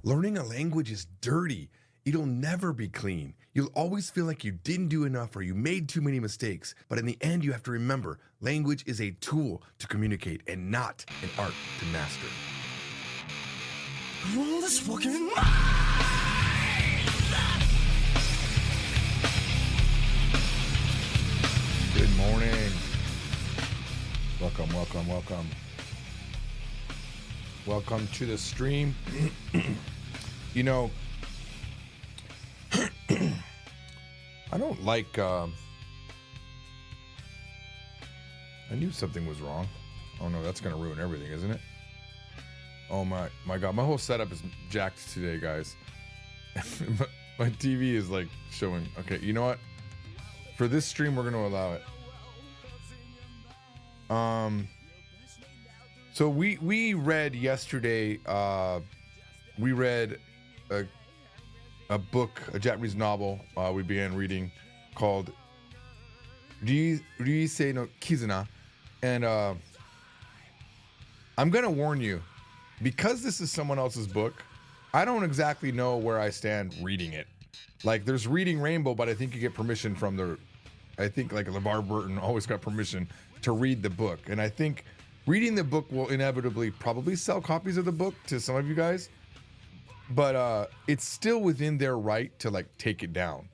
Learning a language is dirty. It'll never be clean. You'll always feel like you didn't do enough or you made too many mistakes. But in the end, you have to remember, language is a tool to communicate and not an art to master. This fucking Good morning. Welcome, welcome, welcome. Welcome to the stream. You know, I don't like, I knew something was wrong. Oh no, that's gonna ruin everything, isn't it? Oh my God, my whole setup is jacked today, guys. My TV is like showing, okay, you know what? For this stream, we're gonna allow it. So we read yesterday, we read a book, a Japanese novel we began reading called Ryusei no Kizuna. And I'm going to warn you, because this is someone else's book, I don't exactly know where I stand reading it. Like, there's Reading Rainbow, but I think you get permission from I think like LeVar Burton always got permission to read the book. And I think reading the book will inevitably probably sell copies of the book to some of you guys. But it's still within their right to like take it down,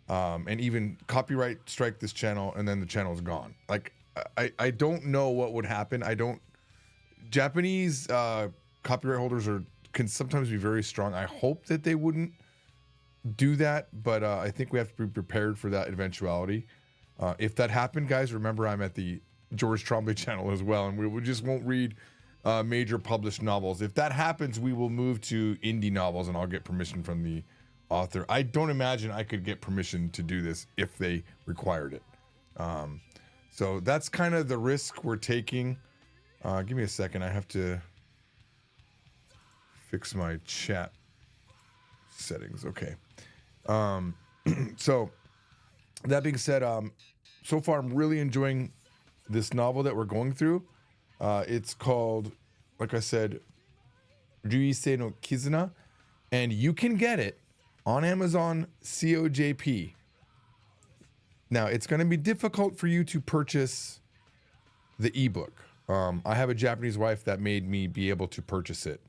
and even copyright strike this channel, and then the channel's gone. Like I don't know what would happen. Japanese copyright holders can sometimes be very strong. I hope that they wouldn't do that, but I think we have to be prepared for that eventuality. If that happened, guys, remember I'm at the George Trombley channel as well, and we just won't read major published novels. If that happens, we will move to indie novels, and I'll get permission from the author. I don't imagine I could get permission to do this if they required it. So that's kind of the risk we're taking. Give me a second. I have to fix my chat settings. Okay. So that being said, so far I'm really enjoying this novel that we're going through. It's called, like I said, Ryusei no Kizuna, and you can get it on Amazon COJP. Now, it's going to be difficult for you to purchase the ebook. I have a Japanese wife that made me be able to purchase it.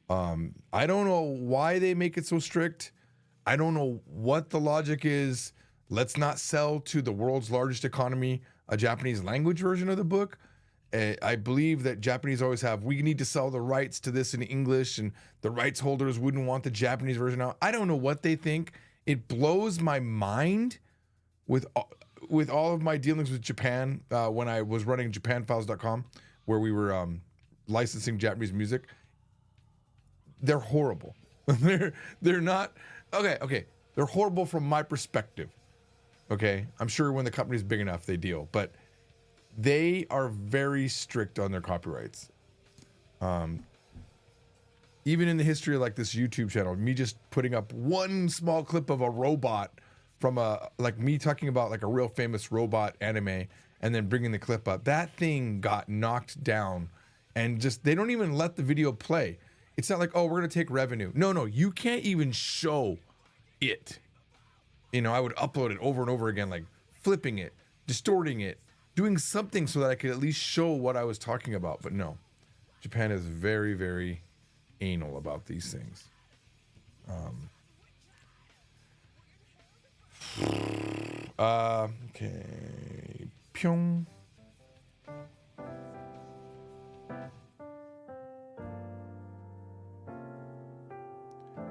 I don't know why they make it so strict. I don't know what the logic is. Let's not sell to the world's largest economy a Japanese language version of the book. I believe that Japanese always we need to sell the rights to this in English, and the rights holders wouldn't want the Japanese version out. I don't know what they think. It blows my mind with all of my dealings with Japan when I was running JapanFiles.com, where we were licensing Japanese music. They're horrible. They're not okay. They're horrible from my perspective. Okay, I'm sure when the company's big enough, they deal, but they are very strict on their copyrights. Even in the history of like this YouTube channel, me just putting up one small clip of a robot from me talking about like a real famous robot anime, and then bringing the clip up, that thing got knocked down, and just they don't even let the video play. It's not like, oh, we're gonna take revenue. No, you can't even show it. You know, I would upload it over and over again, like flipping it, distorting it, doing something so that I could at least show what I was talking about. But no, Japan is very, very anal about these things. Okay. Pyong.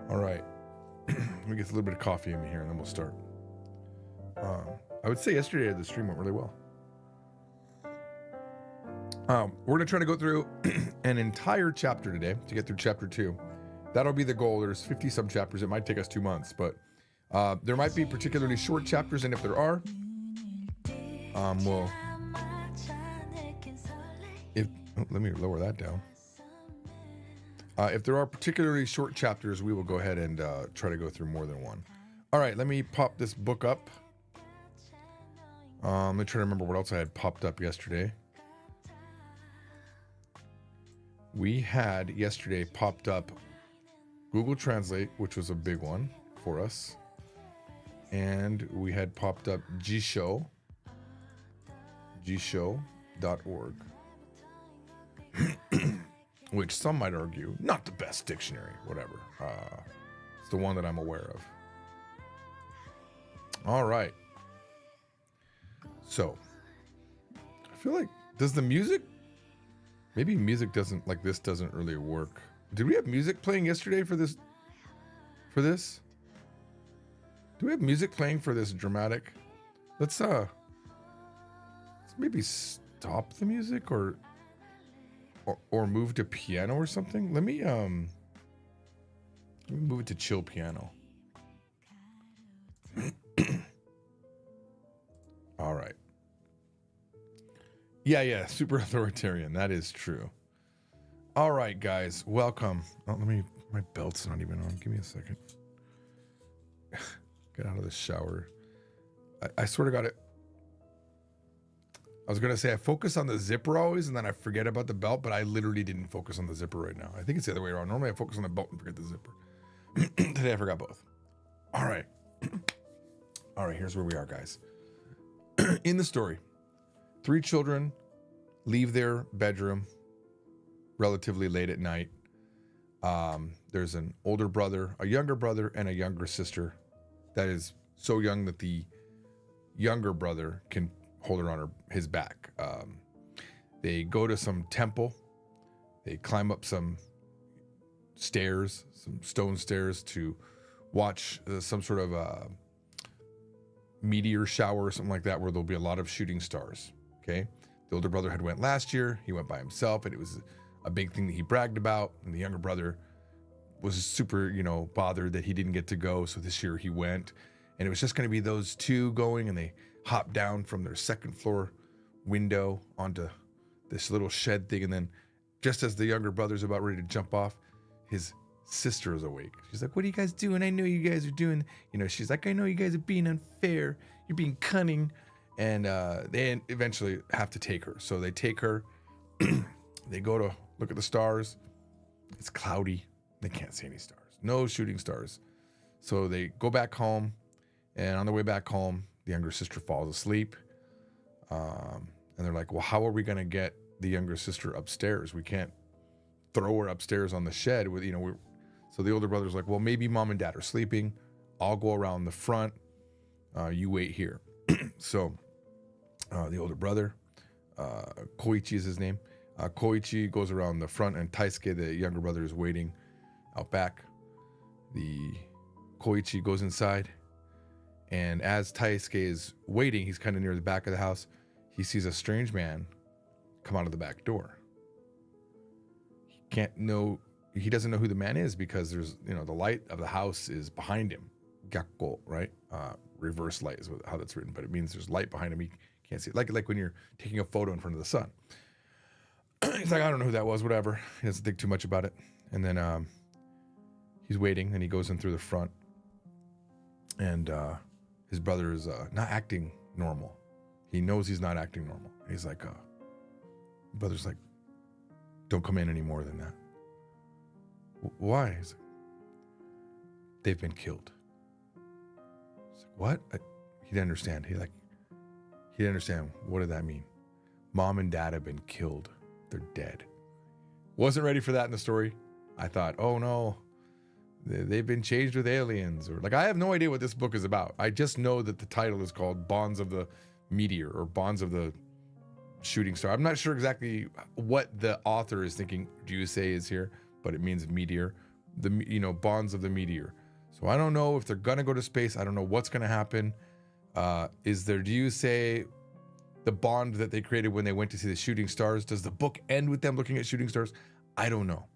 All right. Let me get a little bit of coffee in me here, and then we'll start. I would say yesterday the stream went really well. We're going to try to go through an entire chapter today to get through chapter 2. That'll be the goal. There's 50 some chapters. It might take us 2 months, but there might be particularly short chapters, and if there are, let me lower that down. If there are particularly short chapters, we will go ahead and try to go through more than one. All right, let me pop this book up. Let me try to remember what else I had popped up yesterday. We had yesterday popped up Google Translate, which was a big one for us. And we had popped up gshow.org. Which some might argue, not the best dictionary, whatever. It's the one that I'm aware of. All right. So, I feel like, does the music, maybe music doesn't, like this doesn't really work. Did we have music playing yesterday for this? Do we have music playing for this dramatic? Let's maybe stop the music or move to piano or something. Let me move it to chill piano. All right. Yeah, super authoritarian. That is true. All right, guys, welcome. Oh, my belt's not even on. Give me a second. Get out of the shower. I swear to God, I was going to say I focus on the zipper always, and then I forget about the belt, but I literally didn't focus on the zipper right now. I think it's the other way around. Normally I focus on the belt and forget the zipper. Today I forgot both. All right. All right, here's where we are, guys. In the story, 3 children leave their bedroom relatively late at night. There's an older brother, a younger brother, and a younger sister that is so young that the younger brother can hold her on his back. They go to some temple. They climb up some stairs, some stone stairs, to watch some sort of meteor shower or something like that, where there'll be a lot of shooting stars. Okay, the older brother had went last year. He went by himself, and it was a big thing that he bragged about. And the younger brother was super, bothered that he didn't get to go. So this year he went, and it was just going to be those two going, and they hopped down from their second floor window onto this little shed thing. And then just as the younger brother's about ready to jump off, his sister is awake. She's like, "What are you guys doing? I know you guys are doing," she's like, "I know you guys are being unfair. You're being cunning." And they eventually have to take her. So they take her. They go to look at the stars. It's cloudy. They can't see any stars. No shooting stars. So they go back home. And on the way back home, the younger sister falls asleep. And they're like, "Well, how are we going to get the younger sister upstairs? We can't throw her upstairs on the shed with, So the older brother's like, "Well, maybe mom and dad are sleeping. I'll go around the front. You wait here." So the older brother, Koichi is his name. Koichi goes around the front, and Taisuke, the younger brother, is waiting out back. The Koichi goes inside, and as Taisuke is waiting, he's kind of near the back of the house. He sees a strange man come out of the back door. He doesn't know who the man is, because there's, the light of the house is behind him. Gakko, right? Reverse light is how that's written, but it means there's light behind him. He can't see it. Like when you're taking a photo in front of the sun. He's like, "I don't know who that was, whatever." He doesn't think too much about it. And then he's waiting, and he goes in through the front. And his brother is not acting normal. He knows he's not acting normal. And he's like, brother's like, "Don't come in any more than that." "Why?" He's like, "They've been killed." He's like, "What?" He didn't understand. He didn't understand. What did that mean? Mom and dad have been killed. They're dead. Wasn't ready for that in the story. I thought, oh no, they've been changed with aliens, or I have no idea what this book is about. I just know that the title is called Bonds of the Meteor, or Bonds of the Shooting Star. I'm not sure exactly what the author is thinking Jusei is here, but it means meteor. Bonds of the Meteor. So I don't know if they're gonna go to space. I don't know what's gonna happen. Is there Jusei the bond that they created when they went to see the shooting stars? Does the book end with them looking at shooting stars? I don't know.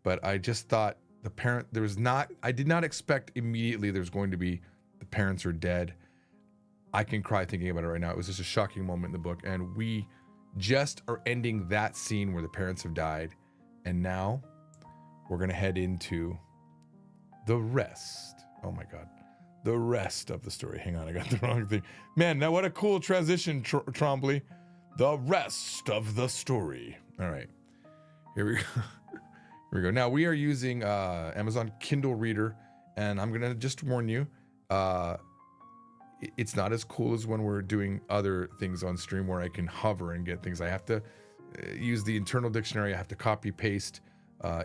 But I just thought I did not expect immediately there's going to be the parents are dead. I can cry thinking about it right now. It was just a shocking moment in the book. And we just are ending that scene where the parents have died. And now we're going to head into the rest. Oh my God. The rest of the story. Hang on, I got the wrong thing. Man, now what a cool transition, Trombley. The rest of the story. All right, here we go. Here we go. Now we are using Amazon Kindle Reader, and I'm gonna just warn you, it's not as cool as when we're doing other things on stream where I can hover and get things. I have to use the internal dictionary. I have to copy paste.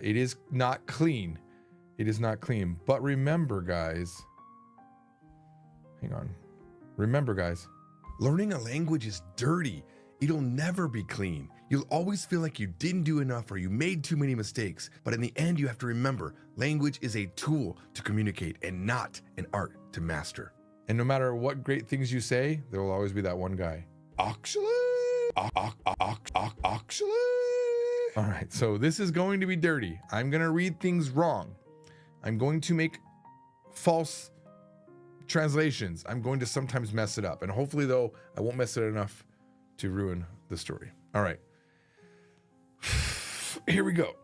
It is not clean. It is not clean. But remember, guys. Hang on. Remember, guys. Learning a language is dirty. It'll never be clean. You'll always feel like you didn't do enough or you made too many mistakes. But in the end, you have to remember, language is a tool to communicate and not an art to master. And no matter what great things you say, there will always be that one guy. Actually. Actually. All right, so this is going to be dirty. I'm going to read things wrong. I'm going to make false translations. I'm going to sometimes mess it up. And hopefully, though, I won't mess it enough to ruin the story. All right. Here we go.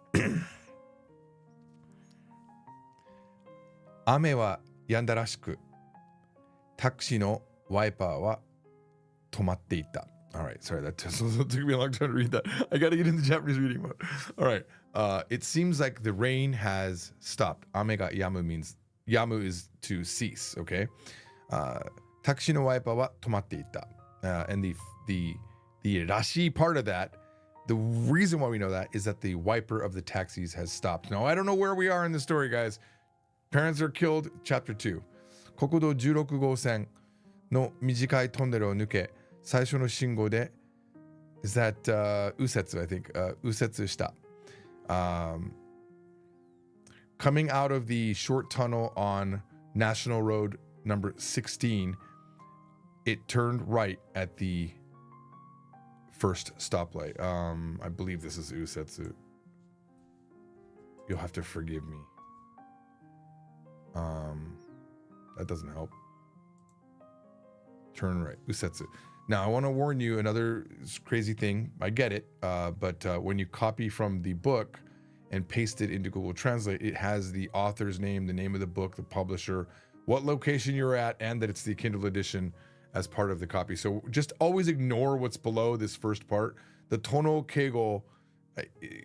雨は止んだらしく、タクシーのワイパーは止まっていた. All right, sorry, that took me a long time to read that. I got to get into Japanese reading mode. All right, it seems like the rain has stopped. Ame ga yamu means, yamu is to cease, okay? Taxi no waipa wa tomatte itta. And the rashi part of that, the reason why we know that is that the wiper of the taxis has stopped. Now, I don't know where we are in the story, guys. Parents are killed, chapter 2. Kokudo 16号線の短いトンネルを抜け、最初の信号で is that Usetsu, I think, Usetsu shita. Coming out of the short tunnel on National Road number 16, it turned right at the first stoplight. I believe this is Usetsu. You'll have to forgive me. That doesn't help. Turn right, Usetsu. Now, I want to warn you, another crazy thing. I get it, but when you copy from the book and paste it into Google Translate, it has the author's name, the name of the book, the publisher, what location you're at, and that it's the Kindle edition as part of the copy. So just always ignore what's below this first part. The Tono Keigo,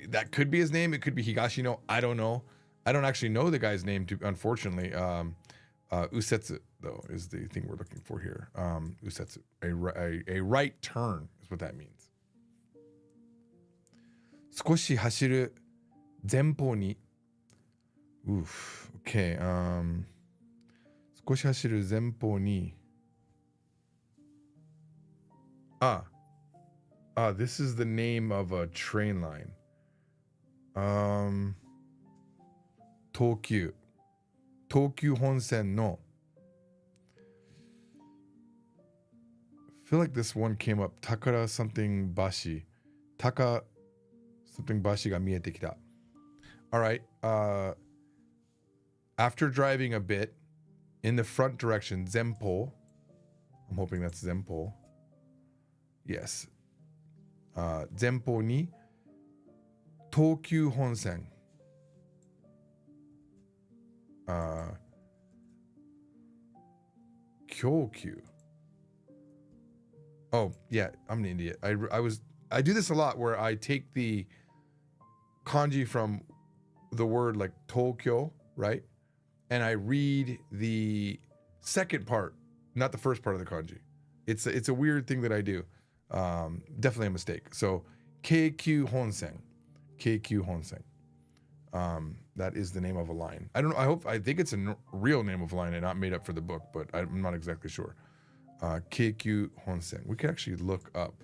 that could be his name. It could be Higashino. I don't know. I don't actually know the guy's name, unfortunately. Usetsu, though, is the thing we're looking for here. Usetsu, a right turn is what that means. 少し走る前方に Oof, okay. 少し走る前方に this is the name of a train line. 東急本線の I feel like this one came up. Takara something bashi. Taka something bashi ga miete kita. All right. After driving a bit in the front direction, Zempo. I'm hoping that's Zempo. Yes. Zempo ni Tokyu Honsen. Kyokyu. Oh, yeah, I'm an idiot. I do this a lot where I take the kanji from the word like Tokyo, right? And I read the second part, not the first part of the kanji. It's a weird thing that I do. Definitely a mistake. So Keikyu Honsen. Keikyu Honsen. That is the name of a line. I don't know. I think it's a real name of a line and not made up for the book, but I'm not exactly sure. Keikyu Honsen. We could actually look up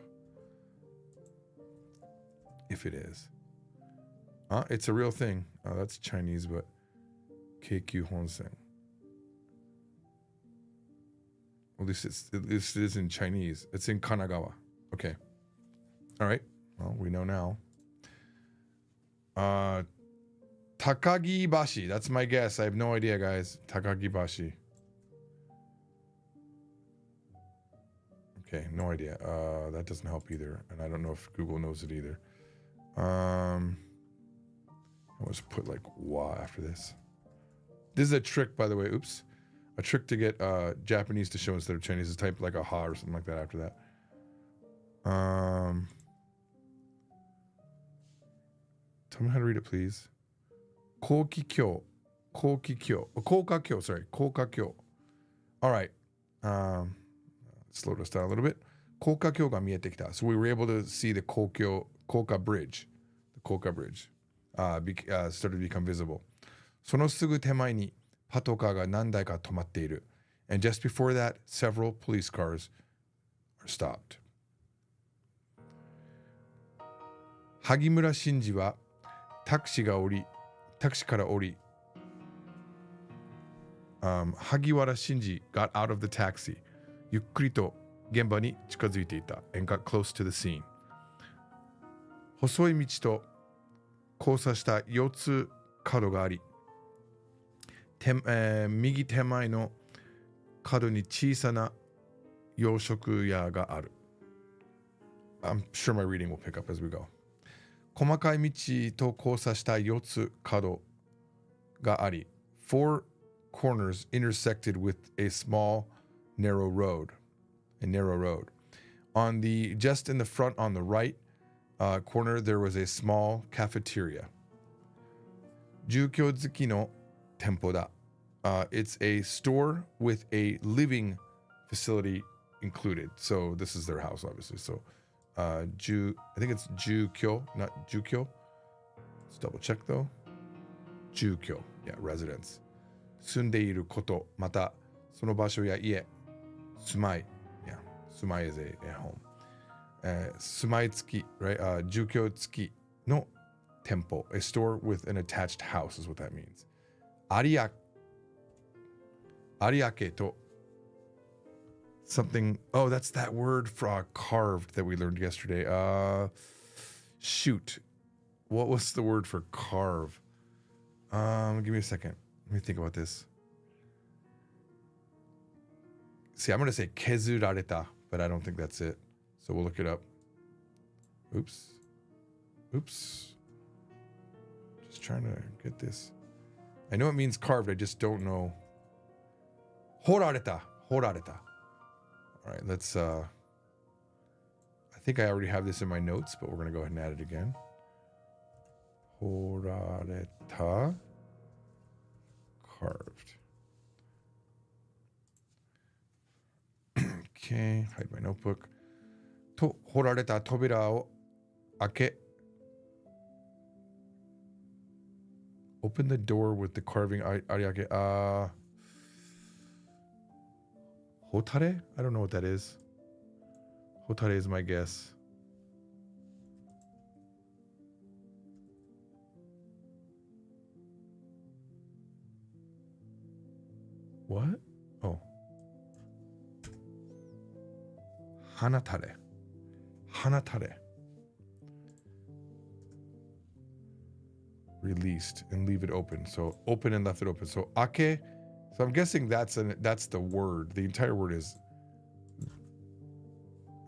if it is. It's a real thing. That's Chinese, but Keikyu Honsen. At least it is in Chinese. It's in Kanagawa. Okay. All right. Well, we know now. Takagi Bashi. That's my guess. I have no idea, guys. Takagi Bashi. Okay, no idea. That doesn't help either. And I don't know if Google knows it either. I'll just put like wa after this. This is a trick, by the way. Oops. A trick to get Japanese to show instead of Chinese is type like a ha or something like that after that. Tell me how to read it, please. Kokikyo. Kokikyo. Kokakyo, sorry. Kokakyo. All right. Slowed us down a little bit. Kokakyo ga miete kita. So we were able to see the Koka Bridge. The Koka Bridge started to become visible. そのすぐ手前にパトカーが何台か止まっている. And just before that, several police cars are stopped. 萩村真司はタクシーから降り、萩原真司 got out of the taxi. ゆっくりと現場に近づいていた and got close to the scene. 細い道と交差した4つ角があり、右手前の角に小さな洋食屋がある. I'm sure my reading will pick up as we go. 細かい道と交差した4つ角があり, 4 corners intersected with a small narrow road. On the just in the front on the right corner there was a small cafeteria. 住居付きの店舗だ. It's a store with a living facility included. So this is their house, obviously. So I think it's Jukyo, not Jukyo. Let's double check though. Jukyo, yeah, residence. 住んでいること、またその場所や家、住まい, yeah, 住まい is a home. 住まい付き, right? 住居付きの店舗, a store with an attached house is what that means. 有明と something. Oh, that's that word for carved that we learned yesterday. Shoot. What was the word for carve? Give me a second. Let me think about this. See, I'm going to say kezurareta, but I don't think that's it. So we'll look it up. Oops. Just trying to get this. I know it means carved. I just don't know. Horareta. All right, let's I think I already have this in my notes, but we're going to go ahead and add it again. Horareta. Carved. Okay, hide my notebook. と、掘られた扉を開け Open the door with the carving ariake. Hotare? I don't know what that is. Hotare is my guess. What? Oh. Hanatare. Released and leave it open. So open and left it open. So ake. So I'm guessing that's the word. The entire word is.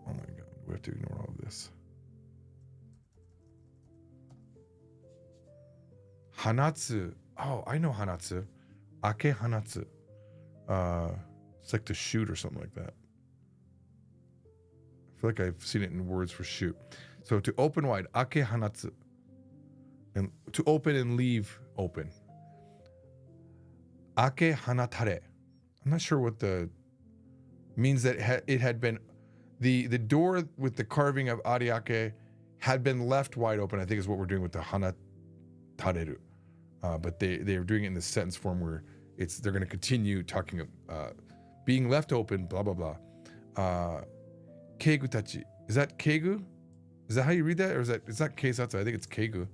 Oh my god, we have to ignore all of this. Hanatsu. Oh, I know hanatsu. Ake hanatsu. It's like to shoot or something like that. I feel like I've seen it in words for shoot. So to open wide, ake hanatsu. And to open and leave open. Ake hanatare. I'm not sure what the means that it had been the door with the carving of ariake had been left wide open. I think is what we're doing with the hanatareru. But they're doing it in the sentence form where they're going to continue talking being left open, blah blah blah. Keigu tachi. Is that keigu? Is that how you read that, or is that it's not keisatsu? I think it's keigu.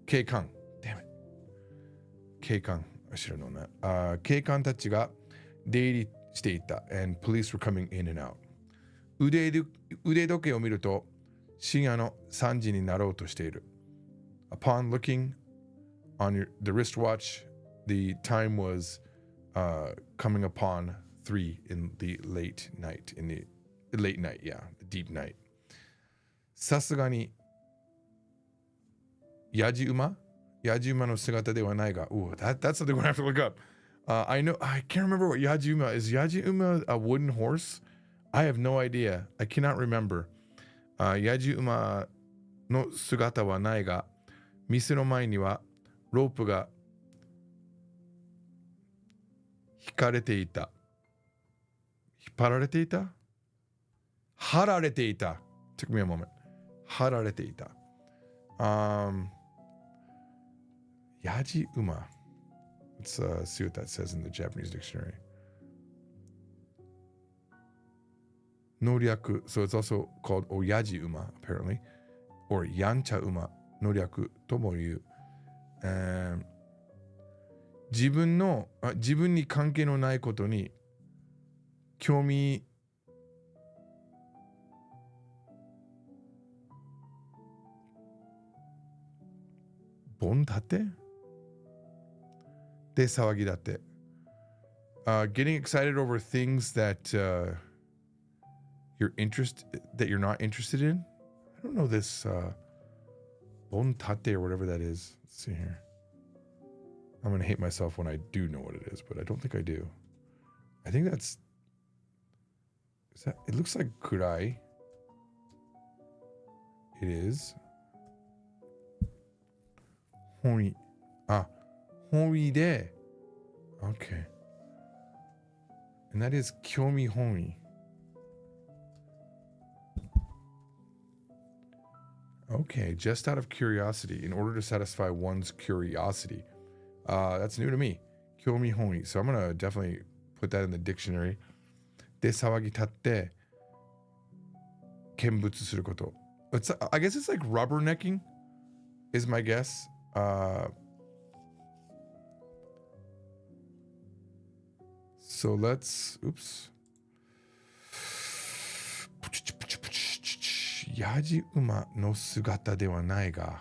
Keikan. Damn it. Keikan. I should have known that. Keikan tachi ga deiri shite ita, and police were coming in and out. Ude doke o miru to shinya no 3時になろうとしている. Upon looking on the wristwatch, the time was coming upon 3 in the late night. The deep night. さすがにYaji Uma no sigata de wa nai ga. Ooh, that's something we're gonna have to look up. I can't remember what Yaji Uma is. Yaji Uma a wooden horse? I have no idea. I cannot remember. ヤジ馬の姿はないが、店の前にはロープが引かれていた。引っ張られていた？張られていた。Took me a moment. 張られていた。Yaji Uma. Let's see what that says in the Japanese dictionary. Noryaku. So it's also called Oyaji Uma, apparently. Or Yancha Uma. Noryaku とも言う。自分に関係のないことに興味本立てで騒ぎだって。Getting excited over things that you're not interested in. I don't know this bon tate or whatever that is. Let's see here. I'm gonna hate myself when I do know what it is, but I don't think I do. I think it looks like kurai. It is. Hoi. Hoi de. Okay. And that is kyomi hoi. Okay, just out of curiosity, in order to satisfy one's curiosity. That's new to me. Kyomi hoi. So I'm gonna definitely put that in the dictionary. De sawagi tatte kenbutsu suru koto. I guess it's like rubbernecking, is my guess. So let's, oops. Yaji Uma no sugata de wa nai ga.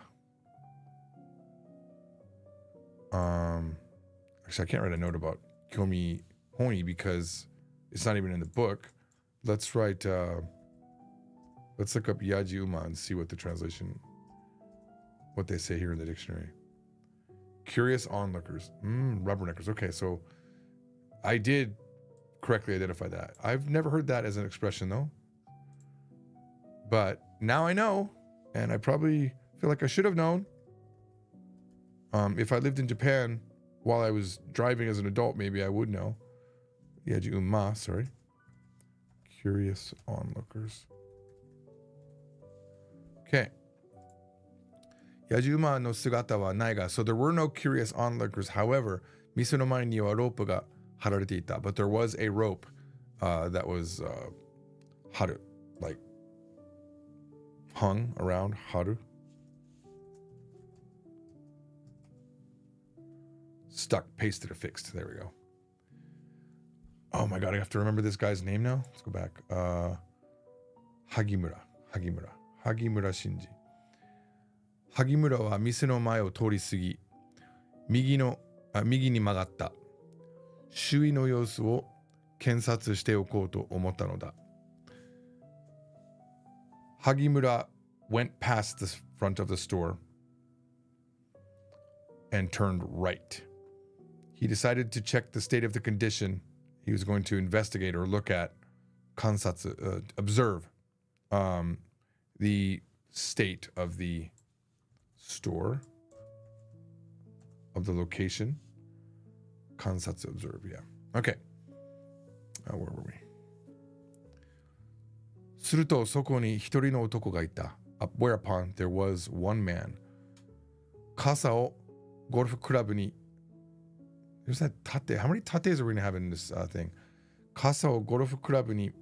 Actually, I can't write a note about Kyomi Honi because it's not even in the book. Let's write, let's look up Yaji Uma and see what the translation, what they say here in the dictionary. Curious onlookers. Rubberneckers. Okay, so I did correctly identify that. I've never heard that as an expression though. But now I know, and I probably feel like I should have known. If I lived in Japan while I was driving as an adult, maybe I would know. Yaji Uma, sorry. Curious onlookers. Okay. Yaji Uma no sugata wa nai ga. So there were no curious onlookers. However, mise no mae ni wa rope ga hararete ita. But there was a rope that was haru, like hung around haru. Stuck, pasted, or fixed. There we go. Oh my god, I have to remember this guy's name now. Let's go back. Hagimura Shinji. Hagimura wa mise no mae o tori sugi, migi ni magatta. Shui no yousu wo kensatsu shite okou to omotta no da. Hagimura went past the front of the store and turned right. He decided to check the state of the condition. He was going to investigate or look at, kansatsu, observe the state of the store, of the location. Kansatsu, observe, yeah. Okay. Where were we? するとそこに一人の男がいた. Whereupon there was one man. 傘をゴルフクラブに There's that tate. How many tates are we going to have in this thing? 傘をゴルフクラブに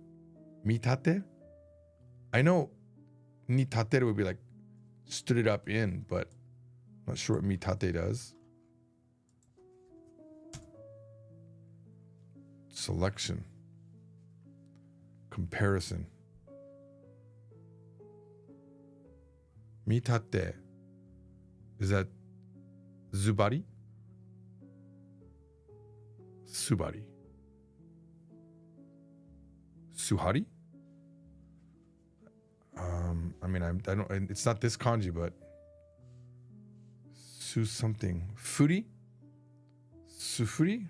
見立て? I know に立てる would be like stood it up in, but I'm not sure what 見立て does. Selection. Comparison. 見立て Is that zubari? Subari. Suhari? I mean, I don't, it's not this kanji, but su something. Furi? Sufuri?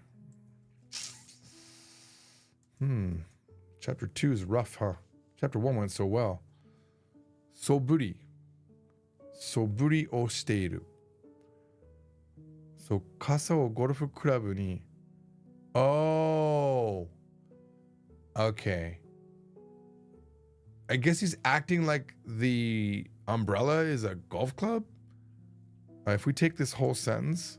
Chapter 2 is rough, huh? Chapter 1 went so well. soburi. Soburi o shiteiru. So, kasa o golf club ni. Oh. Okay. I guess he's acting like the umbrella is a golf club. If we take this whole sentence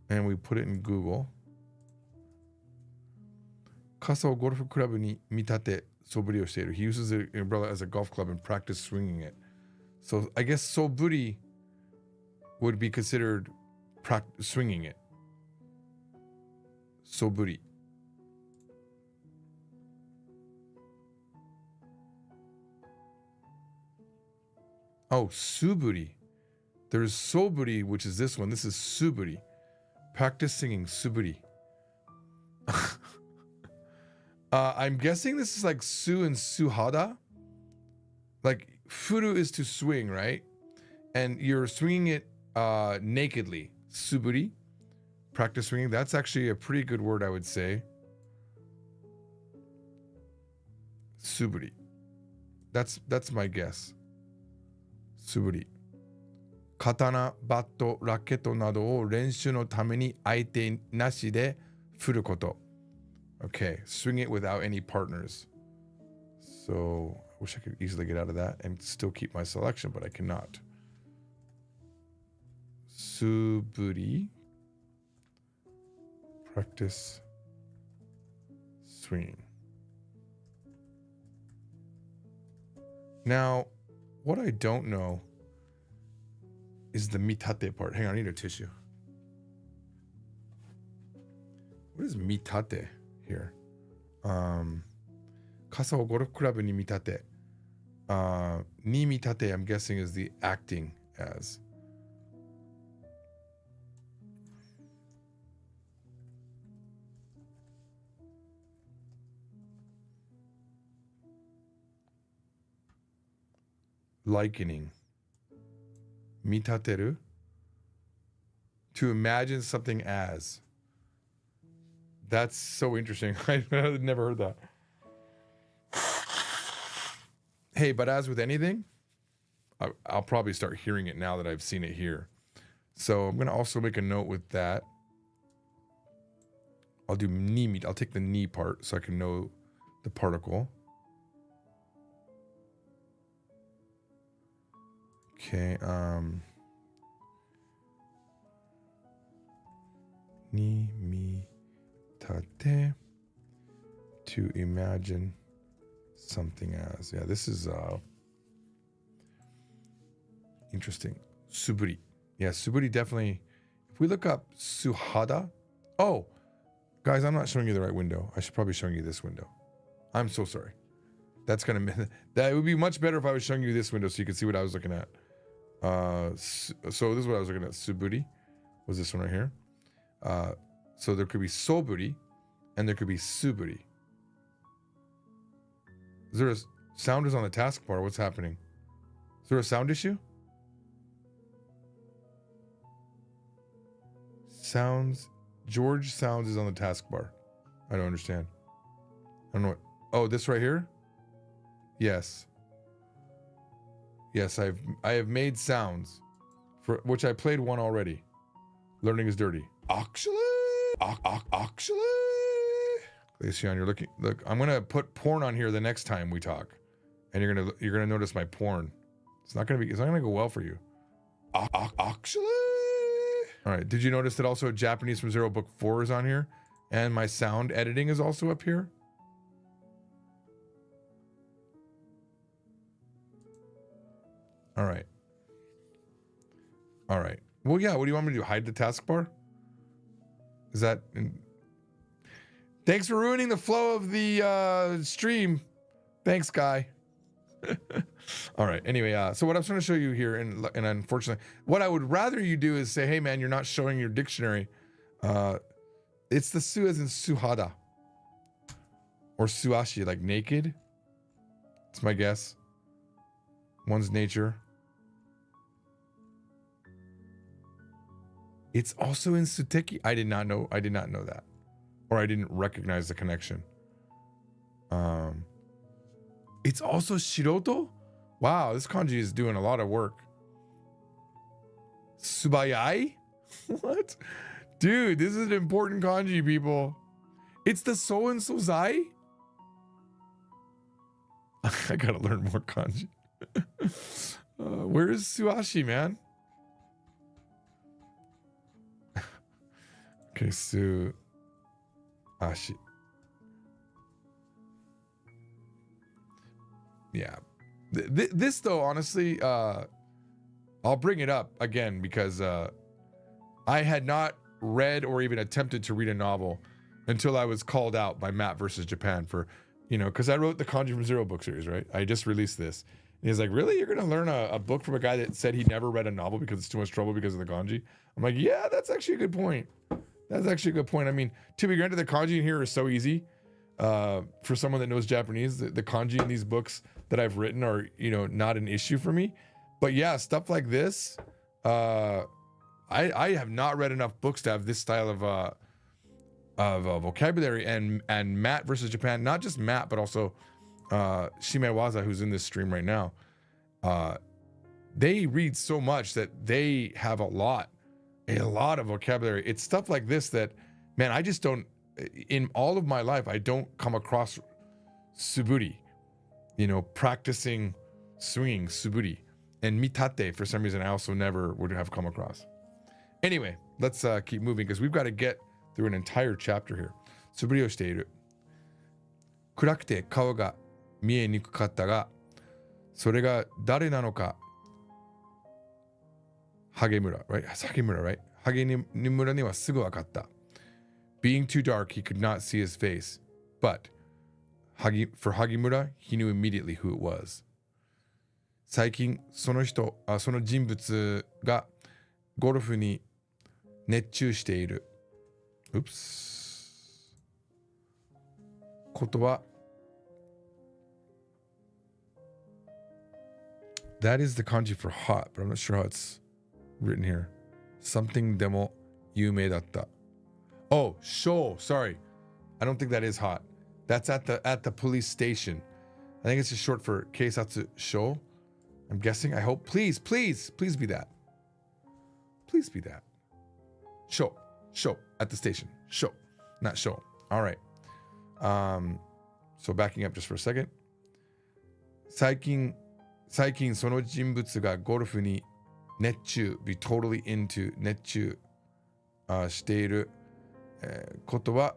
and we put it in Google. Kasa o golf club ni mitate soburi o shiteiru. He uses the umbrella as a golf club and practice swinging it. So I guess soburi would be considered swinging it. Soburi. Oh, suburi. There's soburi, which is this one. This is suburi. Practice singing suburi. I'm guessing this is like su and suhada. Like furu is to swing, right? And you're swinging it nakedly. Suburi. Practice swinging. That's actually a pretty good word, I would say. Suburi. That's my guess. Suburi. Katana, バット、ラケットなどを練習のために相手なしで振ること。Okay, swing it without any partners. So, I wish I could easily get out of that and still keep my selection, but I cannot. Suburi. Practice swinging. Now, what I don't know is the mitate part. Hang on, I need a tissue. What is mitate here? Kasa o golf club ni mitate. Ni mitate, I'm guessing, is the acting as. Likening. Mitateru. To imagine something as. That's so interesting. I've never heard that. Hey, but as with anything, I'll probably start hearing it now that I've seen it here. So I'm going to also make a note with that. I'll do ni meet. I'll take the ni part so I can know the particle. Okay, ni mi tate, to imagine something as. Yeah, this is interesting. Suburi. Yeah, suburi definitely. If we look up suhada. Oh, guys, I'm not showing you the right window. I should probably be showing you this window. I'm so sorry. That would be much better if I was showing you this window so you could see what I was looking at. So this is what I was looking at. Suburi was this one right here. So there could be soburi and there could be suburi. Is there a sound is on the taskbar? What's happening? Is there a sound issue? Sounds. George Sounds is on the taskbar. I don't understand. I don't know what. Oh, this right here? Yes. Yes, I have made sounds for which I played one already. Learning is dirty. Actually. Lucian, you're looking. Look, I'm gonna put porn on here the next time we talk, and you're gonna notice my porn. It's not gonna go well for you. Actually. All right. Did you notice that also Japanese from Zero Book 4 is on here, and my sound editing is also up here? All right. All right. Well, yeah. What do you want me to do? Hide the taskbar? Is that? Thanks for ruining the flow of the stream. Thanks, guy. All right. Anyway, so what I'm trying to show you here, and unfortunately, what I would rather you do is say, "Hey, man, you're not showing your dictionary." It's the su as in suhada or suashi, like naked. It's my guess. One's nature. It's also in suteki. I did not know that, or I didn't recognize the connection. It's also shiroto? Wow, this kanji is doing a lot of work. Subayai? What? Dude, this is an important kanji, people. It's the so and sozai? I gotta learn more kanji. Where is suashi, man? Okay, suashi. Yeah. This, though, honestly, I'll bring it up again because I had not read or even attempted to read a novel until I was called out by Matt versus Japan for, because I wrote the Kanji from Zero book series, right? I just released this. And he's like, really? You're going to learn a book from a guy that said he never read a novel because it's too much trouble because of the kanji? I'm like, yeah, that's actually a good point. That's actually a good point. I mean, to be granted, the kanji in here is so easy. For someone that knows Japanese, the kanji in these books that I've written are, not an issue for me. But yeah, stuff like this, I have not read enough books to have this style of vocabulary. And Matt versus Japan, not just Matt, but also Shimewaza, who's in this stream right now, they read so much that they have a lot of vocabulary. It's stuff like this that, man, I just don't, in all of my life, I don't come across suburi, practicing swinging suburi, and mitate, for some reason, I also never would have come across. Anyway, let's keep moving because we've got to get through an entire chapter here. Suburi o shiteiru. Kurakute kao ga mie nikukatta ga, sore ga dare nano ka. Hagemura, right? Hagemura, right? Hagemura ni wa sugu wakatta. Being too dark, he could not see his face. But for Hagemura, he knew immediately who it was. 最近、その人物がゴルフに熱中している。Oops. ことは That is the kanji for hot, but I'm not sure how it's written here. Something でも有名だった。Oh, sho. Sorry. I don't think that is hot. That's at the police station. I think it's just short for Keisatsu Sho. I'm guessing. I hope. Please be that. Please be that. Sho. At the station. Sho. Not show. All right. So backing up just for a second. 最近その人物がゴルフに熱中 be totally into 熱中、している、ことは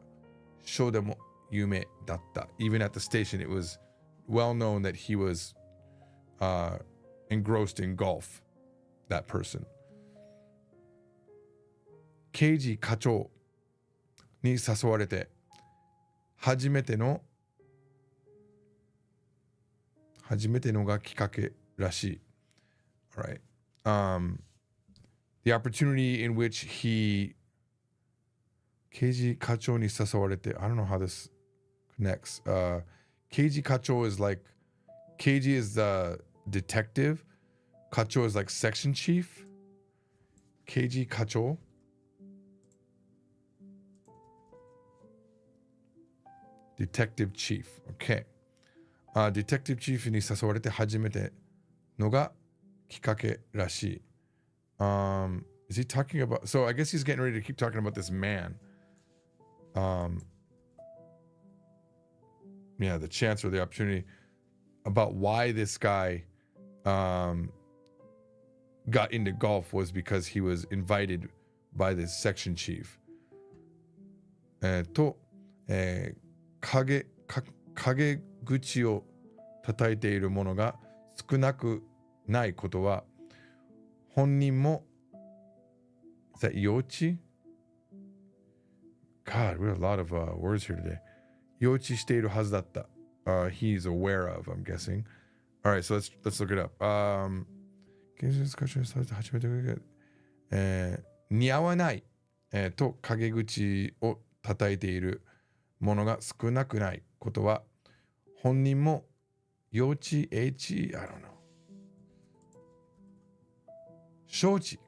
ショーでも有名だった。Even at the station, it was well known that he was engrossed in golf, that person. 刑事課長に誘われて初めてのがきっかけらしい。All right. The opportunity in which he 刑事課長に誘われて I don't know how this connects. 刑事課長 is like Keiji is the detective. Kacho is like section chief. Keiji Kacho. Detective chief. Okay. Detective chief に誘われて初めてのがきっかけらしい。Is he talking about... So I guess he's getting ready to keep talking about this man. Yeah, the chance or the opportunity about why this guy got into golf was because he was invited by this section chief. 陰口を叩いている者が少なくないことは本人も Is that Yochi? God, we have a lot of words here today. Yochi しているはずだった。He's aware of, I'm guessing. All right, so let's look it up. 似合わない、と陰口を叩いている者が少なくないことは本人も幼稚 H I don't know 承知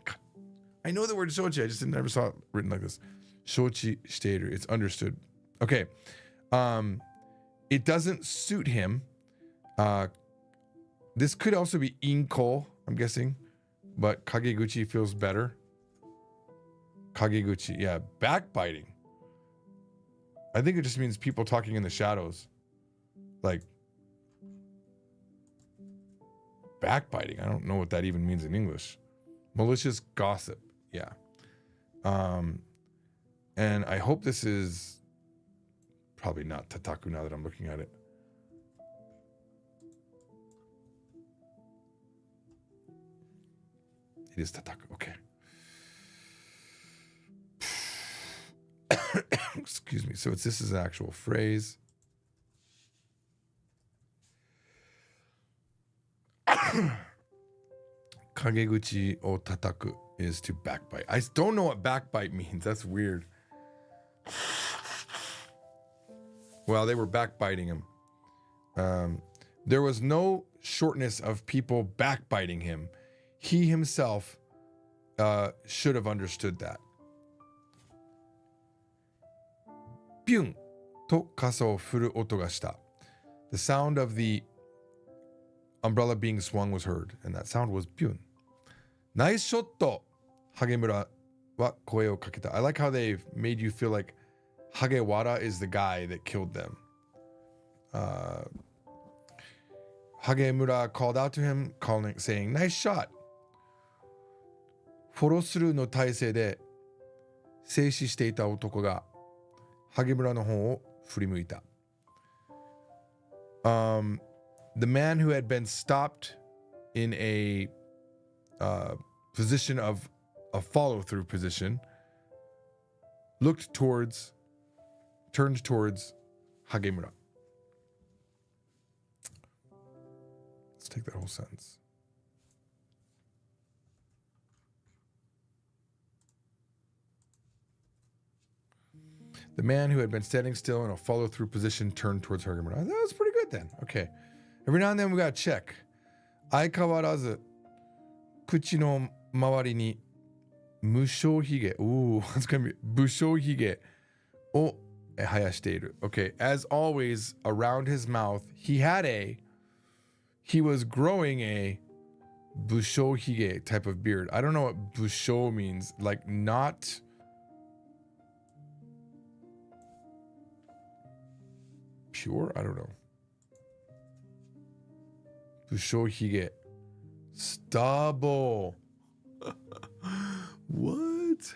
I know the word 承知 I just never saw it written like this 承知している it's understood okay it doesn't suit him This could also be inko, I'm guessing, but kageguchi feels better. Kageguchi, yeah, backbiting. I think it just means people talking in the shadows. Like, backbiting. I don't know what that even means in English. Malicious gossip. Yeah. And I hope this is probably not tataku now that I'm looking at it. It is tataku. Okay. Excuse me. So this is an actual phrase. Kageguchi o tataku is to backbite. I don't know what backbite means. That's weird. Well, they were backbiting him. There was no shortness of people backbiting him. He himself should have understood that. Pyun to kasa o furu oto ga shita. The sound of the umbrella being swung was heard, and that sound was pyun. Nice shot, Hagemura wa koe o kaketa. I like how they've made you feel like Hagewara is the guy that killed them. Hagemura called out to him, saying, "Nice shot." Foro suru no taisei de seishi shite ita otoko ga Hagemura no hon o furimuita. The man who had been stopped in a position of a follow-through position turned towards Hagemura. Let's take that whole sentence. The man who had been standing still in a follow-through position turned towards Hagemura. That was pretty good then. Okay. Every now and then we gotta check. Aikawarazu kuchi no mawari ni mushou hige. Ooh, it's gonna be bushou hige o hayashiteiru. Okay, as always, around his mouth, he was growing a bushou hige type of beard. I don't know what bushou means. Like not pure? I don't know. Bushou hige. Stubble. What?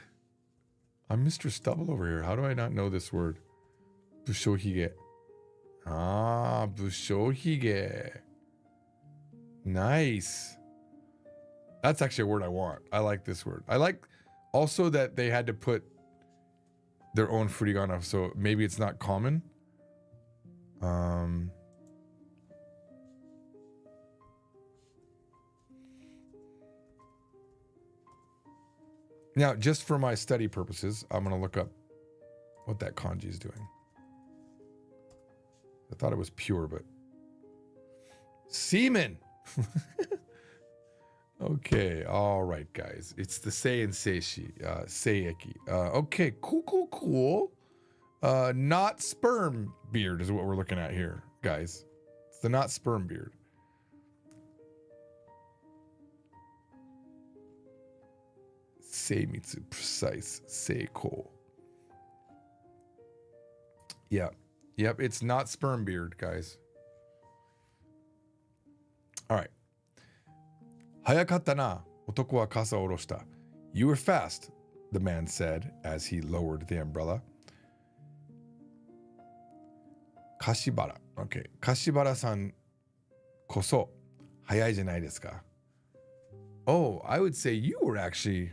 I'm Mr. Stubble over here. How do I not know this word? Bushou hige. Ah, bushou hige. Nice. That's actually a word I want. I like this word. I like also that they had to put their own furigana, so maybe it's not common. Now, just for my study purposes, I'm going to look up what that kanji is doing. I thought it was pure, but semen. Okay, all right, guys. It's the sei and seishi, seiki. Okay, cool. Not sperm beard is what we're looking at here, guys. It's the not sperm beard. Seimitsu, precise, seiko. Yep, it's not sperm beard, guys. All right. Hayakatta na, otoko wa kasa o oroshita. You were fast, the man said as he lowered the umbrella. Kashibara. Okay. Kashibara-san koso hayai janai desu ka? Oh, I would say you were actually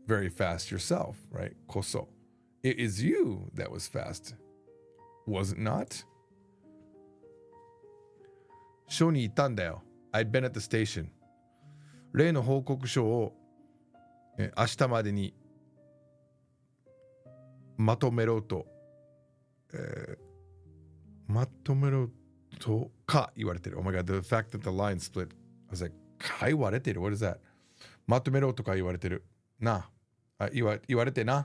very fast yourself, right? Koso. It is you that was fast. Was it not? Sho ni itta nda yo. I'd been at the station. Rei no houkokusho o ashita made ni matomero to matomero to ka iwareteru. Oh my god, the fact that the line split. I was like, ka iwareteru? What is that? Matomero to ka iwareteru. Na. Iwarete na.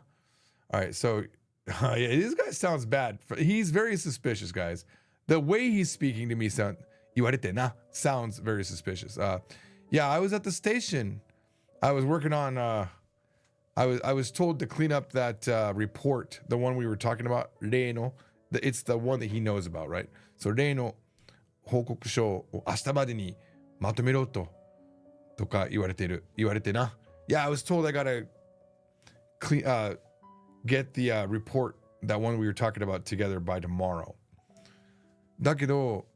All right, so yeah, this guy sounds bad. He's very suspicious, guys. The way he's speaking to me sounds Iwarete na sounds very suspicious. Yeah, I was at the station. I was working on. I was told to clean up that report, the one we were talking about. Reino. It's the one that he knows about, right? So Reino 報告書を明日までにまとめろとか言われてな。Yeah, I was told I gotta get the report, that one we were talking about, together by tomorrow. だけど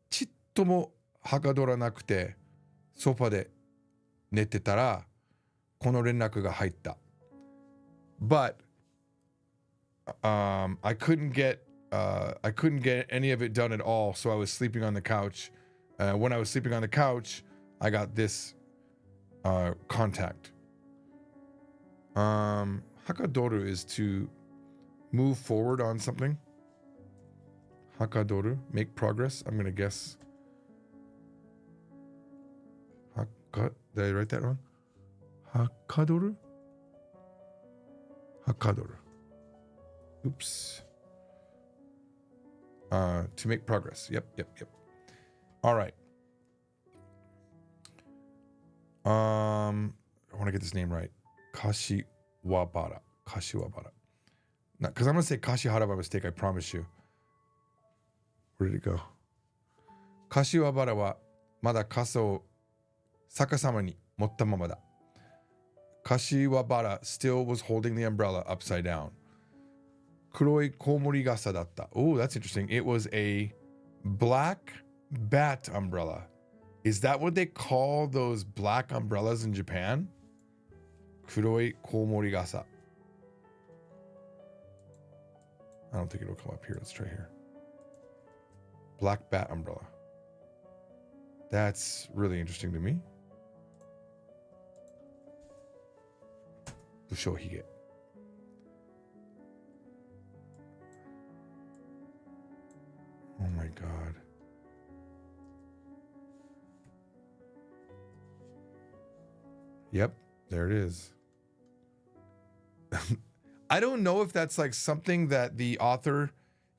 ちっともはかどらなくてソファで寝てたらこの連絡が入った。But I couldn't get any of it done at all, so I was sleeping on the couch. When I was sleeping on the couch, I got this contact. Hakadoru is to move forward on something. Hakadoru, make progress. I'm gonna guess. Did I write that wrong? Hakadoru? Hakadoru. Oops. To make progress. Yep. All right. I want to get this name right. Kashiwabara. Because I'm going to say Kashihara by mistake, I promise you. Where did it go? Kashiwabara wa mada kasa o sakasama ni motta mama da. Kashiwabara still was holding the umbrella upside down. Kuroi komori gasa datta. Oh, that's interesting. It was a black bat umbrella. Is that what they call those black umbrellas in Japan? Kuroi komori gasa. I don't think it'll come up here. Let's try here. Black bat umbrella. That's really interesting to me. Ushohige. Oh my God. Yep, there it is. I don't know if that's like something that the author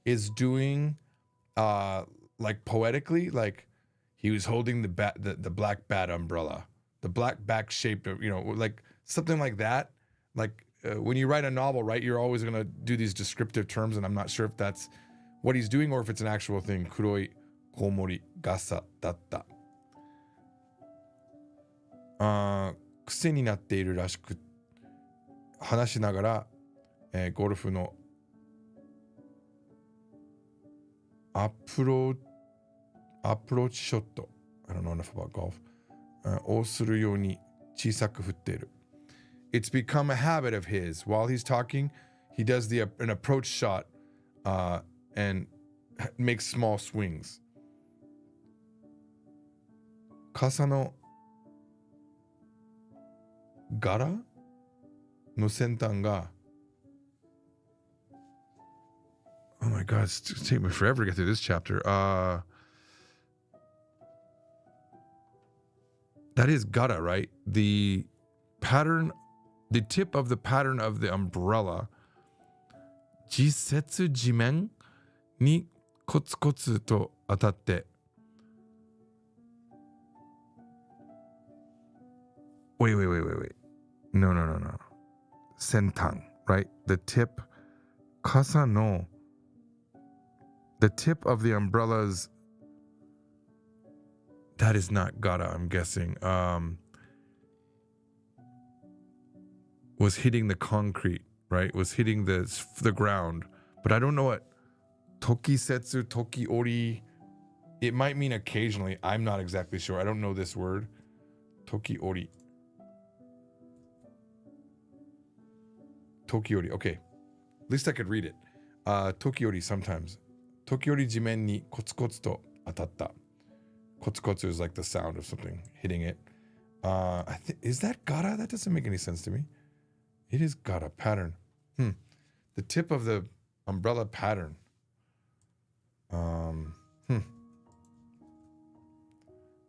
is doing like poetically, like he was holding the black bat umbrella, the black back shaped, like something like that. Like when you write a novel, right, you're always going to do these descriptive terms, and I'm not sure if that's what he's doing or if it's an actual thing. Kuroi komori gasa datta. 癖になっているらしく話しながら、ゴルフのアプローチショット I don't know enough about golf をするように小さく振っている。It's become a habit of his. While he's talking, he does an approach shot and makes small swings. 傘の柄の先端が Oh my God, it's taking me forever to get through this chapter. That is gara, right? The tip of the pattern of the umbrella 実節地面にコツコツと当たって Wait. No. 先端 right? The tip 傘の The tip of the umbrellas, that is not gara, I'm guessing, was hitting the concrete, right? Was hitting the ground. But I don't know what tokisetsu, tokiori, it might mean occasionally. I'm not exactly sure. I don't know this word. Tokiori. Okay. At least I could read it. Tokiori sometimes. Tokiori jimen ni kotsu to atatta. Kotsu is like the sound of something hitting it. Is that gara? That doesn't make any sense to me. It is gara pattern. The tip of the umbrella pattern.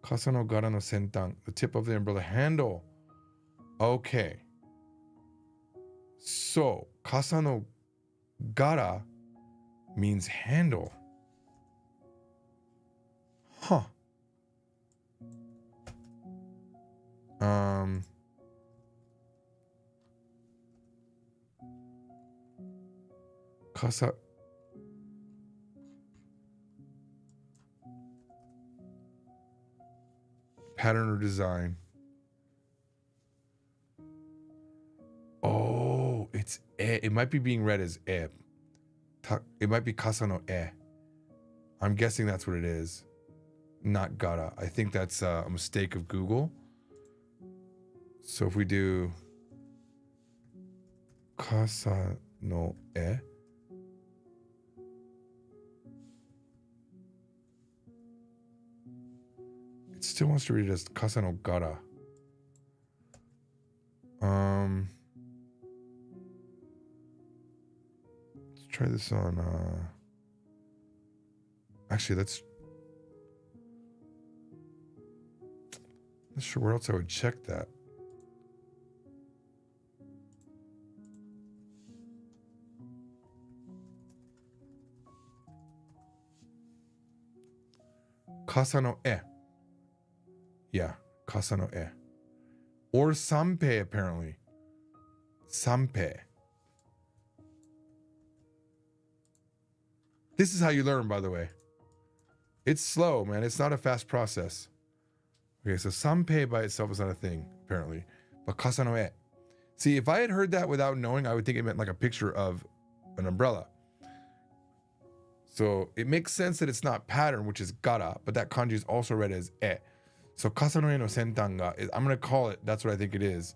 Kasa no gara no sentan. The tip of the umbrella handle. Okay. So, kasa no gara means handle. Um, Kasa. Pattern or design. Oh, it's e. It might be being read as e. It might be kasa no e. I'm guessing that's what it is. Not gara. I think that's a mistake of Google. So if we do kasa no e. It still wants to read it as kasa no gara. Let's try this on actually let's not sure where else I would check that. Kasa no e. Yeah, kasa no e. Or sanpei, apparently. Sanpei. This is how you learn, by the way. It's slow, man. It's not a fast process. Okay, so sanpei by itself is not a thing, apparently. But kasa no e. See, if I had heard that without knowing, I would think it meant like a picture of an umbrella. So it makes sense that it's not pattern, which is gara, but that kanji is also read as e. So kasa no e no sentan ga, I'm going to call it, that's what I think it is.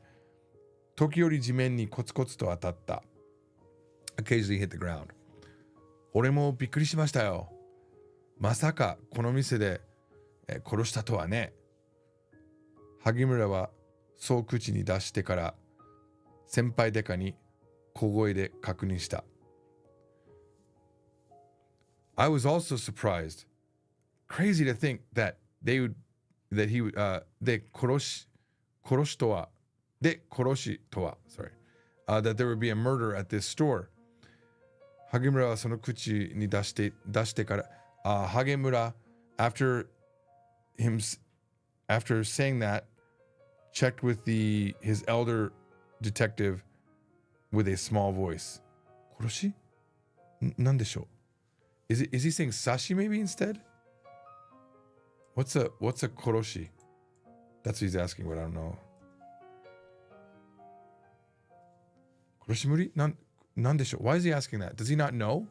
Tokiyori jimen ni kotsu to atatta. Occasionally hit the ground. 俺もびっくりしましたよ。まさかこの店で殺したとはね。萩村はそう口に出してから先輩デカに小声で確認した。I was also surprised. Crazy to think that he would, で殺しとは、sorry, that there would be a murder at this store. 萩村はその口に出してから、萩村 after saying that checked with his elder detective with a small voice. 殺し？なんでしょう? Is he saying sashi maybe instead? What's a koroshi? That's what he's asking, but I don't know. Koroshimuri? Nandesho. Why is he asking that? Does he not know?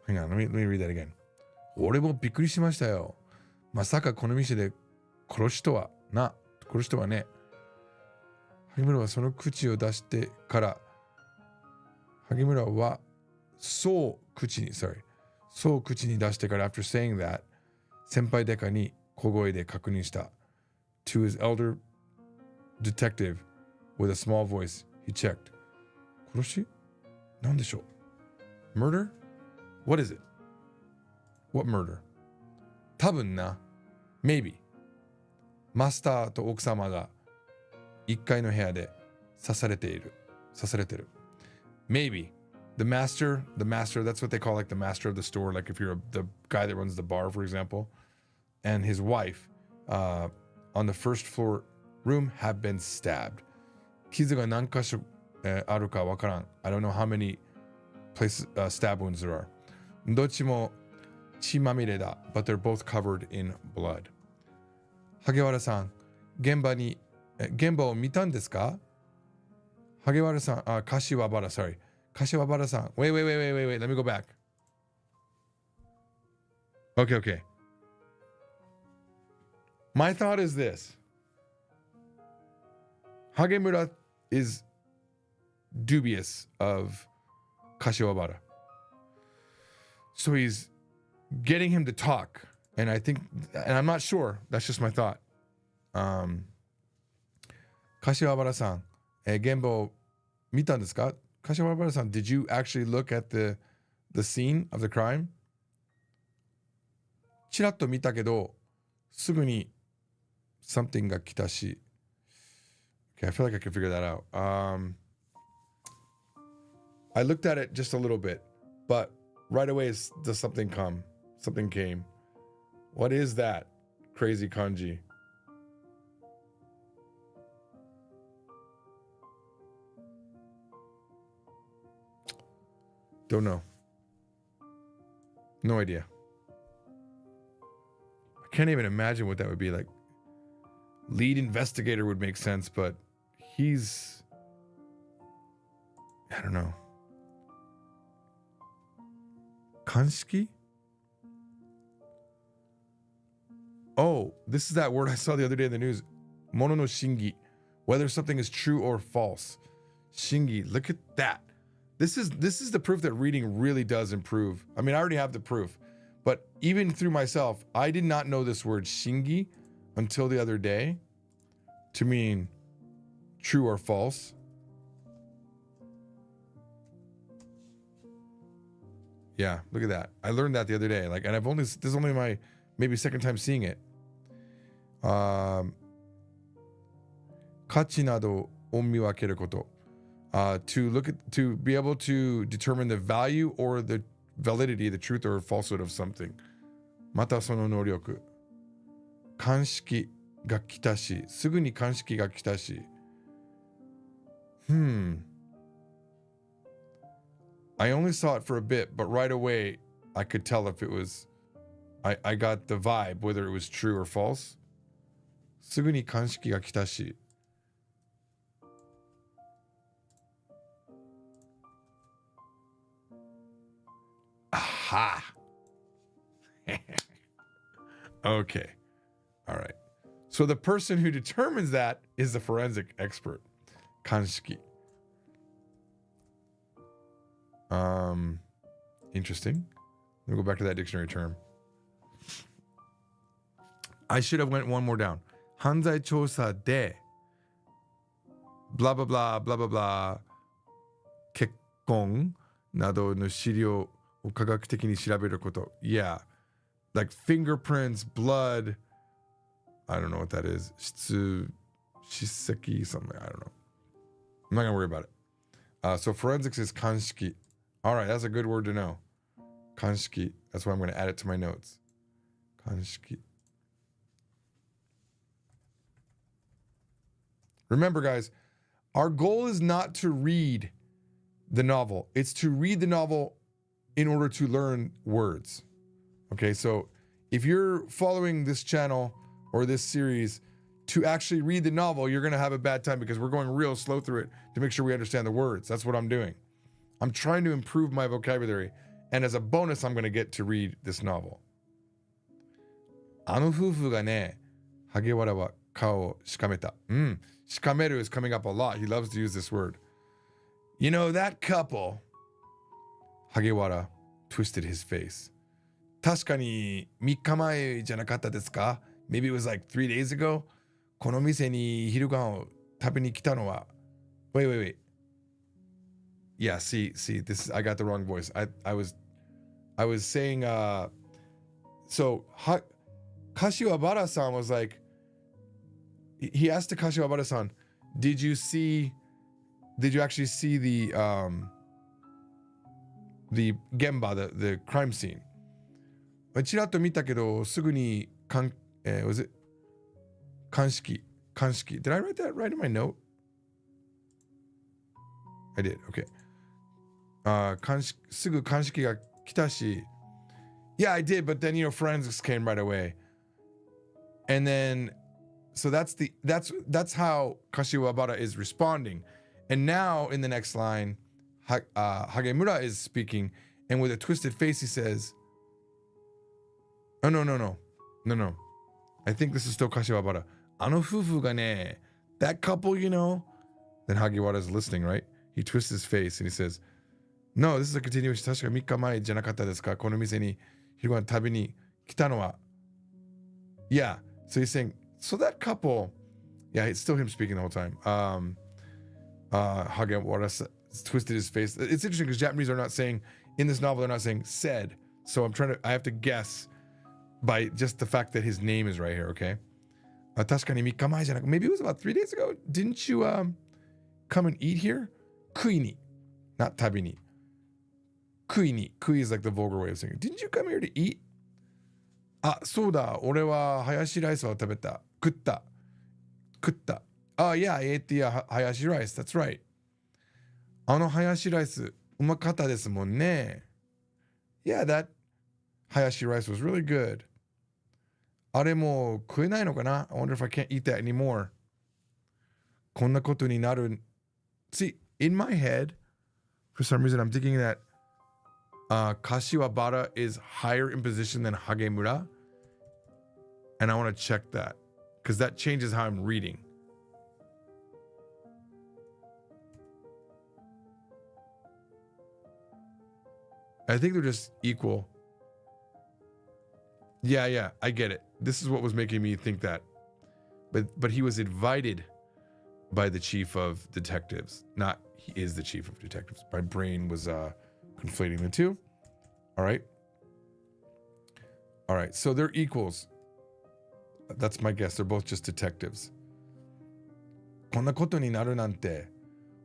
Hang on, let me read that again. 俺もびっくりしましたよ。まさかこの店で殺しとはね。萩村はその口を出してから、萩村はそう口に出してから after saying that 先輩デカに小声で確認した to his elder detective with a small voice he checked 殺しなんでしょう murder what is it what murder 多分な maybe マスターと奥様が1階の部屋で刺されてる maybe The master, that's what they call like the master of the store. Like if you're the guy that runs the bar, for example, and his wife on the first floor room have been stabbed. 傷が何箇所あるかわからん. I don't know how many places stab wounds there are. どっちも血まみれだ, but they're both covered in blood. 萩原さん、現場を見たんですか? 萩原さん、柏原, sorry. Kashiwabara-san. Wait. Let me go back. Okay. My thought is this. Hagemura is dubious of Kashiwabara. So he's getting him to talk. And I'm not sure. That's just my thought. Kashiwabara-san, 現場を見たんですか? Kashiwabara-san, did you actually look at the scene of the crime? ちらっと見たけど、すぐに something が来たし。Okay, I feel like I can figure that out. I looked at it just a little bit, but right away does something come? Something came. What is that crazy kanji? Don't know. No idea. I can't even imagine what that would be like. Lead investigator would make sense, but he's... I don't know. Kanshiki? Oh, this is that word I saw the other day in the news. Mono no shingi. Whether something is true or false. Shingi. Look at that. This is the proof that reading really does improve. I mean, I already have the proof. But even through myself, I did not know this word shingi until the other day to mean true or false. Yeah, look at that. I learned that the other day. Like, and this is only my maybe second time seeing it. Kachi nado o miwakeru koto. To be able to determine the value or the validity, the truth or falsehood of something. Mata sono noryoku. Kanshiki ga kita shi. Sugu ni kanshiki ga kita shi. I only saw it for a bit, but right away I could tell if it was... I got the vibe, whether it was true or false. Sugu ni kanshiki ga kita shi. Aha! Okay. All right. So the person who determines that is the forensic expert. Kanshiki. Interesting. Let me go back to that dictionary term. I should have went one more down. Hanzai chosa de blah blah blah blah blah blah kekkon nado no shiryou o kagaku ni shiraberu koto. Yeah. Like fingerprints, blood. I don't know what that is. Shiseki, something. I don't know. I'm not gonna worry about it. So forensics is kanshiki. All right, that's a good word to know. Kanshiki. That's why I'm going to add it to my notes. Kanshiki. Remember, guys, our goal is not to read the novel. It's to read the novel in order to learn words. Okay, so if you're following this channel or this series to actually read the novel, you're going to have a bad time because we're going real slow through it to make sure we understand the words. That's what I'm doing. I'm trying to improve my vocabulary. And as a bonus, I'm going to get to read this novel. あの夫婦がね、萩原は顔をしかめた。しかめる is coming up a lot. He loves to use this word. You know, that couple, Hagewara twisted his face. 確かに3日前じゃなかったですか? Maybe it was like 3 days ago. この店に昼ご飯を食べに来たのは... Wait. Yeah, see, this is, I got the wrong voice. I was saying, so Kashiwabara-san was like, he asked Kashiwabara-san, did you actually see the gemba, the crime scene? ちらっと見たけど、すぐにwas it kanshiki? Did I write that right in my note? I did, okay. すぐ鑑識が来たし Yeah, I did, but then, you know, forensics came right away. And then, so that's how Kashiwabara is responding. And now, in the next line, Hagemura is speaking, and with a twisted face, he says, oh, no. I think this is still Kashiwabara. あの夫婦がね, that couple, you know. Then Hagiwara is listening, right? He twists his face and he says, no, this is a continuation. 確か3日前じゃなかったですか? この店に昼ご飯食べに来たのは. Yeah. So he's saying, so that couple, yeah, it's still him speaking the whole time. Hagiwara twisted his face. It's interesting because Japanese are not saying, in this novel, they're not saying said. So I have to guess by just the fact that his name is right here, okay? 確かに3日前じゃなく, maybe it was about 3 days ago. Didn't you come and eat here? 食いに, not 食べに. 食いに. 食い is like the vulgar way of saying it. Didn't you come here to eat? あ、そうだ。俺はハヤシライスを食べた。食った。Oh yeah, I ate the hayashi rice. That's right. あのハヤシライス Umakata desu mon ne. Yeah, that hayashi rice was really good. Are mo kuenai no kana? I wonder if I can't eat that anymore. Konna koto ni naru. See, in my head, for some reason, I'm thinking that Kashiwabara is higher in position than Hagemura. And I want to check that because that changes how I'm reading. I think they're just equal. Yeah, I get it. This is what was making me think that. But he was invited by the chief of detectives. Not he is the chief of detectives. My brain was conflating the two. All right, so they're equals. That's my guess. They're both just detectives. こんなことになるなんて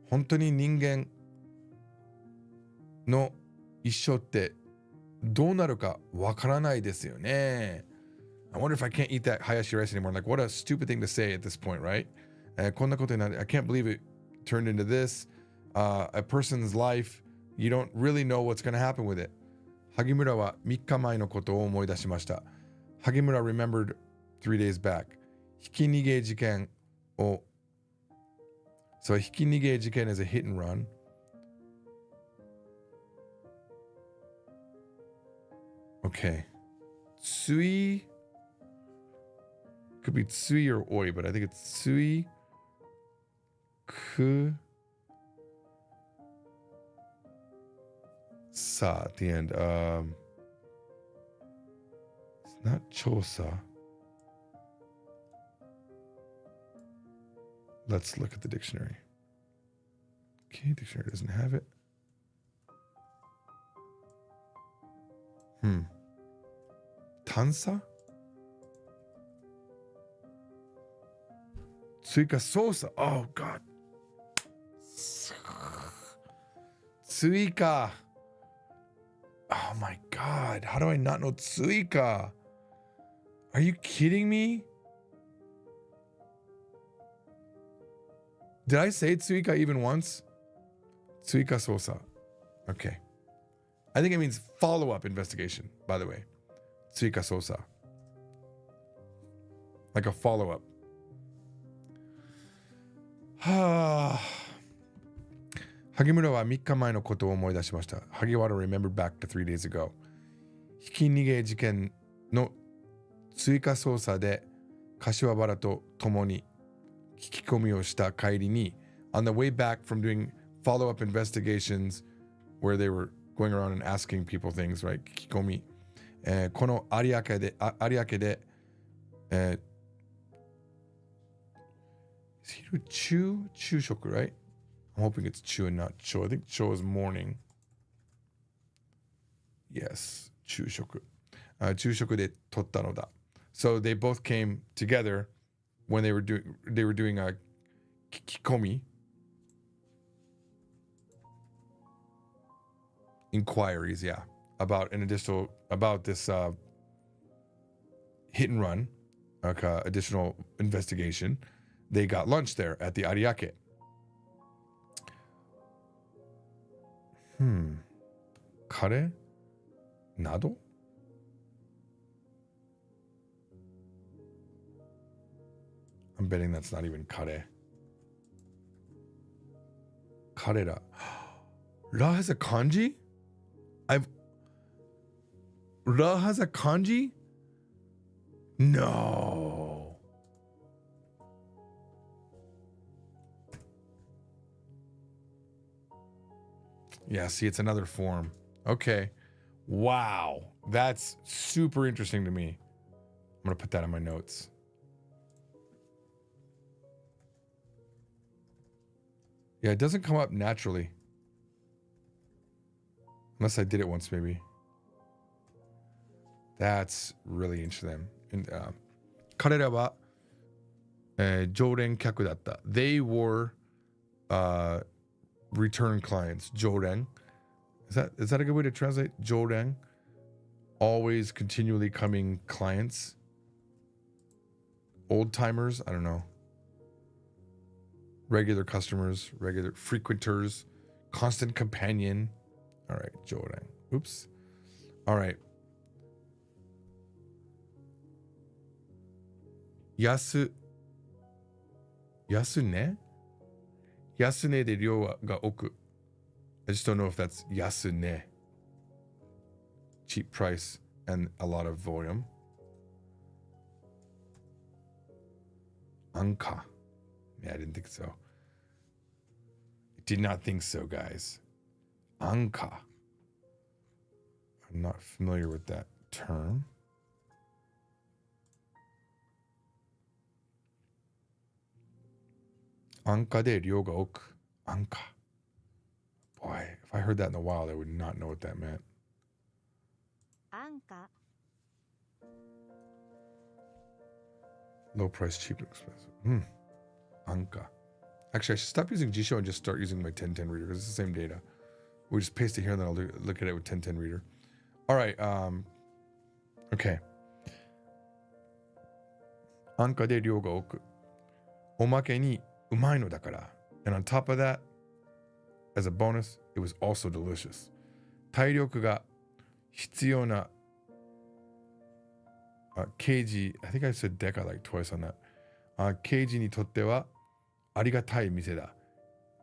本当に人間の一生ってどうなるかわからないですよね。I wonder if I can't eat that hayashi rice anymore. Like, what a stupid thing to say at this point, right? こんなことになる. I can't believe it turned into this. A person's life, you don't really know what's going to happen with it. 萩村は3日前のことを思い出しました。萩村 remembered 3 days back. ひき逃げ事件を So ひき逃げ事件 is a hit and run. Okay. Tsui. Could be tsui or oi, but I think it's tsui. Ku. Sa at the end. It's not chosa. Let's look at the dictionary. Okay, dictionary doesn't have it. Tansa? Tsuika sosa. Oh, God. Tsuika. Oh, my God. How do I not know Tsuika? Are you kidding me? Did I say Tsuika even once? Tsuika sosa. Okay. I think it means follow-up investigation, by the way. Tsuika sosa. Like a follow-up. Hagemura wa 3日前のことを思い出しました. Hagiwara remembered back to 3 days ago. ひき逃げ事件の追加捜査で柏原と共に聞き込みをした帰りに on the way back from doing follow-up investigations where they were going around and asking people things, right? 聞き込み。この有明で、is he do chu shoku, right? I'm hoping it's chu and not cho. I think cho is morning. Yes, chu shoku. Chu shoku de totta no da. So they both came together when they were doing a kikomi inquiries, yeah, about this hit and run, additional investigation. They got lunch there at the Ariake. Kare? Nado? I'm betting that's not even kare. Karera. Ra has a kanji? Ra has a kanji? No. Yeah, see, it's another form. Okay. Wow. That's super interesting to me. I'm going to put that in my notes. Yeah, it doesn't come up naturally. Unless I did it once, maybe. That's really interesting. And 彼らは、常連客だった. They were return clients. 常連. Is that a good way to translate? 常連. Always continually coming clients. Old timers? I don't know. Regular customers, regular frequenters, constant companion. All right, Jordan. Oops. All right. Yasune? Yasune de ryo ga oku. I just don't know if that's yasune. Cheap price and a lot of volume. Anka. Yeah, I didn't think so. I did not think so, guys. Anka. I'm not familiar with that term. Anka de ryo ga oku. Anka. Boy, if I heard that in the wild, I would not know what that meant. Anka. Low price, cheap, and expensive. Anka. Actually, I should stop using Jisho and just start using my 1010 reader because it's the same data. We just paste it here and then I'll look at it with 1010 reader. All right. Okay. Anka de ryo ga oku. Omake ni umai no dakara. And on top of that, as a bonus, it was also delicious. 体力が必要な keiji, I think I said deka like twice on that. Keijiにとってはありがたい店だ.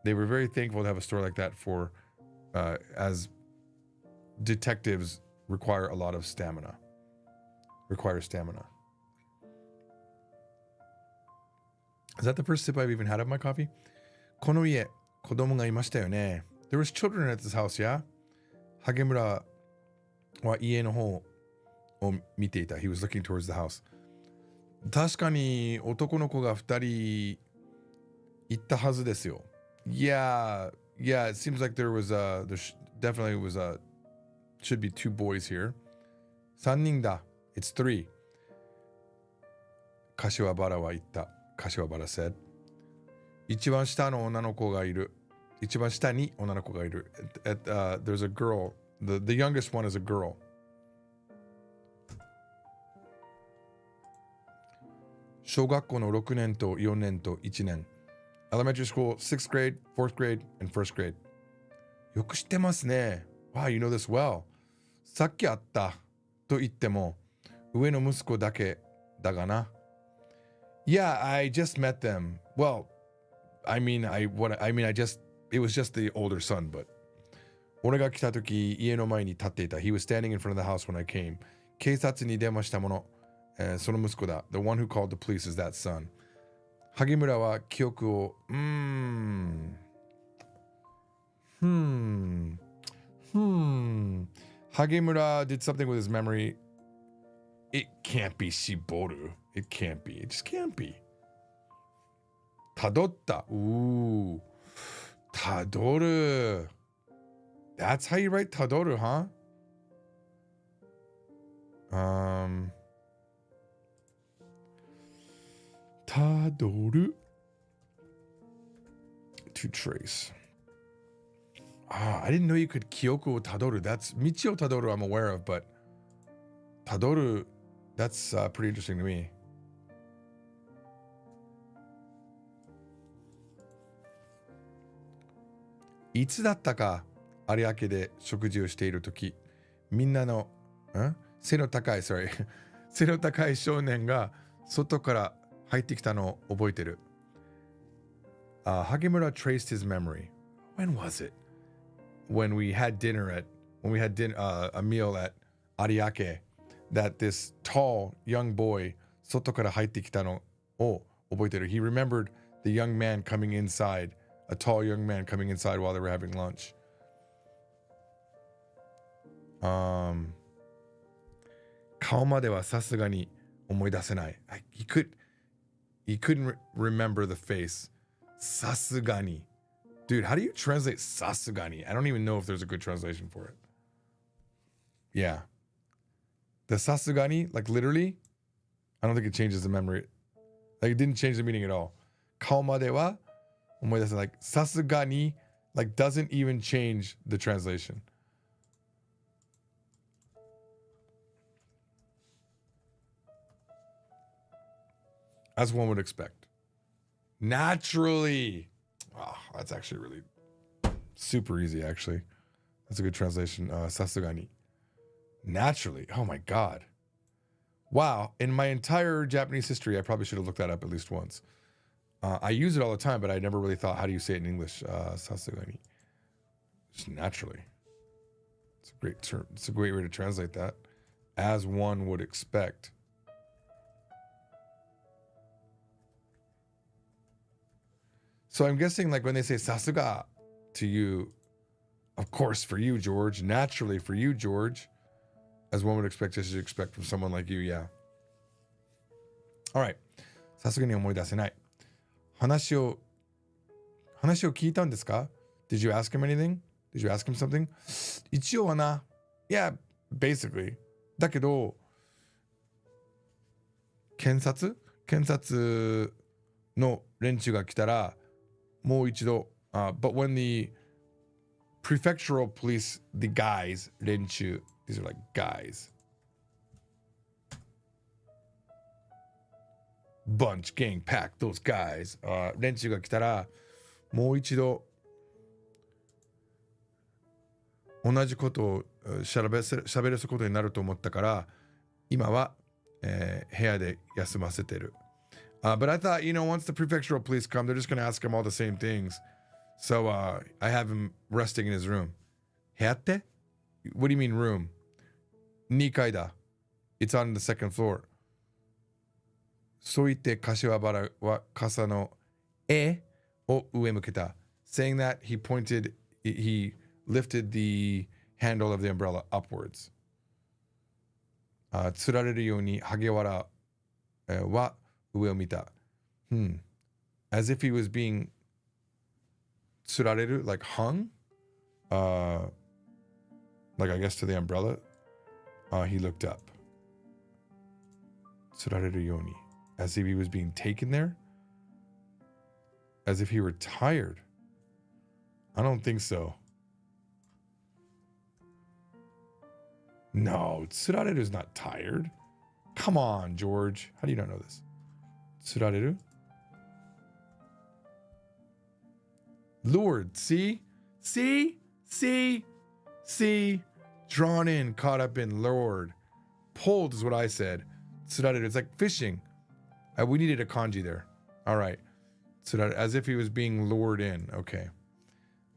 They were very thankful to have a store like that for, as detectives require a lot of stamina. Require stamina. Is that the first sip I've even had of my coffee? この家、子供がいましたよね. There was children at this house, yeah? ハゲムラは家の方を見ていた. He was looking towards the house. 確かに男の子が2人行ったはずですよ. Yeah, it seems like there definitely was should be 2 boys here. 3人だ. It's 3. 柏原は言った. Kashiwabara said. 一番下の女の子がいる. 一番下に女の子がいる. There's a girl. The youngest one is a girl. 小学校の6年と4年と1年. Elementary school, 6th grade, 4th grade, and 1st grade. よく知ってますね. Wow, you know this well. さっき会ったと言っても上の息子だけだがな. Yeah, I just met them. Well, it was just the older son, but 俺が来た時家の前に立っていた. He was standing in front of the house when I came. 警察に電話した者. その息子だ. The one who called the police is that son. 萩村は記憶をHagemura did something with his memory. It can't be Shiboru. It can't be. It just can't be. Tadotta. Ooh. Tadoru. That's how you write Tadoru, huh? Tadoru. To trace. I didn't know you could Kyoko Tadoru. That's Michio Tadoru I'm aware of, but Tadoru, that's pretty interesting to me. Itsu datta ka Ariake de shokuji o shiteiru toki, minna no, se no takai shounen ga soto kara haitte kita no o oboiteru. Hagemura traced his memory. When was it? When we had a meal at Ariake, that this tall young boy, soto kara haitte kita no o oboiteru. He remembered the young man coming inside, a tall young man coming inside while they were having lunch. Kao made wa sasuga ni omoidasenai. He couldn't remember the face. Sasugani. Dude, how do you translate Sasugani? I don't even know if there's a good translation for it. Yeah. The Sasugani, like literally, I don't think it changes the memory. Like it didn't change the meaning at all. Kao made wa omoidasenai. Like Sasugani, like doesn't even change the translation. As one would expect. Naturally. Oh, that's actually really super easy, actually. That's a good translation. Sasugani. Naturally. Oh my God. Wow. In my entire Japanese history, I probably should have looked that up at least once. I use it all the time, but I never really thought, how do you say it in English? Sasugani. Just naturally. It's a great term. It's a great way to translate that. As one would expect. So I'm guessing like when they say sasuga to you, of course for you, George, naturally for you, George, as one would expect, as you expect from someone like you, yeah. All right. さすがに思い出せない。話を聞いたんですか? Did you ask him anything? Did you ask him something? 一応はな。Yeah, basically. だけど、検察の連中が来たら、もう一度、but when the prefectural police, the guys, 連中, these are like guys. Bunch, gang, pack, those guys. 連中が来たら、もう一度、同じことを喋らすことになると思ったから、今は、部屋で休ませてる。But I thought, once the prefectural police come, they're just going to ask him all the same things. So I have him resting in his room. 部屋って? What do you mean room? 2階だ. It's on the second floor. そう言って柏原は傘の絵を上向けた. Saying that, he lifted the handle of the umbrella upwards. つられるように萩原は上を見た. As if he was being つられる, like hung, like I guess to the umbrella. He looked up. つられるように, as if he was being taken there, as if he were tired. I don't think so. No, つられる is not tired. Come on, George. How do you not know this? つられる? Lured. See? Drawn in, caught up in, lured. Pulled is what I said. つられる. It's like fishing. We needed a kanji there. All right. つられる. As if he was being lured in. Okay.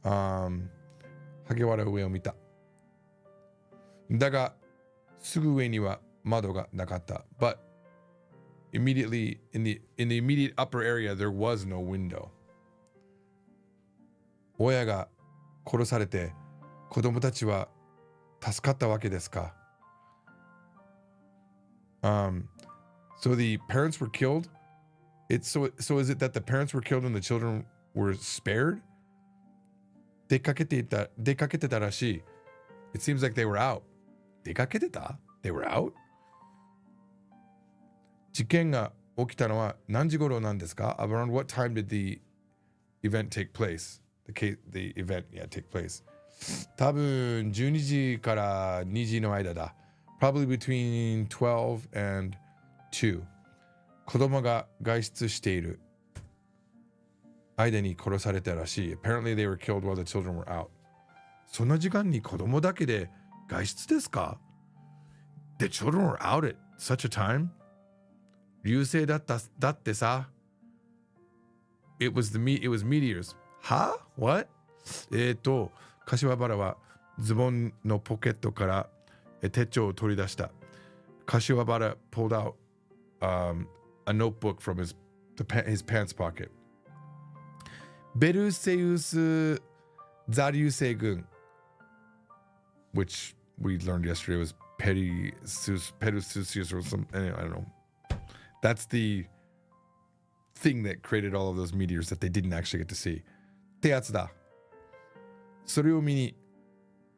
萩原上を見た. だが、すぐ上には窓がなかった. But immediately in the immediate upper area there was no window. 親が殺されて子供たちは助かったわけですか? So the parents were killed. So is it that the parents were killed and the children were spared? 出かけてたらしい. It seems like they were out. 出かけてた? They were out? 事件が起きたのは何時頃なんですか? Around what time did the event take place? The event, take place. 多分12時から2時の間だ. Probably between 12 and 2. 子供が外出している間に殺されたらしい. Apparently they were killed while the children were out. そんな時間に子供だけで外出ですか? The children were out at such a time? 流星だってさ. It was meteors. は? What? 柏原はズボンのポケットから手帳を取り出した. 柏原 pulled out a notebook from his pants pocket. ベルセウス座流星群 which we learned yesterday was Perseus or something. I don't know. That's the thing that created all of those meteors that they didn't actually get to see. ってやつだ. それを見に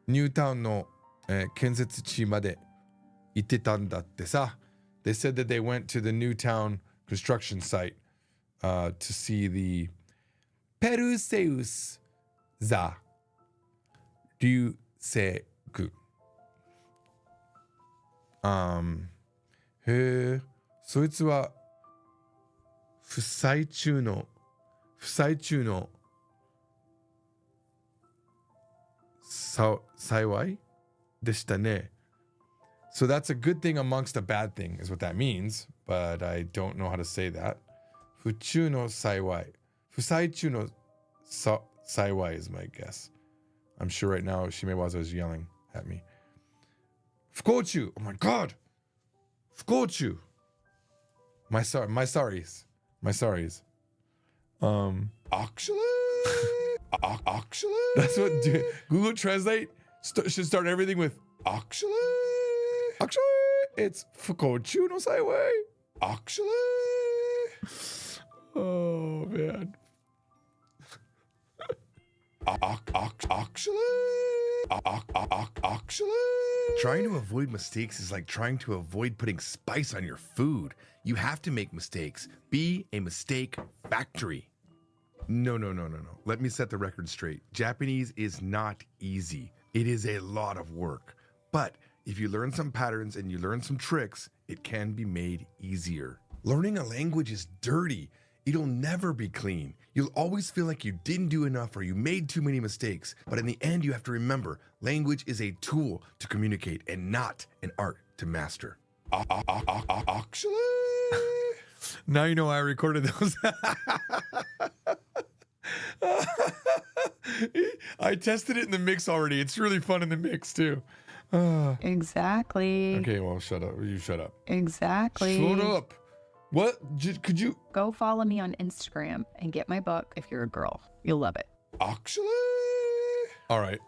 ニュータウンの、建設地まで行ってたんだってさ. They said that they went to the Newtown construction site to see the Perseus 座流星群. へえ、そいつは負債中の幸いでしたね. So that's a good thing amongst a bad thing is what that means, but I don't know how to say that. 不中の幸い. 不幸中の幸い is my guess. I'm sure right now Shimewaza is yelling at me. 不幸中. Oh my god. 不幸中. My sorries. Actually, that's what Google Translate should start everything with actually, it's 不幸中の幸い. Actually. Oh man. Actually. Trying to avoid mistakes is like trying to avoid putting spice on your food. You have to make mistakes. Be a mistake factory. No. Let me set the record straight. Japanese is not easy. It is a lot of work. But if you learn some patterns and you learn some tricks, it can be made easier. Learning a language is dirty. It'll never be clean. You'll always feel like you didn't do enough or you made too many mistakes. But in the end, you have to remember, language is a tool to communicate and not an art to master. Actually. Now you know why I recorded those. I tested it in the mix already. It's really fun in the mix too. Exactly. Okay, well, shut up. You shut up. Exactly. Shut up. What? Could you? Go follow me on Instagram and get my book if you're a girl. You'll love it. Actually? All right.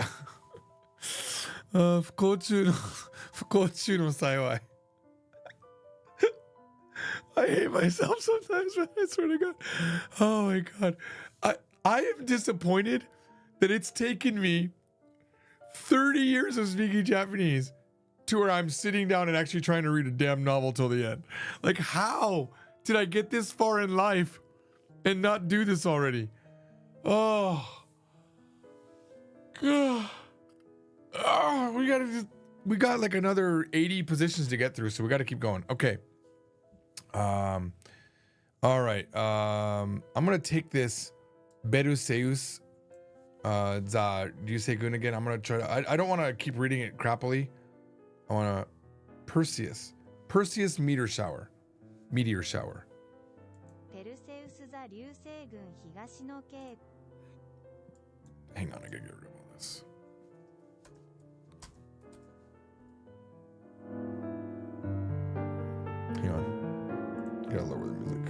不幸中の幸い. I hate myself sometimes, man. I swear to God. Oh my God. I am disappointed that it's taken me 30 years of speaking Japanese to where I'm sitting down and actually trying to read a damn novel till the end. Like, how did I get this far in life and not do this already? Oh. God. Oh, we got like another 80 positions to get through, so we got to keep going. Okay. All right. I'm gonna take this Beruseus za Ryuseigun again. I'm gonna try to. I don't want to keep reading it crappily. I want to Perseus meteor shower. Hang on, I gotta get rid of all this. Hang on. Gotta lower the music.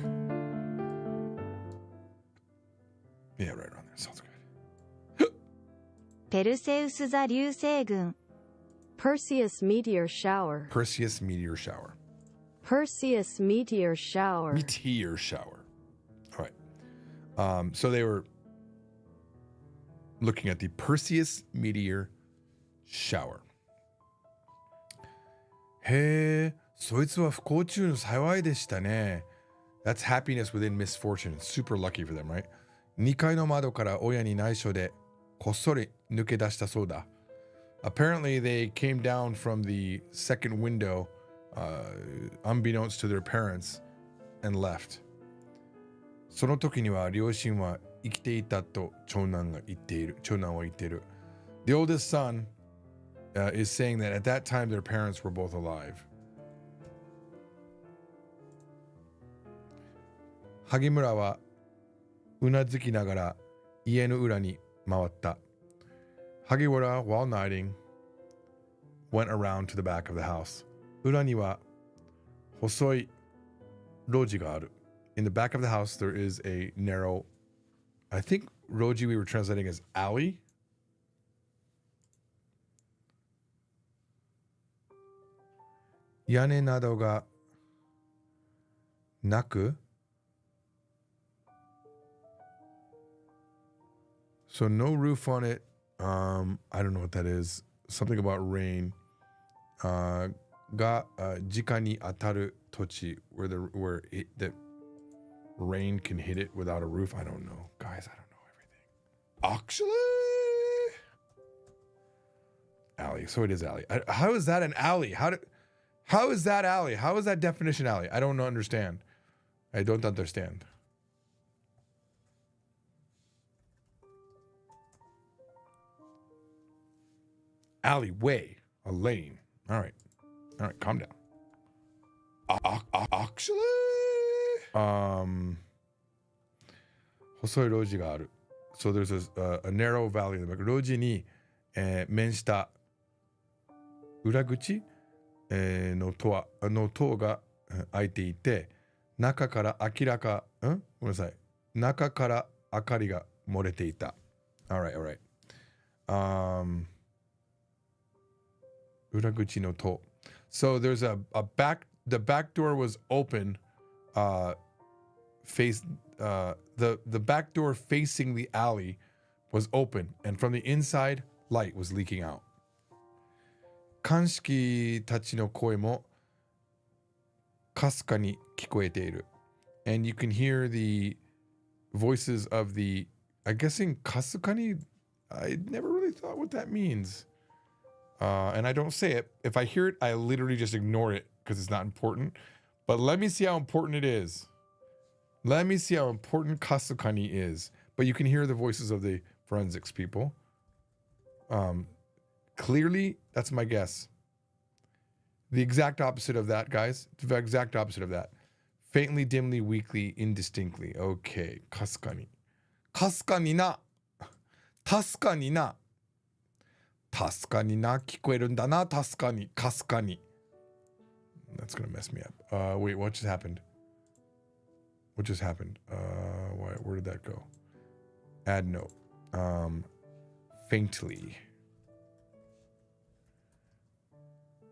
Yeah, right around there. Sounds good. Perseus 座流星群 Perseus meteor shower. Perseus meteor shower. Perseus meteor shower. Meteor shower. All right. So they were looking at the Perseus meteor shower. へえ、そいつは不幸中の幸いでしたね。That's happiness within misfortune. Super lucky for them, right? 2階の窓から親に内緒でこっそり抜け出したそうだ。Apparently, they came down from the second window, unbeknownst to their parents, and left. その時には両親は生きていたと長男は言っている。The oldest son is saying that at that time their parents were both alive. 萩村はうなずきながら家の裏に回った。Hagiwara, while nighting, went around to the back of the house. 裏には細い路地がある. In the back of the house, there is a narrow, I think roji we were translating as alley. Yane nado ga naku. So no roof on it. I don't know what that is. Something about rain. Ga jika ni ataru tochi, where the rain can hit it without a roof. I don't know, guys. I don't know everything. Actually, alley. So it is alley. How is that an alley? How is that alley? How is that definition alley? I don't understand. I don't understand. alleyway, a lane. All right, calm down. Actually, 細い路地がある。So there's a narrow valley in the back. 路地に、面した裏口、の塔が開いていて、中から明らか、ごめんなさい。中から明かりが漏れていた。Alright. 裏口の塔。So there's the back door was open, the back door facing the alley was open, and from the inside, light was leaking out. 鑑識たちの声もかすかに聞こえている。And you can hear the voices of the, I'm guessing かすかに, I never really thought what that means. And I don't say it. If I hear it, I literally just ignore it because it's not important. But let me see how important it is. Let me see how important kasukani is. But you can hear the voices of the forensics people. Clearly, that's my guess. The exact opposite of that, guys. The exact opposite of that. Faintly, dimly, weakly, indistinctly. Okay, kasukani. Kasukani na. Tasukani na. 確かにな聞こえるんだな確かにかすかに That's gonna mess me up. Wait, what just happened? Where did that go? Add note. Faintly.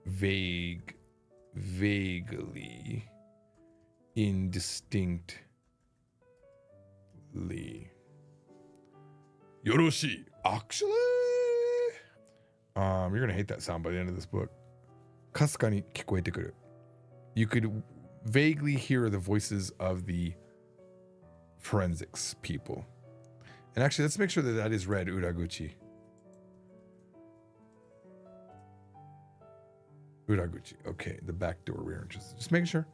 Vaguely. Indistinctly. よろしい Actually? You're gonna hate that sound by the end of this book. かすかに聞こえてくる You could vaguely hear the voices of the forensics people. And actually, let's make sure that is read Uraguchi. Uraguchi. Okay, the back door rear entrance. Just making sure.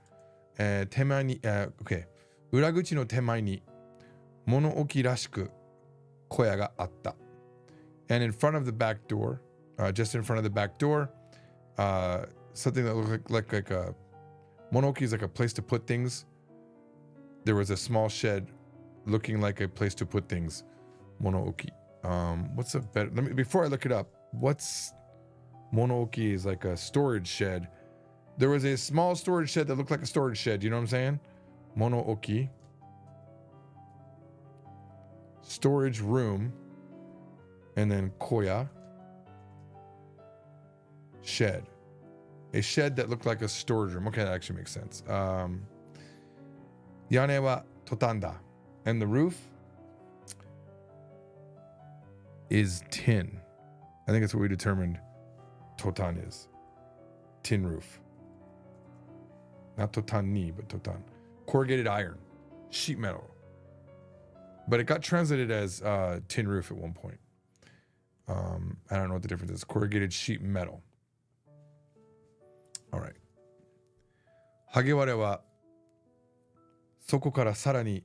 手前に、okay. 裏口の手前に物置らしく小屋があった And in front of the back door, just in front of the back door, something that looked like a monoki is like a place to put things. There was a small shed looking like a place to put things. Monooki. What's a better? Before I look it up, what's monooki is like a storage shed. There was a small storage shed that looked like a storage shed. You know what I'm saying? Monooki. Storage room. And then koya. Shed. A shed that looked like a storage room. Okay, that actually makes sense. Yane wa totanda. And the roof is tin. I think that's what we determined totan is. Tin roof. Not totan ni, but totan. Corrugated iron. Sheet metal. But it got translated as tin roof at one point. I don't know what the difference is. Corrugated sheet metal. All right. 萩原はそこからさらに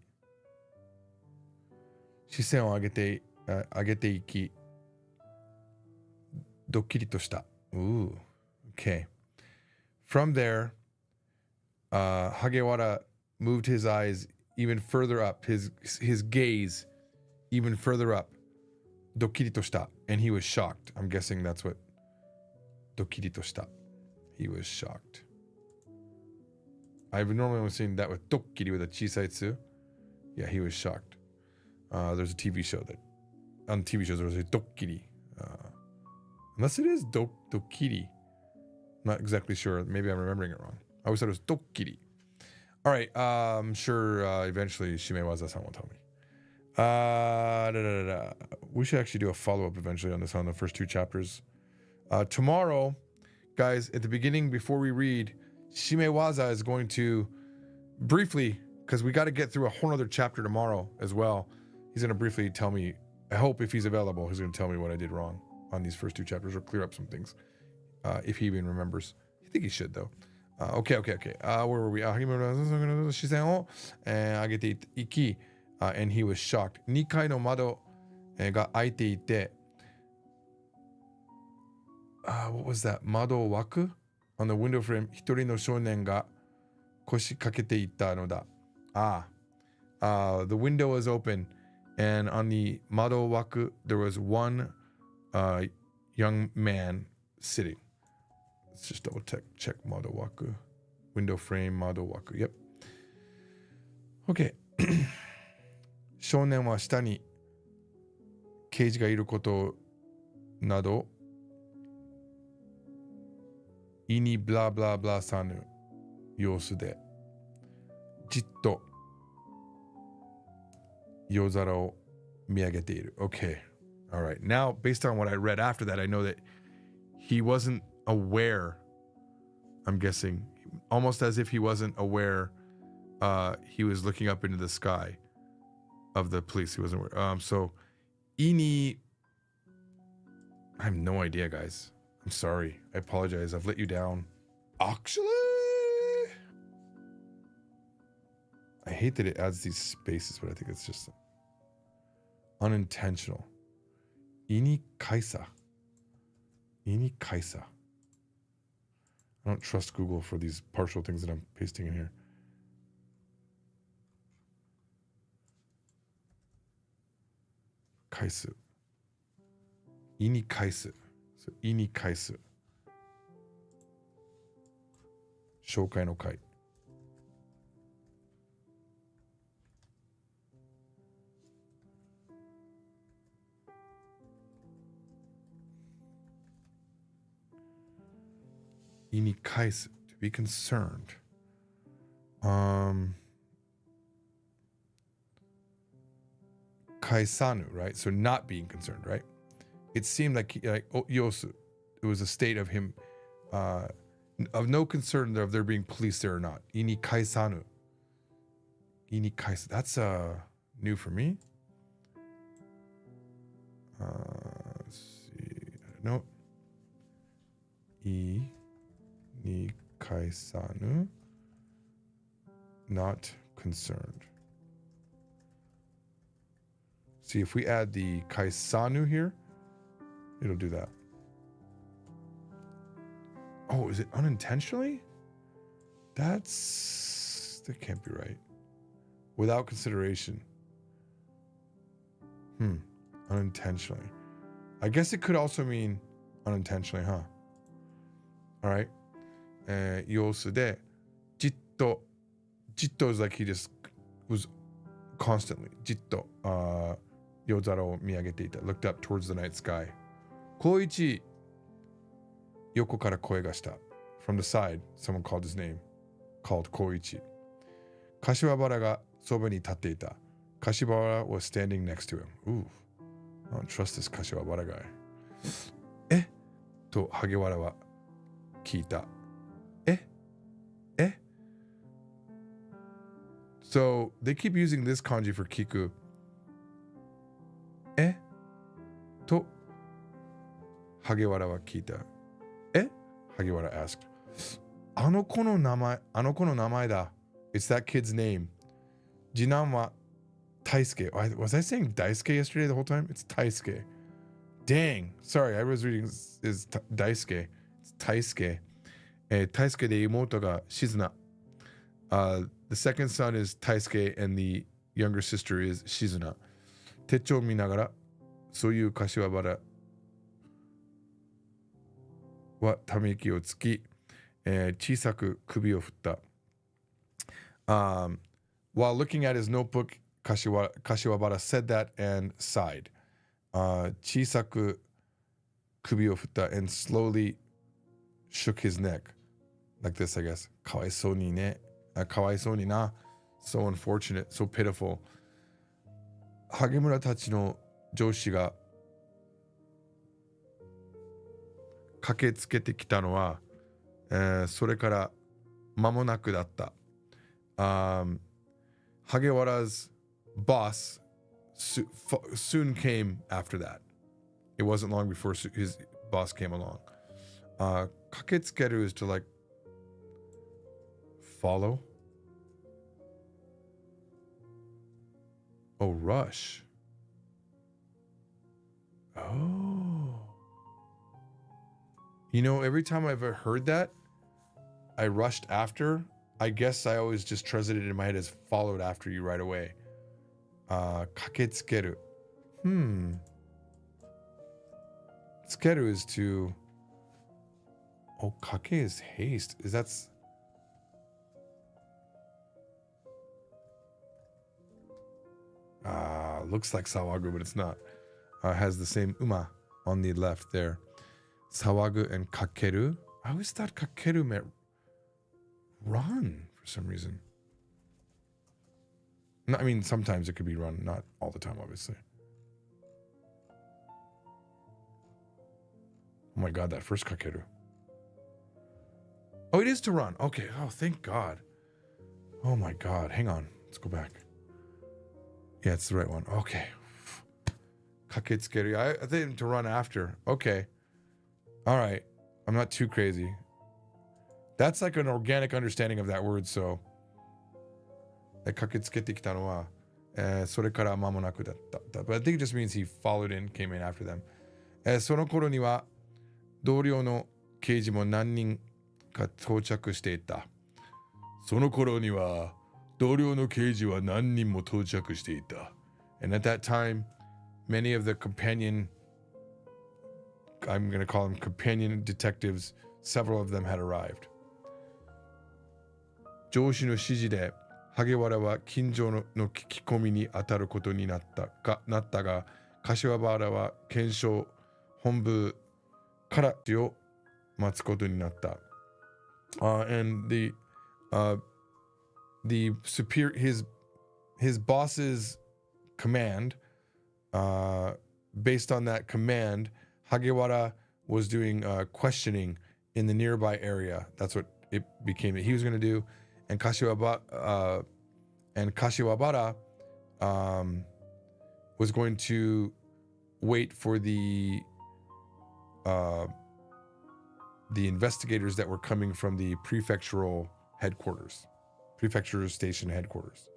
視線を上げていきドッキリとした。Ooh, okay. From there, Hagewara moved his eyes even further up, his gaze even further up. ドッキリとした and he was shocked. I'm guessing that's what ドッキリとした He was shocked. I've normally only seen that with ドッキリ with a chisai tsu. Yeah, he was shocked. There's a TV show that on TV shows there was a ドッキリ. Unless it is ドッキリ. I'm not exactly sure. Maybe I'm remembering it wrong. I always thought it was ドッキリ. All right. I'm sure eventually Shimewaza-san will tell me. We should actually do a follow-up eventually on this, on the first two chapters. Tomorrow, guys, at the beginning, before we read, Shimewaza is going to briefly, because we got to get through a whole other chapter tomorrow as well. He's going to briefly tell me, I hope if he's available, he's going to tell me what I did wrong on these first two chapters or clear up some things. If he even remembers. I think he should, though. Okay. Where were we? 視線を上げていき、and he was shocked. 2階の窓が開いていて、what was that? Mado waku? On the window frame, 一人の少年が腰掛けていったのだ. The window was open, and on the mado waku, there was one young man sitting. Let's just double check mado waku. Window frame, mado waku. Yep. Okay. 少年は下に刑事がいることなど意にブラブラブラさぬ様子でじっと夜空を見上げている. Okay. All right. Now, based on what I read after that, I know that he wasn't aware, I'm guessing, almost as if he wasn't aware he was looking up into the sky of the police. He wasn't aware. So, Ini, I have no idea, guys. I'm sorry. I apologize. I've let you down. Actually, I hate that it adds these spaces, but I think it's just unintentional. Ini kaisa. Ini kaisa. I don't trust Google for these partial things that I'm pasting in here. Kaisu. Ini kaisu. So, ini kaisu. 紹介の会. Ini kaisu. To be concerned. Kaisanu, right? So not being concerned, right? It seemed like yosu. It was a state of him of no concern of there being police there or not. Ini kaisanu. Ini kaisu. That's new for me. Let's see. No. Ini kaisanu. Not concerned. See, if we add the kaisanu here, it'll do that. Oh, is it unintentionally? That can't be right. Without consideration. Unintentionally. I guess it could also mean unintentionally, huh? All right. Yosu de jitto. Jitto is like he just was constantly. Jitto. Yozara o miyagete ita. Looked up towards the night sky. Koichi. Yoko kara koe ga shita. From the side, someone called his name. Called Koichi. Kashiwabara ga soba ni tatte ita. Kashiwabara was standing next to him. Ooh. I don't trust this Kashiwabara guy. Eh? To Hagewara wa kiita. Eh? Eh? So they keep using this kanji for kiku. Eh? To Hagewara wa kiita. Eh? Hagewara asked. Anoko no namae da. It's that kid's name. Jinan wa Taisuke. Was I saying Daisuke yesterday the whole time? It's Taisuke. Dang. Sorry, I was reading is Daisuke. It's Taisuke. Taisuke de imoto ga Shizuna. The second son is Taisuke and the younger sister is Shizuna. Techo minagara, soyu kashiwabara wa tameki o tsuki, chisaku kubi o futta. While looking at his notebook, Kashiwabara said that and sighed. Chisaku kubi o futta, and slowly shook his neck. Like this, I guess. Kawaisou ni ne. Kawaisou ni na. So unfortunate, so pitiful. Hagemura tachi no joushi ga kaketsukete kita no wa, それから間もなくだった。Hagewara's boss soon came after that. It wasn't long before his boss came along. Kaketsukeru is to like follow. Oh, rush. Oh. You know, every time I've ever heard that, I rushed after. I guess I always just translated it in my head as followed after you right away. Kaketsukeru. Tsukeru is to... Oh, kake is haste. Is that's... Looks like sawagu, but it's not. Has the same uma on the left there. Sawagu and kakeru. I always thought kakeru meant run for some reason. No, I mean, sometimes it could be run, not all the time, obviously. Oh my god, that first kakeru. Oh, it is to run. Okay. Oh, thank God. Oh my god. Hang on. Let's go back. Yeah, it's the right one. Okay. Kaketsukeru. I think to run after. Okay. All right. I'm not too crazy. That's like an organic understanding of that word, so. 駆けつけてきたのは、それから間もなくだった。But I think it just means he followed in, came in after them. その頃には同僚の刑事も何人か到着していた。その頃には同僚の刑事は何人も到着していた。And at that time, many of the companion, I'm going to call them companion detectives, several of them had arrived. 上司の指示で萩原は近所の聞き込みに当たることになったが、柏原は検証本部からを待つことになった。And the superior, his boss's command, based on that command, Hagiwara was doing questioning in the nearby area. That's what it became that he was going to do. And Kashiwabara was going to wait for the investigators that were coming from the prefecture station headquarters.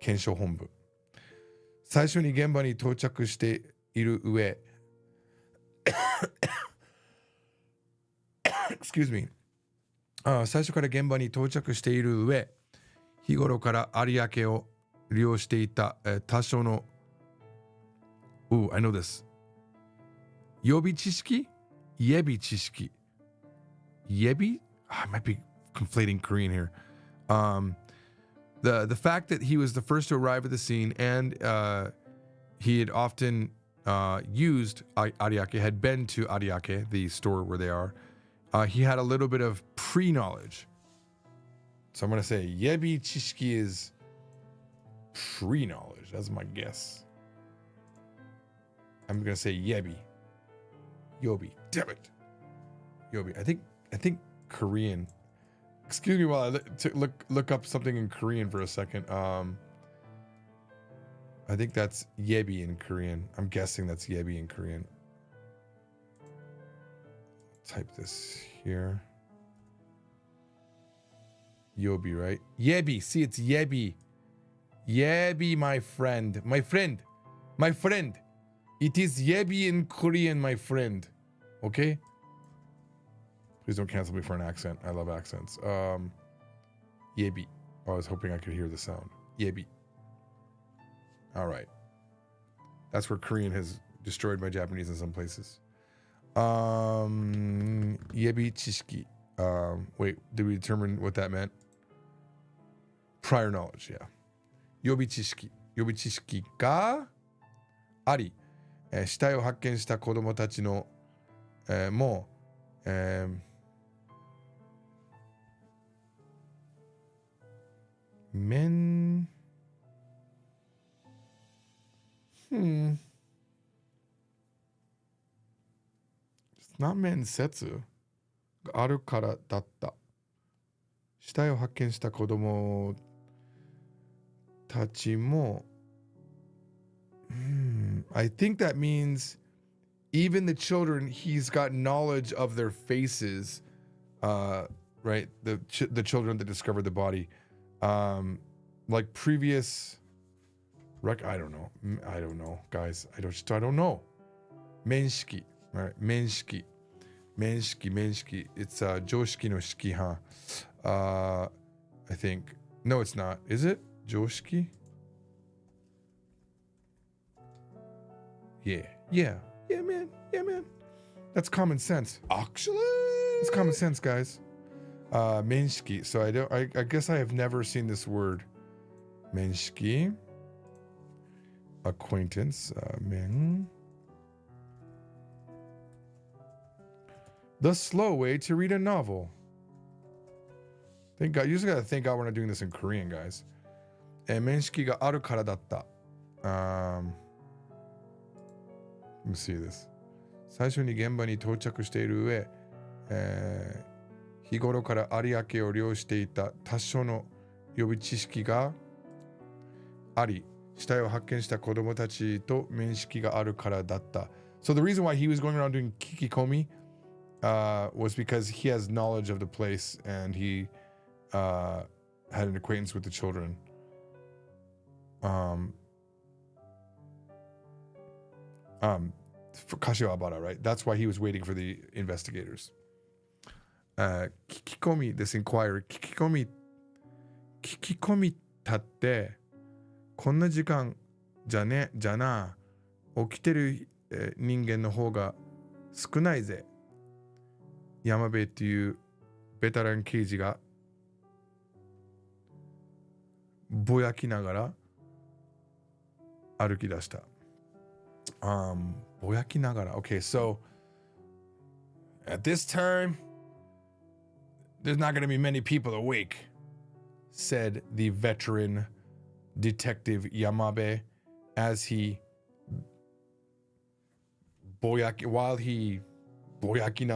Kensho Honbu. 最初に現場に到着している上 excuse me 最初から現場に到着している上日頃から有明を利用していた多少の Ooh, I know this 予備知識 Yebi 知識 Yebi? I might be conflating Korean here. The fact that he was the first to arrive at the scene and he had often used Ariake, had been to Ariake, the store where they are, he had a little bit of pre-knowledge. So I'm going to say Yebi Chishiki is pre-knowledge. That's my guess. I'm going to say Yebi. Yobi. Damn it. Yobi. I think Korean. Excuse me while I look up something in Korean for a second. I think that's Yebi in Korean. I'm guessing that's Yebi in Korean. Type this here. Yobi, right? Yebi. See, it's Yebi. Yebi, my friend. My friend. It is Yebi in Korean, my friend. Okay? Please don't cancel me for an accent. I love accents. Yebi. Oh, I was hoping I could hear the sound. Yebi. All right. That's where Korean has destroyed my Japanese in some places. Yebi chishiki. Wait, did we determine what that meant? Prior knowledge, yeah. Yobi chishiki. Yobi chishiki ga ari. 死体を発見した子供たちの、もう、men it's not mensetsu があるからだった。死体を発見した子供たちもI think that means even the children, he's got knowledge of their faces, right? The children that discovered the body. Like previous I don't know, guys. I don't know. Menshiki. All right, menshiki. Menshiki. It's joshiki no shiki, huh? I think. No, it's not. Is it? Joshiki? Yeah, man. That's common sense. Actually, It's common sense, guys. Menshiki. So I guess I have never seen this word. Menshiki. Acquaintance. Men. The slow way to read a novel. Thank God. You just gotta thank God we're not doing this in Korean, guys. 面識があるからだった。Let me see this. 最初に現場に到着している上、日頃から有明を漁していた多少の予備知識があり、死体を発見した子供たちと面識があるからだった。So the reason why he was going around doing kikikomi was because he has knowledge of the place and he had an acquaintance with the children. For Kashiwabara, right? That's why he was waiting for the investigators. Kikikomi, this inquiry, kikikomi たってこんな時間じゃな起きてる人間の方が少ないぜ。山部っていうベテラン刑事がぼやきながら歩き出した。ぼやきながら。Okay, so at this time, there's not going to be many people awake, said the veteran detective Yamabe as he while he boyakied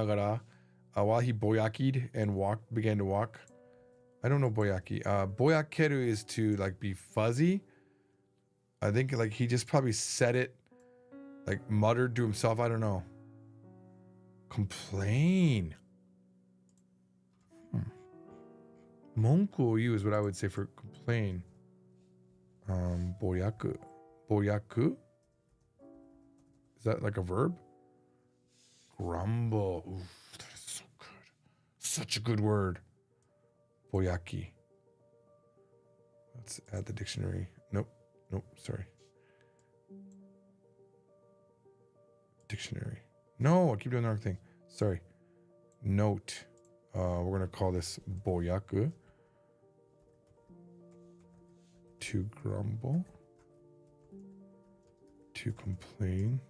and began to walk. I don't know boyaki. Boyakeru is to like be fuzzy. I think like he just probably said it, like muttered to himself. I don't know. Complain. Monku is what I would say for complain. Boyaku. Is that like a verb? Grumble. Oof, that is so good. Such a good word. Boyaki. Let's add the dictionary. Nope, sorry. Dictionary. No, I keep doing the wrong thing. Sorry. Note. We're going to call this boyaku. To grumble. To complain.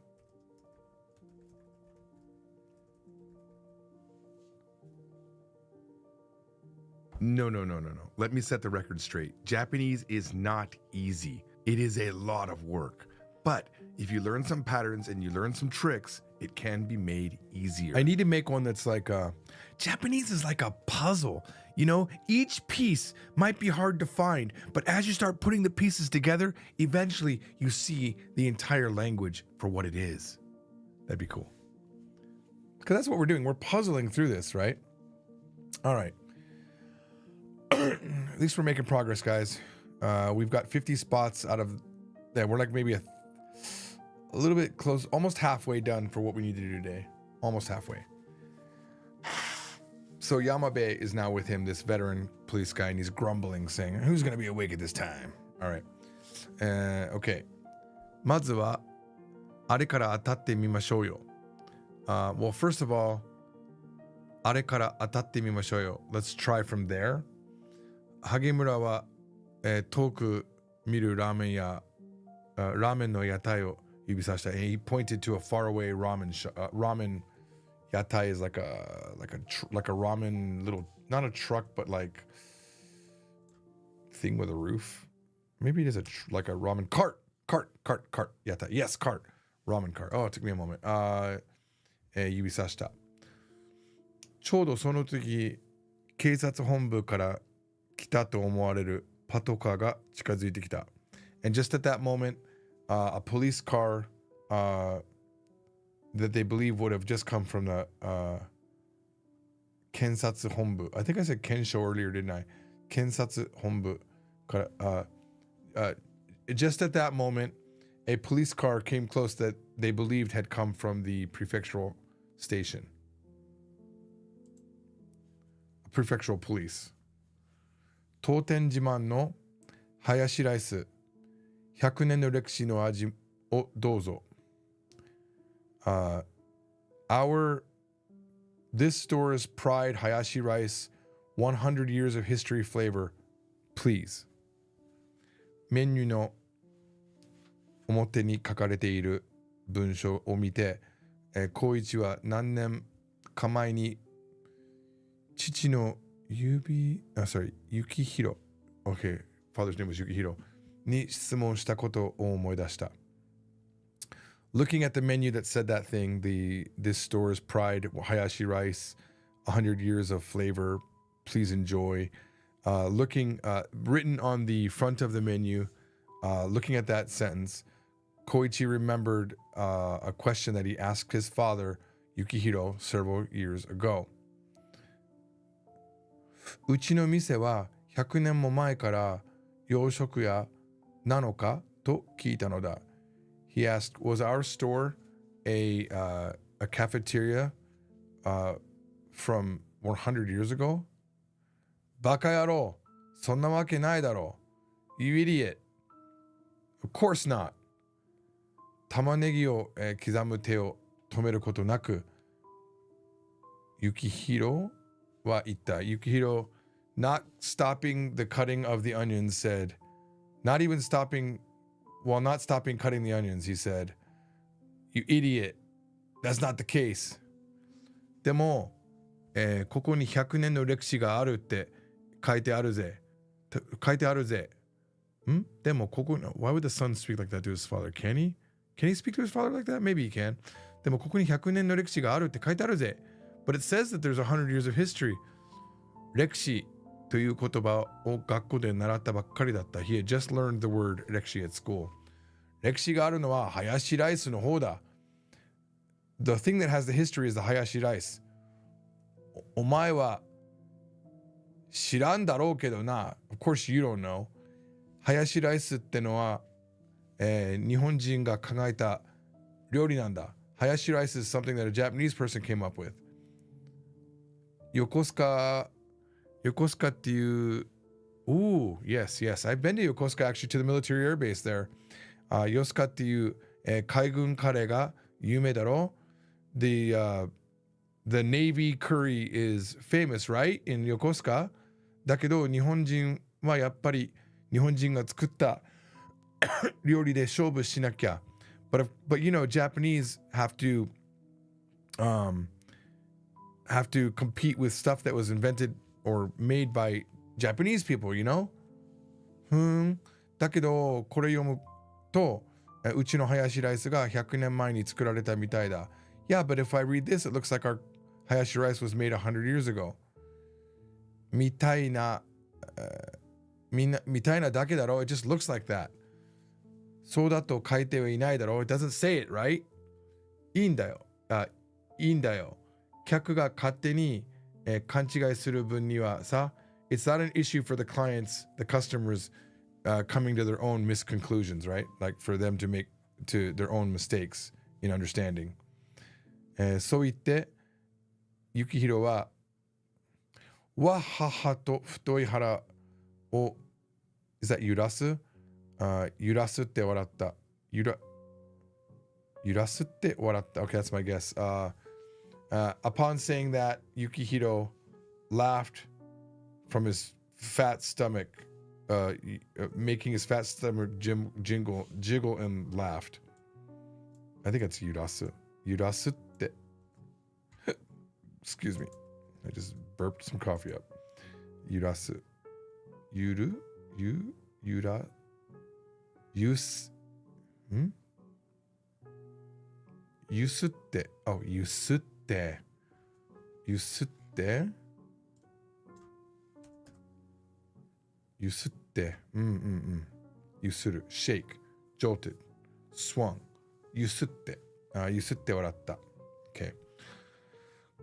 No. Let me set the record straight. Japanese is not easy. It is a lot of work. But if you learn some patterns and you learn some tricks, it can be made easier. I need to make one that's like Japanese is like a puzzle. You know, each piece might be hard to find, but as you start putting the pieces together, eventually you see the entire language for what it is. That'd be cool. Because that's what we're doing. We're puzzling through this, right? All right. At least we're making progress, guys. We've got 50 spots out of that. We're like maybe a little bit close, almost halfway done for what we need to do today. Almost halfway. So Yamabe is now with him, this veteran police guy, and he's grumbling, saying, "Who's going to be awake at this time?" All right. Okay. まずはあれから当たってみましょうよ。Well, first of all, あれから当たってみましょうよ。Let's try from there. 萩村は、遠く見るラーメン屋、ラーメンの屋台を指さした。And he pointed to a faraway ramen ramen yatai is like a ramen little, not a truck, but like thing with a roof. Maybe it is like a ramen cart yatai. Yes, cart. Ramen cart. Oh, it took me a moment. 指さした。ちょうどその時、警察本部から来たと思われるパトカーが近づいてきた。And just at that moment, a police car that they believe would have just come from the Kensatsu Honbu. I think I said Kensho earlier, didn't I? Kensatsu Honbu. Just at that moment, a police car came close that they believed had come from the prefectural station. prefectural police. 当店自慢のハヤシライス、100年の歴史の味をどうぞ。This store's pride Hayashi rice, 100 years of history flavor, please. メニューの表に書かれている文章を見て、光一は何年か前に父の幸宏 Okay, father's name was Yukihiro に質問したことを思い出した。Looking at the menu that said that thing, this store's pride, Hayashi rice, 100 years of flavor, please enjoy. Written on the front of the menu, looking at that sentence, Koichi remembered a question that he asked his father, Yukihiro, several years ago. うちの店は100年も前から洋食屋なのかと聞いたのだ。He asked, was our store a cafeteria from 100 years ago? バカ野郎、そんなわけないだろう。You idiot. Of course not. 玉ねぎを、刻む手を止めることなく、Yukihiro は言った。Yukihiro, not stopping the cutting of the onions, said, not stopping cutting the onions, he said, You idiot. That's not the case. でも、ここに100年の歴史があるって書いてあるぜ。でもここ、why would the son speak like that to his father? Can he? Can he speak to his father like that? Maybe he can. でもここに100年の歴史があるって書いてあるぜ。But it says that there's 100 years of history. 歴史という言葉を学校で習ったばっかりだった。He had just learned the word 歴史 at school. 歴史があるのはハヤシライスの方だ。The thing that has the history is the ハヤシライス。お前は知らんだろうけどな。Of course you don't know. ハヤシライスってのは、日本人が考えた料理なんだ。ハヤシライス is something that a Japanese person came up with. 横須賀っていう、Ooh, yes. I've been to Yokosuka actually to the military air base there. 横須賀っていう、海軍カレーが有名だろ。The Navy curry is famous, right? In Yokosuka. だけど日本人はやっぱり日本人が作った料理で勝負しなきゃ。But you know, Japanese have to compete with stuff that was invented or made by Japanese people, you know? だけどこれ読むとうちのハヤシライスが100年前に作られたみたいだ。Yeah, but if I read this, it looks like our hayashi rice was made 100 years ago. みたいなだけだろ。It just looks like that. そうだと書いてはいないだろ。It doesn't say it, right? いいんだよ。客が勝手に、勘違いする分にはさ、It's not an issue for the clients, the customers, coming to their own misconclusions, right? Like for them to make to their own mistakes in understanding. そう言って、ユキヒロは、わははと太い腹を、is that 揺らすって笑った。揺らすって笑った。Okay, that's my guess. Upon saying that, Yukihiro laughed from his fat stomach, making his fat stomach jiggle and laughed. I think that's yurasu. Yurasuって. Excuse me. I just burped some coffee up. Yurasu. Yura. Yus. Yusutte. Oh, yusutte. Yusutte. Yusuru. Shake. Jolted. Swung. Yusutte. ゆすって笑った。Okay.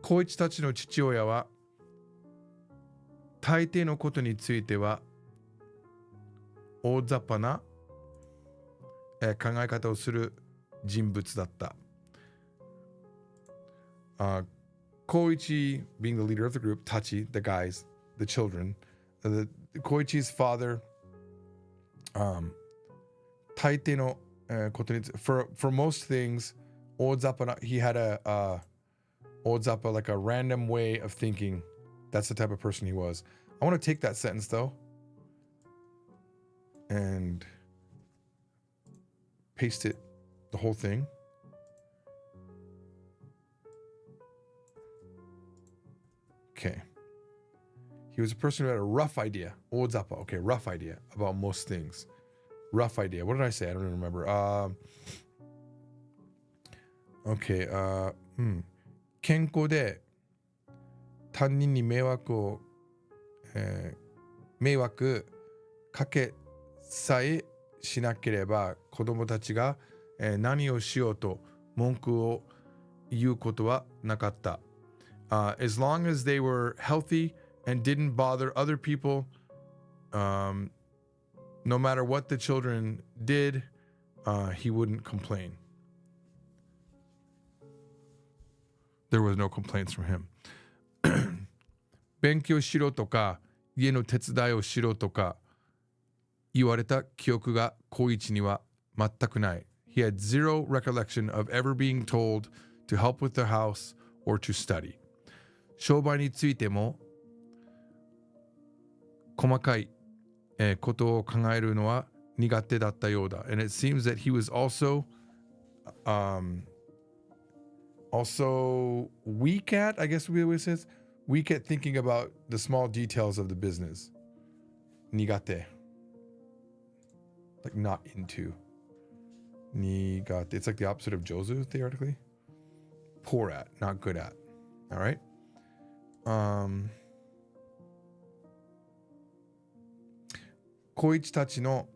光一たちの父親は大抵のことについては大雑把な、考え方をする人物だった。Koichi being the leader of the group, Tachi, the guys, the children, Koichi's father, 大抵のことにfor most things, he had a Ozapa, like a random way of thinking. That's the type of person he was. I want to take that sentence though and paste it, the whole thing. Okay. He was a person who had a rough idea. Ozapa, okay, rough idea about most things. Rough idea. What did I say? I don't even remember. Okay. 健康で他人に迷惑かけさえしなければ子供たちが、何をしようと文句を言うことはなかった。As long as they were healthy and didn't bother other people, no matter what the children did, he wouldn't complain. There was no complaints from him. 勉強しろとか家の手伝いをしろとか言われた記憶が高一には全くない。He had zero recollection of ever being told to help with the house or to study. 商売についても細かいことを考えるのは苦手だったようだ。And it seems that he was also weak at, I guess we always says, weak at thinking about the small details of the business. Nigate. Like not into. Nigate. It's like the opposite of Jozu, theoretically. Poor at, not good at. All right. Koichi たちの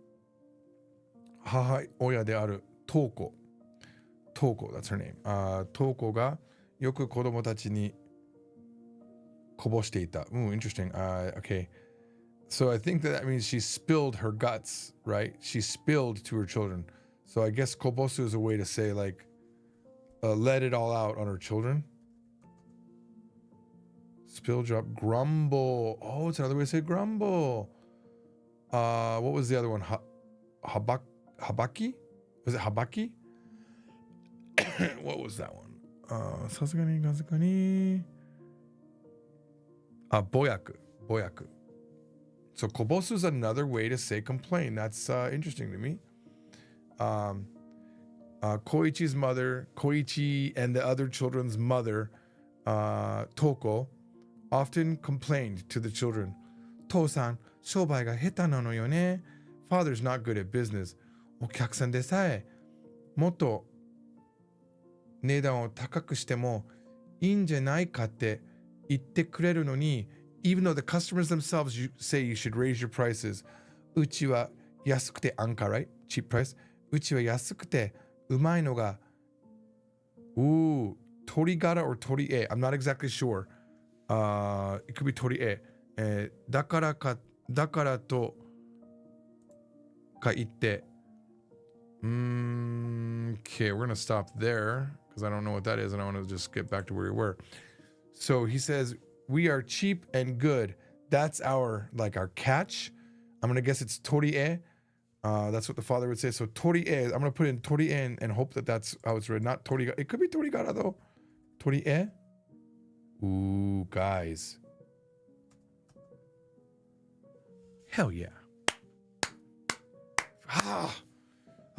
母親であるトウコ、that's her name. トウコがよく子供たちにこぼしていた。Interesting. Okay. So I think that means she spilled her guts, right? She spilled to her children. So I guess kobosu is a way to say like let it all out on her children. Spill, drop, grumble. Oh, it's another way to say grumble. What was the other one? Habaki? Was it habaki? What was that one? Sasugani. Boyaku. So kobosu is another way to say complain. That's interesting to me. Koichi's mother, Koichi and the other children's mother, Toko, often complained to the children. To-san, shobai ga heta nano yo ne. Father's not good at business. Okyakusan de sae motto nedan o takaku shite mo ii n janai ka tte itte kureru no ni, even though the customers themselves say you should raise your prices. Uchi wa yasukute anka, right? Cheap price. Uchi wa yasukute umai no ga. Torigara or torie. I'm not exactly sure. It could be torie. Dakara to ka itte. Okay, we're gonna stop there because I don't know what that is and I want to just get back to where we were. So he says we are cheap and good. That's our catch. I'm gonna guess it's torie. That's what the father would say. So torie. I'm gonna put in torie and hope that that's how it's written. Not torigara. It could be torigara though. Torie. Ooh, guys. Hell yeah.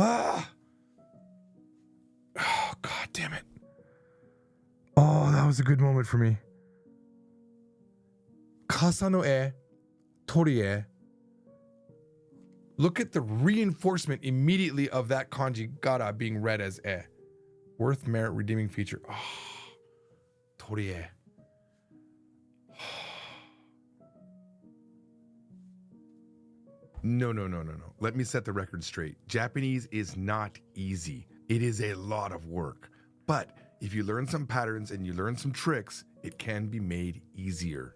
Oh, God damn it. Oh, that was a good moment for me. Kasa no e, torie. Look at the reinforcement immediately of that kanji gara being read as e. Worth, merit, redeeming feature. Oh, torie. No. Let me set the record straight. Japanese is not easy. It is a lot of work. But if you learn some patterns and you learn some tricks, it can be made easier.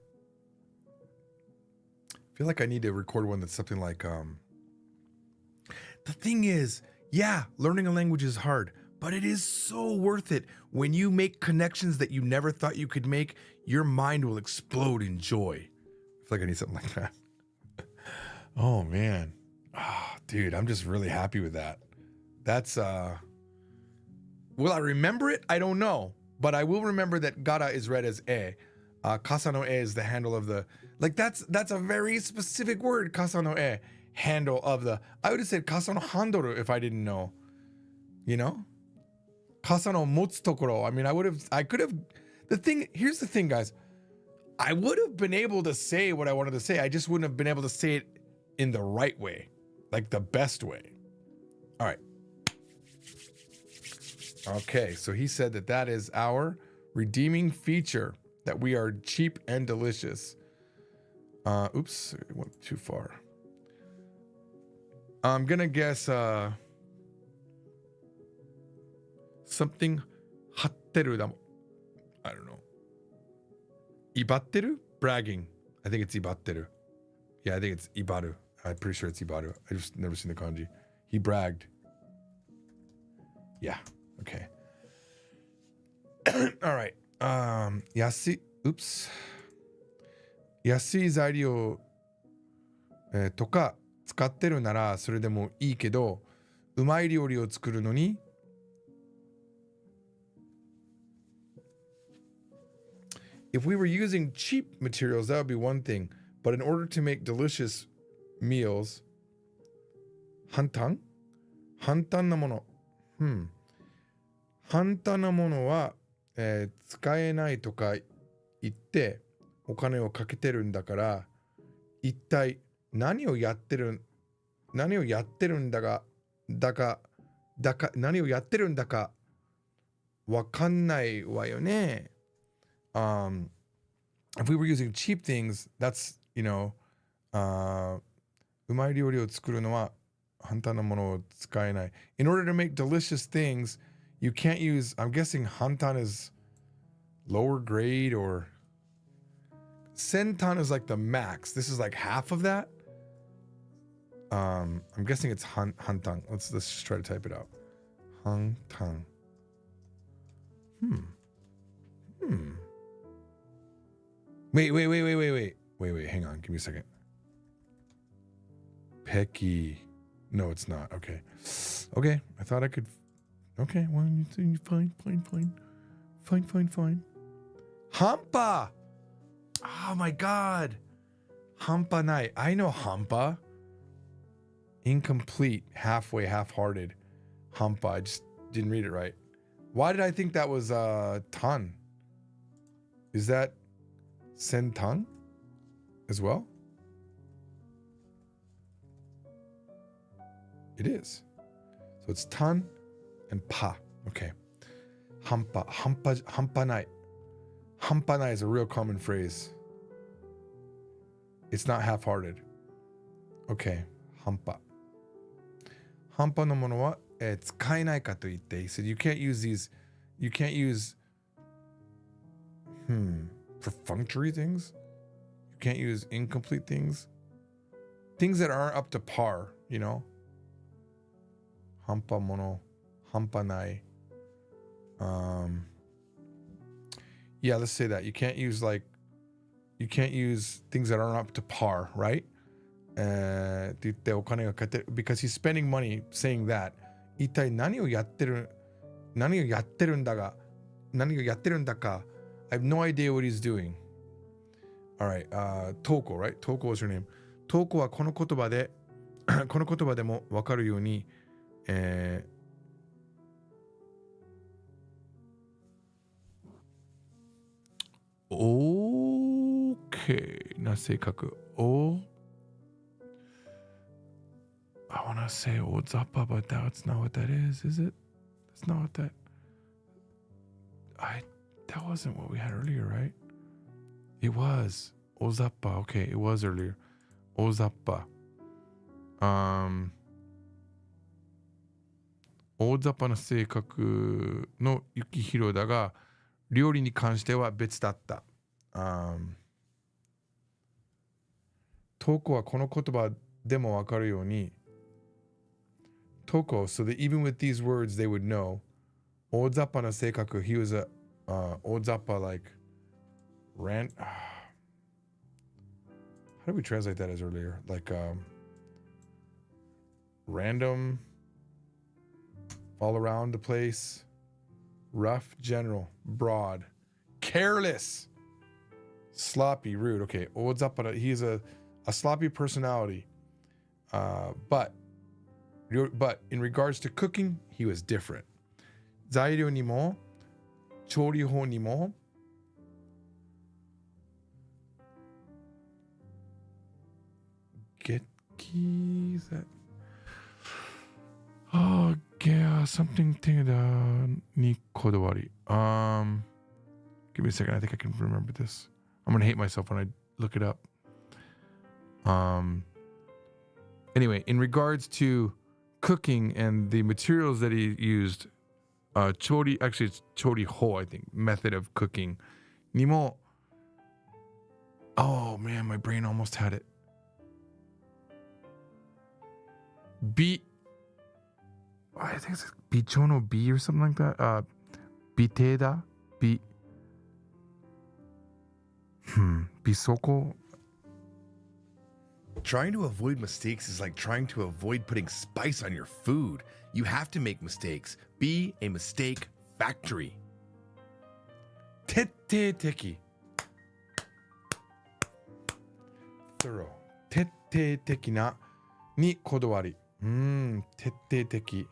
I feel like I need to record one that's something like, the thing is, yeah, learning a language is hard, but it is so worth it. When you make connections that you never thought you could make, your mind will explode in joy. I feel like I need something like that. Oh man. Oh, dude, I'm just really happy with that. That's will I remember it? I don't know. But I will remember that gara is read as e. Kasa no e is the handle of the, like that's a very specific word, kasa no e, handle of the. I would have said kasa no handoru if I didn't know. You know? Kasa no motsu tokoro. I mean, I could have, here's the thing, guys. I would have been able to say what I wanted to say. I just wouldn't have been able to say it in the right way, like the best way. All right. Okay, so he said that is our redeeming feature, that we are cheap and delicious. Oops, it went too far. I'm gonna guess something hatteru da mo. I don't know. Ibatteru? Bragging. I think it's ibatteru. Yeah, I think it's ibaru. I'm pretty sure it's ibaru. I just never seen the kanji. He bragged. Yeah. Okay. All right. Oops. 安い材料、とか使ってるならそれでもいいけど、うまい料理を作るのに、if we were using cheap materials, that would be one thing. But in order to make delicious meals, 簡単なもの。簡単なものは、使えないとか言ってお金をかけてるんだから、一体何をやってるんだかわかんないわよね。If we were using cheap things, that's, you know, うまい料理を作るのは簡単なものを使えない。In order to make delicious things, you can't use, I'm guessing hantan is lower grade, or sentan is like the max. This is like half of that. I'm guessing it's hantan. Let's just try to type it out. Hantan. Wait, hang on, give me a second. Peki. No, it's not. Okay, I thought I could. Okay, well, fine. Hampa! Oh my god. Hampa nai. I know hampa. Incomplete, halfway, half-hearted. Hampa. I just didn't read it right. Why did I think that was tan? Is that sentan as well? It is. So it's tan and pa. Okay. Hampanai. Hampanai is a real common phrase. It's not half-hearted. Okay. Hampa. Hampa no mono wa tsukaenai ka to itte. He said you can't use these. You can't use perfunctory things. You can't use incomplete things. Things that aren't up to par, you know? Hampa mono, hampanai. Yeah, let's say that. You can't use things that aren't up to par, right? Because he's spending money saying that. 一体何をやってるんだか I have no idea what he's doing. All right, Toko, right? Toko was her name. Toko はこの言葉でも分かるように、Okay な性格。I want to say Ozappa, but that's not what that is it? That's not what that wasn't what we had earlier, right? It was. Ozappa, okay, it was earlier. Ozappa. 大雑把な性格の幸宏だが、料理に関しては別だった。トーコはこの言葉でもわかるように、Toko, so that even with these words they would know, Odzappa no seikaku. He was a Odzappa like how do we translate that as earlier? Like random, all around the place, rough, general, broad, careless, sloppy, rude. Okay, Odzappa. He's a sloppy personality. But in regards to cooking, he was different. 材料にも調理法にもget keys that oh yeah something にこだわり give me a second. I think I can remember this. I'm gonna hate myself when I look it up. Anyway, in regards to cooking and the materials that he used, chori, actually it's chori ho, I think, method of cooking. Nimo, oh man, my brain almost had it. I think it's bichono B or something like that. Biteda, bisoko. Trying to avoid mistakes is like trying to avoid putting spice on your food. You have to make mistakes. Be a mistake factory. 徹底的 thorough 徹底的なにこだわり徹底的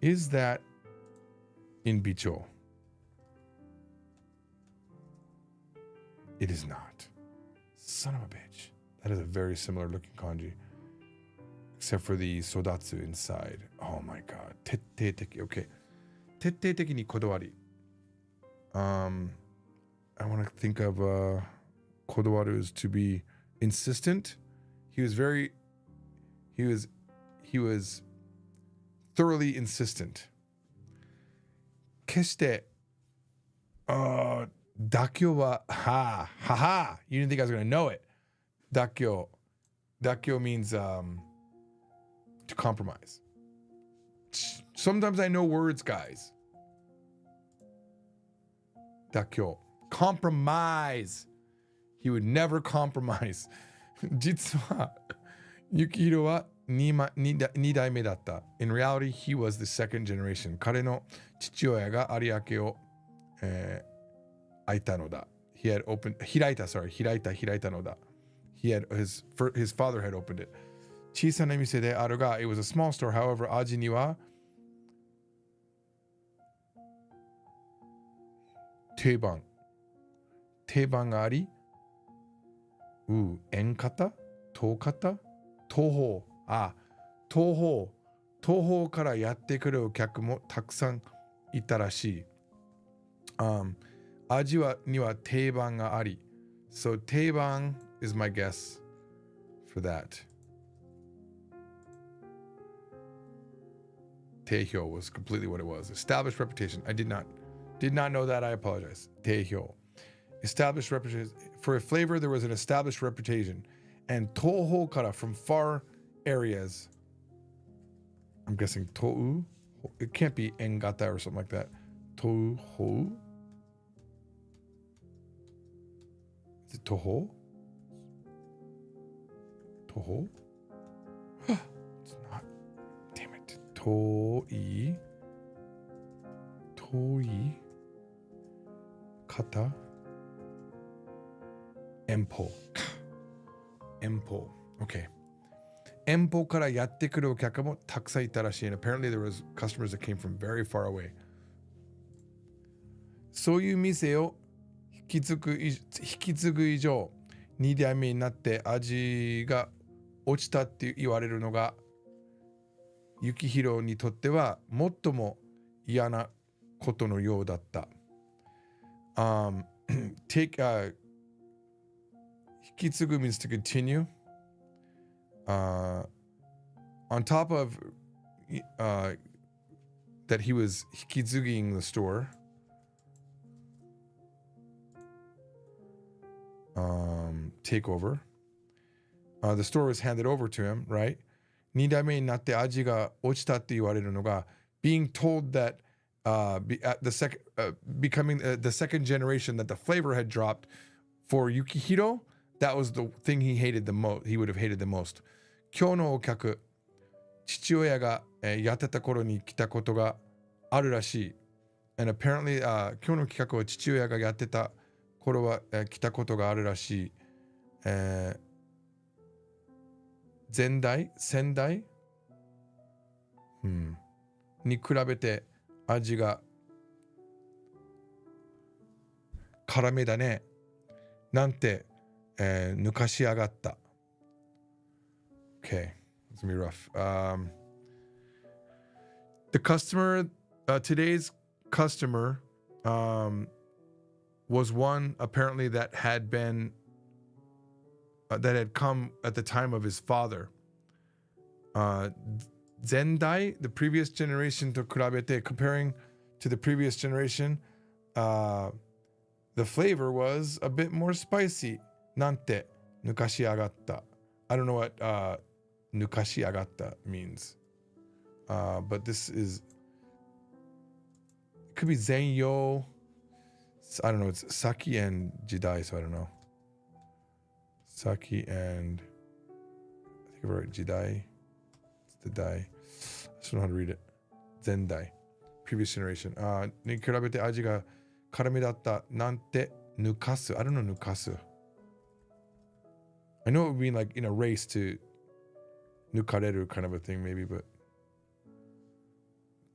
Is that in Bicho? It is not. Son of a bitch. That is a very similar looking kanji. Except for the sodatsu inside. Oh my god. 徹底的. Okay. 徹底的にこだわり. I want to think of kodawaru is to be insistent. He was thoroughly insistent. 決して、妥協は、you didn't think I was going to know it. 妥協 means to compromise. Sometimes I know words, guys. 妥協 compromise. He would never compromise. 実は、Yukihiro は2代目だった。In reality, he was the second generation. 彼の父親が有明を、開いたのだ。開いたのだ。His father had opened it. 小さな店であるが、it was a small store. However, 味には定番があり、縁方東方東方からやってくるお客もたくさんいたらしい。味には定番があり。So 定番 is my guess for that. 定評 was completely what it was. Established reputation. I did not know that. I apologize. 定評. Established reputation. For a flavor, there was an established reputation. And toho kara from far areas. I'm guessing tou. It can't be engata or something like that. Toho. Is it toho? Toho? It's not. Damn it. Toi. Kata. Empo. Okay. 遠方からやってくるお客もたくさんいたらしい。And apparently there was customers that came from very far away. そういう店を引き継ぐ以上、2代目になって味が落ちたって言われるのが、幸宏にとっては最も嫌なことのようだった。引き継ぐ means to continue. On top of that he was hikizuging the store, takeover. The store was handed over to him, right? 2代目になって味が落ちたって言われるのが being told that becoming the second generation that the flavor had dropped for Yukihiro, that was the thing he hated the most. He would have hated the most. 今日のお客、父親がやってた頃に来たことがあるらしい。And apparently, 今日の企画は父親がやってた頃は来たことがあるらしい。先代に比べて味が辛めだね。なんて、抜かしやがった。Okay, it's gonna be rough. The customer, today's customer, was one apparently that had been that had come at the time of his father. Zendai, the previous generation to kurabete, comparing to the previous generation, the flavor was a bit more spicy. Nante nukashiagatta. I don't know what nukashiagatta means. But this is, it could be Zenyo. I don't know. It's Saki and Jidai, so I don't know. Saki and, I think I wrote Jidai. It's the Dai. I just don't know how to read it. Zendai. Previous generation. に比べて味が辛めだったなんて抜かす. I don't know 抜かす. I know it would mean like in a race to 抜かれる kind of a thing maybe, but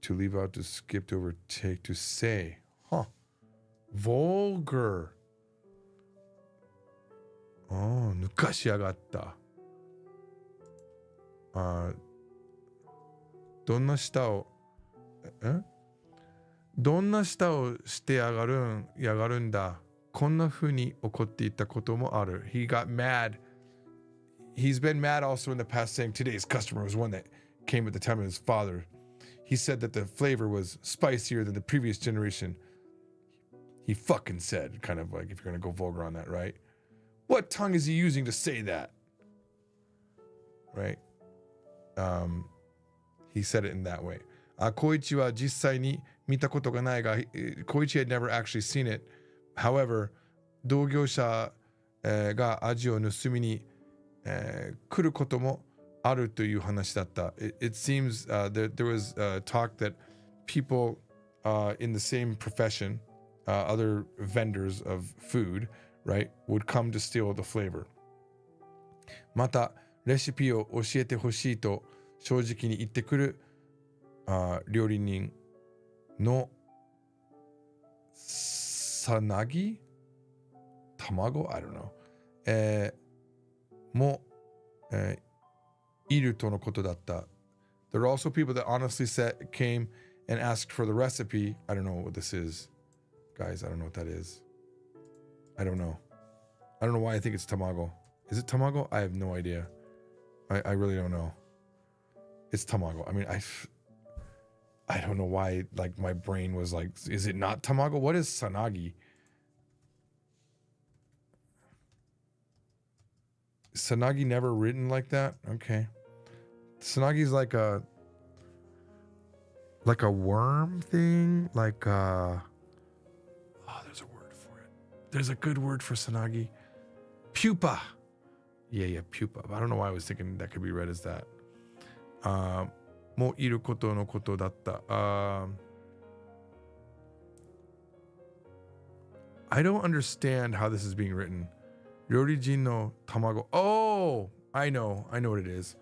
to leave out, to skip, to overtake, to say. Huh. Vulgar. Oh, 抜かしやがった。どんな舌をしてやがるんだ。こんな風に怒っていたこともある。He got mad. He's been mad also in the past, saying today's customer was one that came at the time of his father. He said that the flavor was spicier than the previous generation. He fucking said, kind of like, if you're going to go vulgar on that, right? What tongue is he using to say that? Right? He said it in that way. Koichi wa jissai ni mita koto ga nai ga, Koichi had never actually seen it. However, 同業者が味を盗みに来ることもあるという話だった。It seems that there was talk that people in the same profession, other vendors of food, right, would come to steal the flavor. また、レシピを教えてほしいと正直に言ってくる料理人のさなぎ卵 I don't know もいるとのことだった。There are also people that honestly came and asked for the recipe. I don't know what this is. Guys, I don't know what that is. I don't know. I don't know why I think it's tamago. Is it tamago? I have no idea. I really don't know. It's tamago. I mean, I don't know why, like, my brain was like, is it not tamago? What is sanagi? Sanagi never written like that? Okay. Sanagi's like a worm thing? Like oh, there's a word for it. There's a good word for sanagi. Pupa. Yeah, pupa. I don't know why I was thinking that could be read as that. もいることのことだった。I don't understand how this is being written. 料理人の卵. Oh, I know what it is.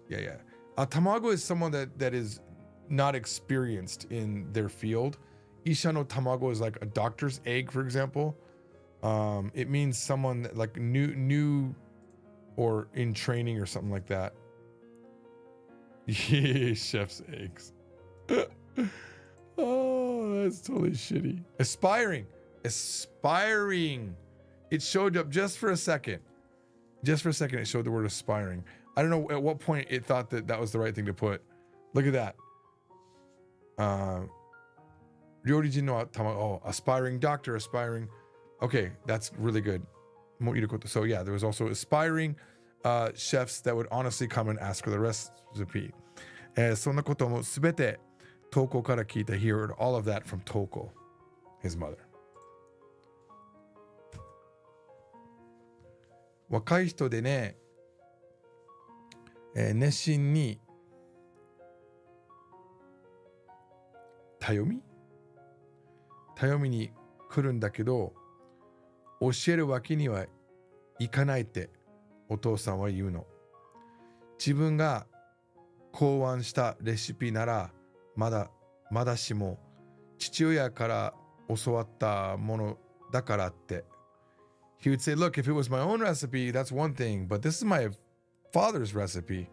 Yeah. Tamago is someone that is not experienced in their field. Isha no tamago is like a doctor's egg, for example. It means someone that, like new or in training or something like that. Yeah, chef's eggs. Oh, that's totally shitty. Aspiring. It showed up just for a second. It showed the word aspiring. I don't know at what point it thought that was the right thing to put. Look at that. Ryorijin no tamago. Oh, aspiring doctor, aspiring. Okay, that's really good. So yeah, there was also aspiring chefs that would honestly come and ask for the recipe. そんなこともすべてトコから聞いた. He heard all of that from Toko, his mother. 若い人でね、熱心に頼みに来るんだけど、教えるわけにはいかないってお父さんは言うの。自分が考案したレシピならまだしも父親から教わったものだからって。He would say, look, if it was my own recipe, that's one thing, but this is my father's recipe.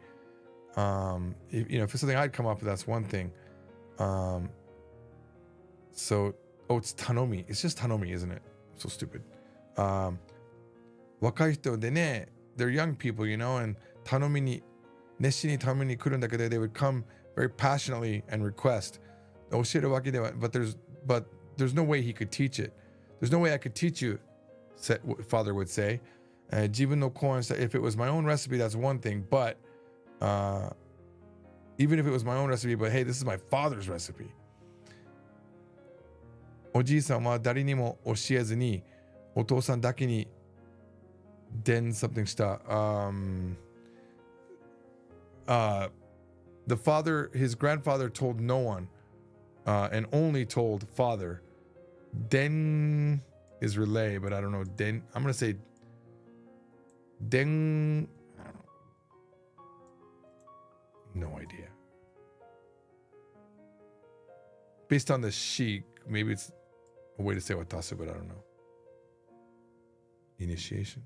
If it's something I'd come up with, that's one thing. So, it's Tanomi. It's just Tanomi, isn't it? So stupid. 若い人でね、they're young people, and 熱心に頼みに来るんだけど、they would come very passionately and request. 教えるわけでは、but there's no way he could teach it. There's no way I could teach you, father would say. 自分の考案した、if it was my own recipe, that's one thing, but even if it was my own recipe, but hey, this is my father's recipe. おじいさんは誰にも教えずに、お父さんだけにthen somethingした。His grandfather told no one, and only told father. Den is relay, but I don't know. Den, I'm going to say den. I don't know. No idea. Based on the sheik, maybe it's a way to say watasu, but I don't know. Initiation.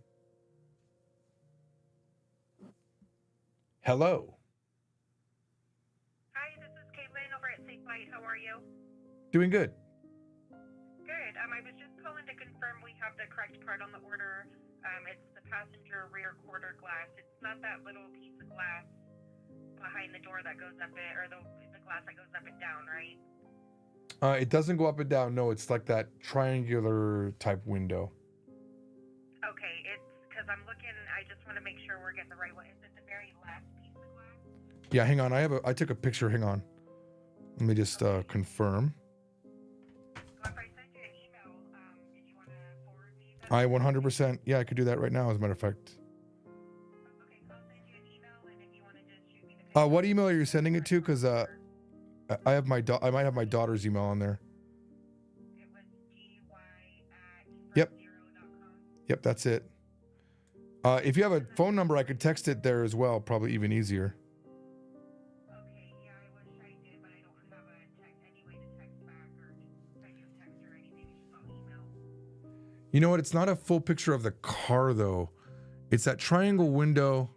Hello. Hi, this is Caitlin over at Safe Light. How are you? Doing good. Good. I was just calling to confirm we have the correct part on the order. It's the passenger rear quarter glass. It's not that little piece of glass behind the door that goes up it, or the glass that goes up and down, right? It doesn't go up and down. No, it's like that triangular type window. Okay, it's because I'm looking. I just want to make sure we're getting the right one. Is it the very last piece of glass? Yeah, hang on. I took a picture. Hang on. Let me just confirm. Well, if I send you an email, did you want to forward me that? I 100%. Yeah, I could do that right now, as a matter of fact. Okay, I'll send you an email, and if you want to just shoot me the picture. What email are you sending it to? Because I might have my daughter's email on there. It was gy@zero.com. Yep, that's it. If you have a phone number, I could text it there as well. Probably even easier. Okay, yeah, I wish I did, but I don't have any way to text back or send you a text or anything. It's just all email. You know what? It's not a full picture of the car though. It's that triangle window.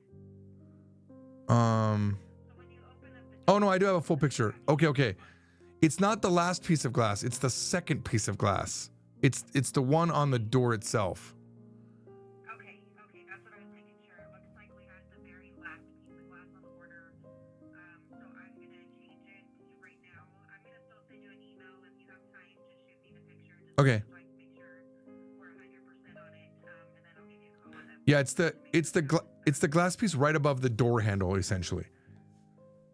So when you open up the Oh no, I do have a full picture. Okay. It's not the last piece of glass. It's the second piece of glass. It's the one on the door itself. Okay, that's what I was making sure. It looks like we had the very last piece of glass on the order. So I'm gonna change it right now. I'm gonna still send you an email if you have time to shoot me the picture. Just Okay. so I can make sure we're 100% on it, and then I'll give you a call. Yeah, it's the glass piece right above the door handle, essentially.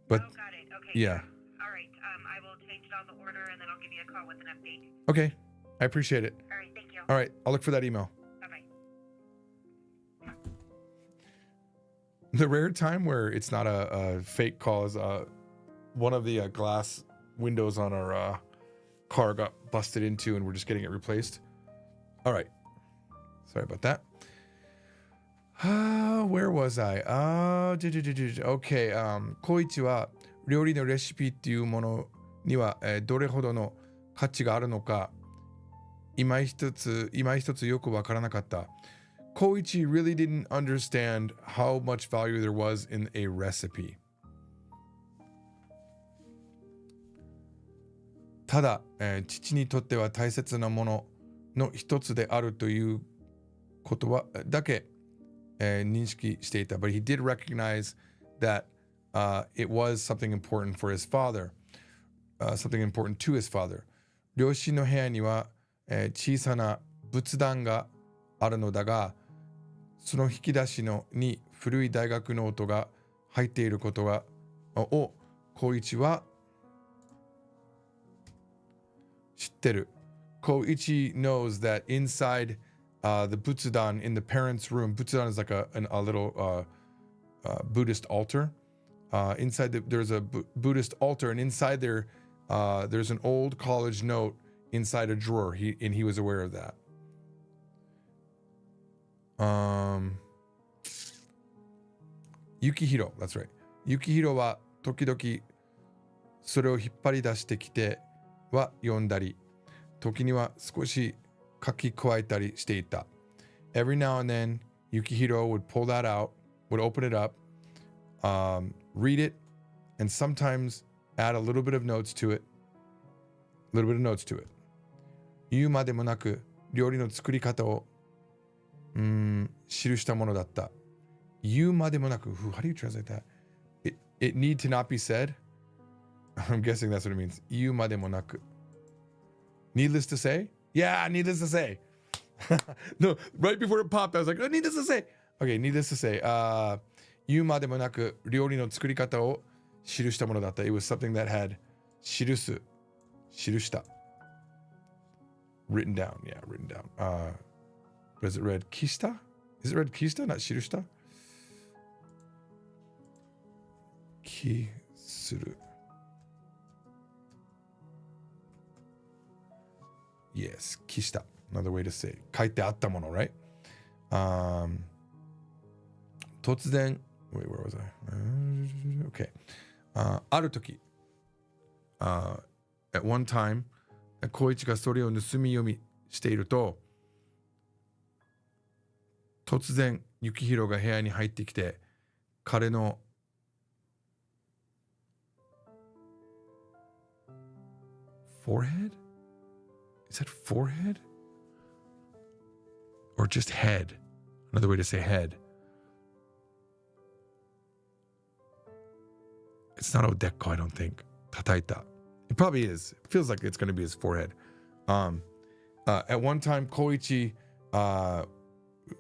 But Oh, got it. Okay. yeah. All right. I will change it on the order, and then I'll give you a call with an update. Okay, I appreciate it. All right. Thank you. All right, I'll look for that email. Bye-bye. The rare time where it's not a fake call is one of the glass windows on our car got busted into and we're just getting it replaced. All right. Sorry about that. Where was I? Okay. コイチは料理のレシピっていうものには、どれほどの価値があるのか今一つよくわからなかった。Koichi really didn't understand how much value there was in a recipe. ただ、父にとっては大切なものの一つであるということはだけ、認識していた。But he did recognize that it was something important for his father, something important to his father. 両親の部屋には、小さな仏壇があるのだが、その引き出しに古い大学ノートが入っていることを光一は知ってる。Koichi knows that inside the Butsudan in the parents' room, Butsudan is like a little Buddhist altar. Inside there's a Buddhist altar, and inside there, there's an old college note inside a drawer. He was aware of that. Yukihiro, that's right. Yukihiro は時々それを引っ張り出してきては読んだり、時には少し書き加えたりしていた。Every now and then, Yukihiro would pull that out, would open it up, read it, and sometimes add a little bit of notes to it. 言うまでもなく料理の作り方を記したものだった。言うまでもなく how do you translate that? It need to not be said? I'm guessing that's what it means. 言うまでもなく Needless to say? Yeah, needless to say. No, right before it popped, I was like, oh, needless to say. Okay, needless to say. 言うまでもなく料理の作り方を記したものだった。It was something that had 記した。Written down. Yeah, written down. Is it read kista? Is it read kista, not 記した? 記する。Yes, 記した。Another way to say it. 書いてあったもの, right? 突然 Wait, where was I? Okay. ある時 at one time 光一がそれを盗み読みしていると突然幸宏が部屋に入ってきて彼のforehead? Is that forehead? Or just head? Another way to say head. It's not Odeko, I don't think. Tataita. It probably is. It feels like it's going to be his forehead. At one time, Koichi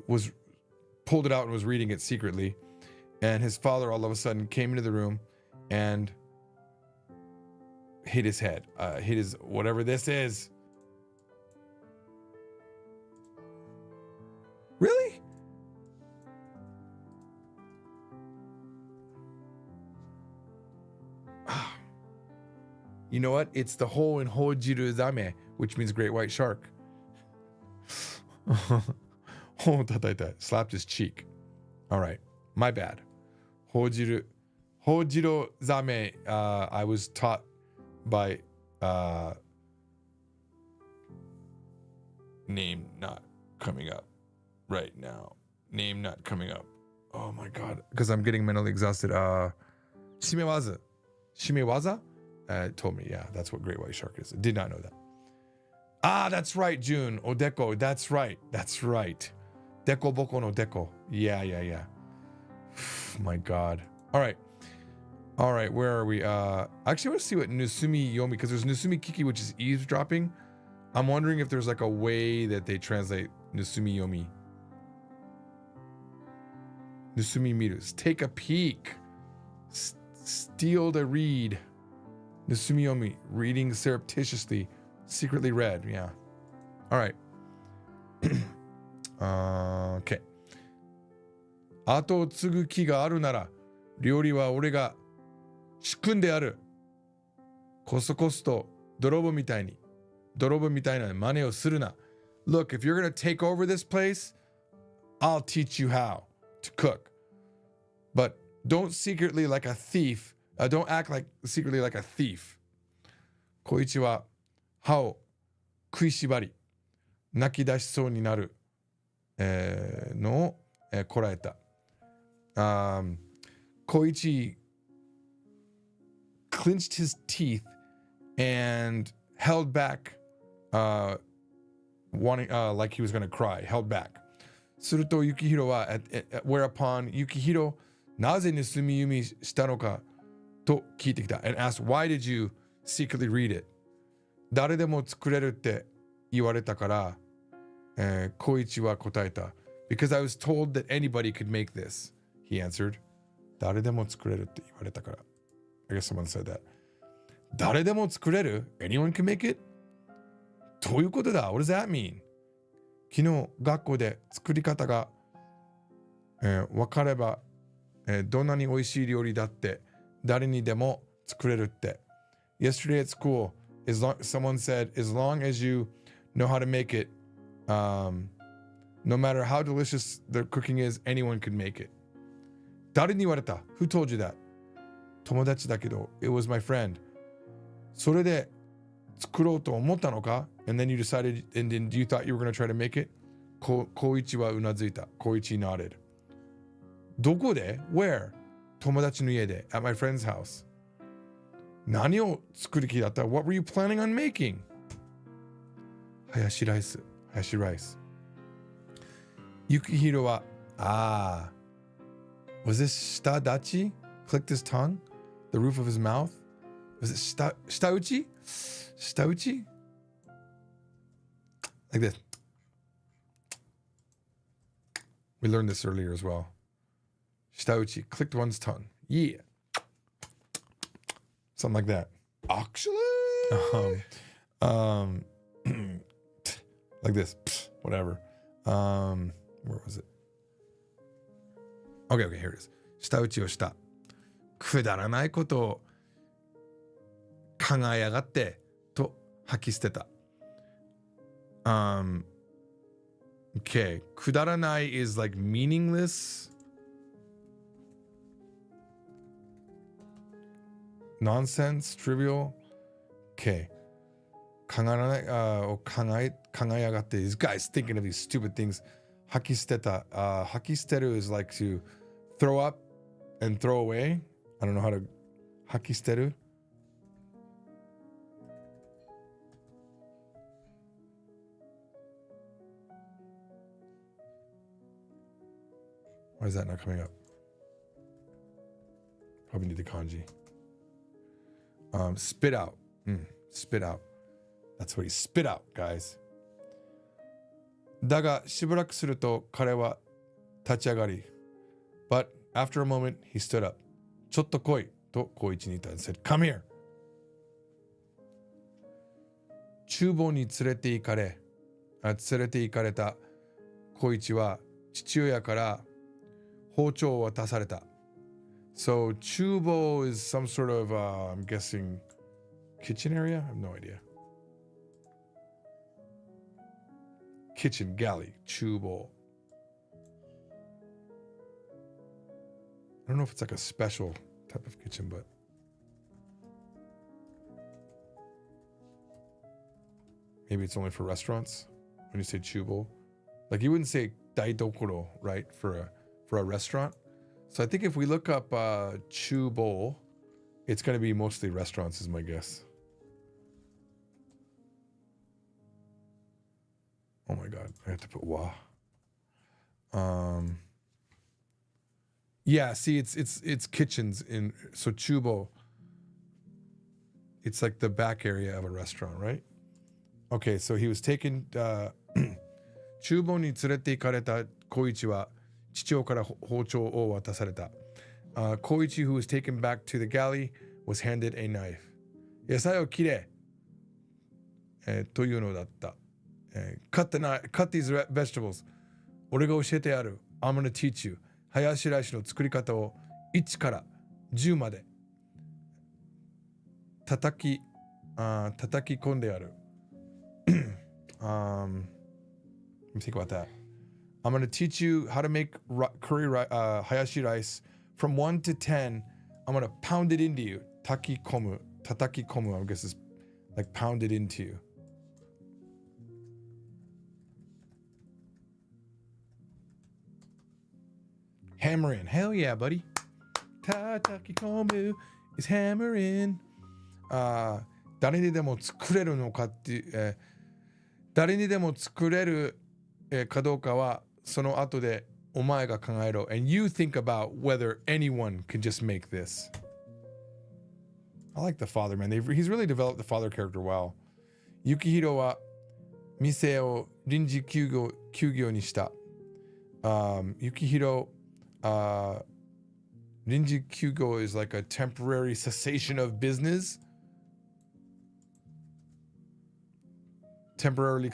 was pulled it out and was reading it secretly. And his father all of a sudden came into the room and hit his head. Hit his, whatever this is. Really? You know what? It's the hole in Hojiru Zame, which means great white shark. Slapped his cheek. All right. My bad. Hojiro Zame, I was taught by name not coming up right now. Name not coming up. Oh my god. Because I'm getting mentally exhausted. Shimewaza. Shimewaza? Told me, yeah, that's what great white shark is. I did not know that. Ah, that's right, June. Odeko. That's right. That's right. Deko boko no deko. Yeah. My god. All right. Where are we? Actually, I want to see what Nusumi Yomi, because there's Nusumi Kiki, which is eavesdropping. I'm wondering if there's like a way that they translate Nusumi Yomi. Nusumi Mirus. Take a peek. Steal to read. Nusumi Yomi. Reading surreptitiously. Secretly read. Yeah. All right. Okay. 後を継ぐ気があるなら、料理は俺が仕組んである。コソコソと泥棒みたいな真似をするな。Look, if you're going to take over this place, I'll teach you how to cook. But don't secretly like a thief. Don't act like secretly like a thief. 小一は歯を食いしばり、泣き出しそうになる、のを、こらえた。Koichi clenched his teeth and held back, wanting, like he was going to cry, held back. するとYukihiroは、whereupon Yukihiro なぜ盗み読みしたのかと聞いてきた and asked, why did you secretly read it? 誰でも作れるって言われたから、Koichi は答えた。Because I was told that anybody could make this. He answered, 誰でも作れるって言われたから。I guess someone said that. 誰でも作れる? Anyone can make it? どういうことだ? What does that mean? 昨日学校で作り方が、分かれば、どんなに美味しい料理だって誰にでも作れるって。Yesterday at school, someone said, as long as you know how to make it, no matter how delicious the cooking is, anyone can make it. 誰に言われた? Who told you that? 友達だけど、it was my friend. それで作ろうと思ったのか? And then you decided, and then you thought you were going to try to make it? 高一はうなずいた。高一 nodded. どこで? Where? 友達の家で。At my friend's house. 何を作る気だった? What were you planning on making? ハヤシライス。ハヤシライス。ユキヒロは、was this 舌立ち? Clicked his tongue? The roof of his mouth? Was it 舌打ち? 舌打ち? Like this. We learned this earlier as well. 舌打ち. Clicked one's tongue. Yeah. Something like that. Actually. Like this. Whatever. Where was it? Okay, here it is. 舌打ちをした。くだらないことを考えやがってと吐き捨てた。Okay. くだらない is like meaningless. Nonsense, trivial. Okay. 考えらないを考えやがって These guys thinking of these stupid things. 吐き捨てた。吐き捨てる is like to throw up and throw away. I don't know how to 吐き捨てる. Why is that not coming up? Probably need the kanji. Spit out. Spit out. That's what he spit out, guys. だがしばらくすると彼は立ち上がり。But after a moment, he stood up. ちょっと来いと高一に言った and said, Come here. 厨房に連れて行かれた高一は父親から包丁を渡された。So 厨房 is some sort of, I'm guessing, kitchen area? I have no idea. Kitchen, galley, 厨房. I don't know if it's like a special type of kitchen, but maybe it's only for restaurants when you say 厨房. Like you wouldn't say 台所, right? For a restaurant. So I think if we look up 厨房, it's going to be mostly restaurants is my guess. Oh my God, I have to put wa. Yeah, see, it's kitchens in, so 厨房, it's like the back area of a restaurant, right? Okay, so he was taken, 厨房に連れて行かれた高一は父親から包丁を渡された。高一 who was taken back to the galley was handed a knife. 野菜を切れ、というのだった。cut these vegetables. 俺が教えてやる。I'm gonna teach you. ハヤシライスの作り方を1から10まで叩き込んでやる。Let me think about that. I'm going to teach you how to make curry hayashi rice from 1 to 10. I'm going to pound it into you. Tataki komu, I guess is like pound it into you. Hammer in. Hell yeah, buddy. Tataki komu is hammer in. 誰にでも作れるのかって、誰にでも作れるかどうかはその後でお前が考えろ and you think about whether anyone can just make this. I like the father, man. He's really developed the father character well. Yukihiro は店を臨時休業にした。Yukihiro Rinji Kyugo is like a temporary cessation of business. Temporarily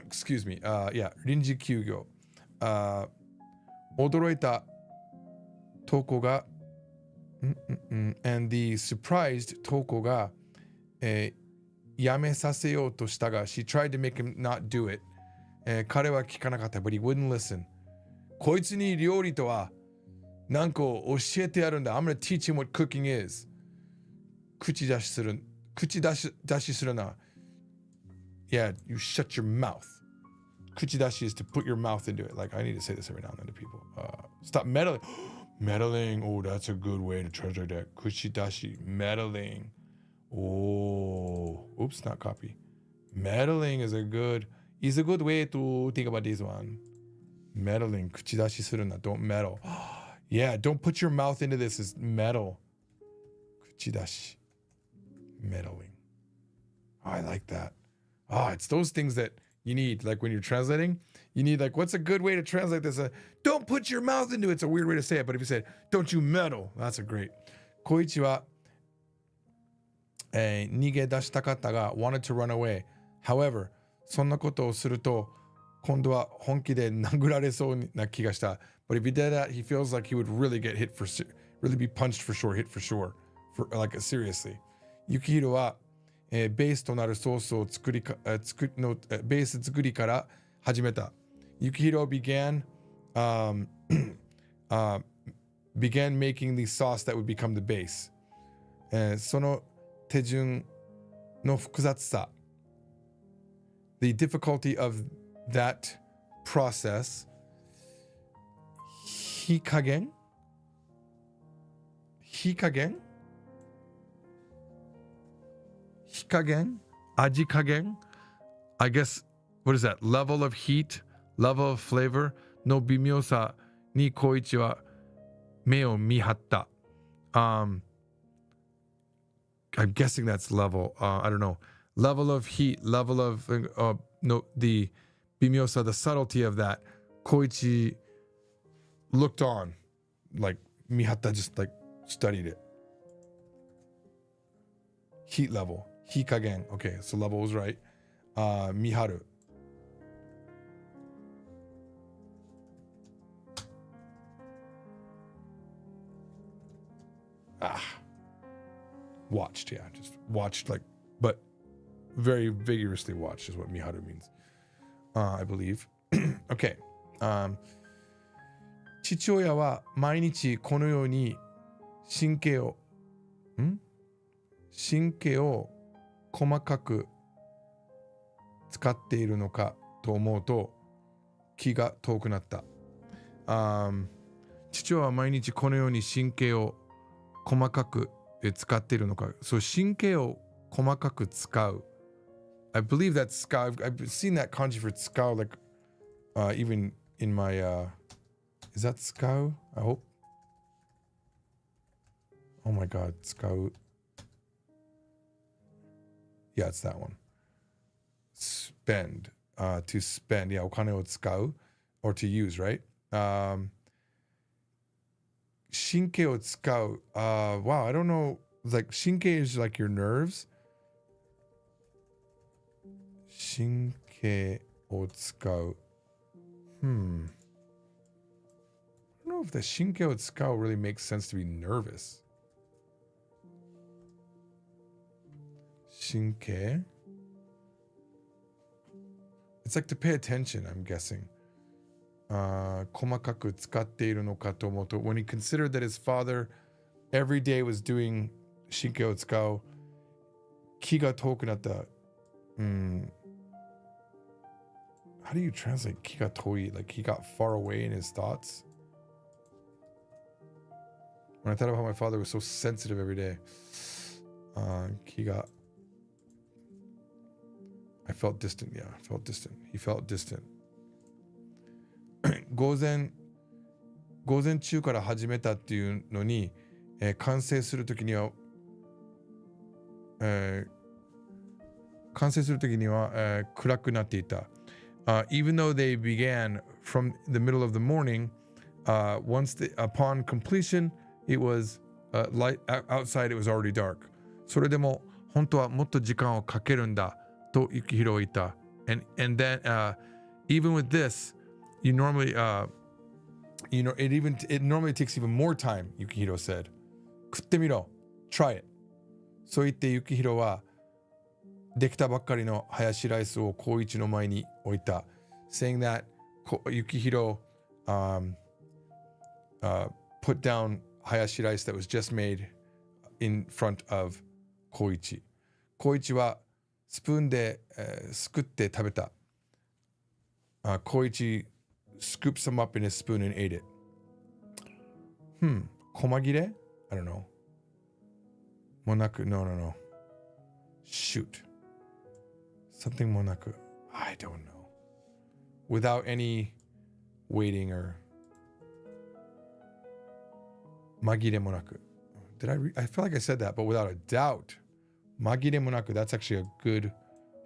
excuse me. Yeah, Rinji Kyugo. 驚いたトコが and the surprised トコが、やめさせようとしたが she tried to make him not do it、彼は聞かなかった but he wouldn't listen こいつに料理とは何か教えてやるんだ I'm gonna teach him what cooking is 口出しするな Yeah, you shut your mouth 口出し is to put your mouth into it. Like, I need to say this every now and then to people. Stop meddling. Meddling. Oh, that's a good way to translate that. Kuchidashi. Meddling. Oh. Oops, not copy. Meddling is a good way to think about this one. Meddling. Kuchidashi suruna. Don't meddle. Yeah, don't put your mouth into this. Is meddle. Kuchidashi. Meddling. Oh, I like that. Oh, it's those things that you need, like when you're translating, you need like, what's a good way to translate this? Don't put your mouth into it. It's a weird way to say it, but if you said, don't you meddle, that's a great. Koichi wa nige dashitakatta ga wanted to run away. However, そんなことをすると今度は本気で殴られそうな気がした. But if he did that, he feels like he would really get really be punched for sure, hit for sure, for like seriously. Yukihiro waベースとなるソースをベース作りから始めた。Yukihiro began making the sauce that would become the base. その手順の複雑さ the difficulty of that process 火加減aji kagen, I guess, what is that? Level of heat, level of flavor, no bimyosa ni koichi wa me o mihatta. I'm guessing that's level, I don't know. Level of heat, level of, no, the bimyosa, the subtlety of that. Koichi looked on, like mihatta just like studied it. Heat level. Hikagen. Okay, so level was right. Miharu. Watched, yeah. Just watched, like, but very vigorously watched is what Miharu means. I believe. Okay. 父親は毎日このように神経を細かく使っているのかと思うと気が遠くなった。父は毎日このように神経を細かく使っているのか。そう、神経を細かく使う。I believe that's skau. I've seen that kanji for skau, like even in my is that skau? I hope. Oh my god, skau. Yeah, it's that one. Spend. To spend. Yeah, お金を使う or to use, right? 神経を使う. Wow, I don't know. Like, 神経 is like your nerves. 神経を使う. I don't know if the 神経を使う really makes sense to be nervous. 神経? It's like to pay attention, I'm guessing. 細かく使っているのかと思うと when he considered that his father every day was doing 神経を使う気が遠くなった。How do you translate 気が遠い? Like he got far away in his thoughts? When I thought about how my father was so sensitive every day. 気が I felt distant, yeah, I felt distant. He felt distant. 午前中から始めたっていうのに、完成するときには、暗くなっていた。Even though they began from the middle of the morning, Upon completion, it was light outside. It was already dark. それでも本当はもっと時間をかけるんだと幸宏は言った。And then even with this, you normally it normally takes even more time. Yukihiro said, 食ってみろ, try it. そう言って幸宏はできたばっかりのハヤシライスを光一の前に置いた。Saying that Yukihiro put down hayashi rice that was just made in front of Koichi. Koichi はスプーンですくって食べた。Koichi scooped some up in his spoon and ate it. 細切れ? I don't know. もなく No. Shoot. Something もなく I don't know. Without any waiting or 紛れもなく. I feel like I said that, but without a doubt. 紛れもなく. That's actually a good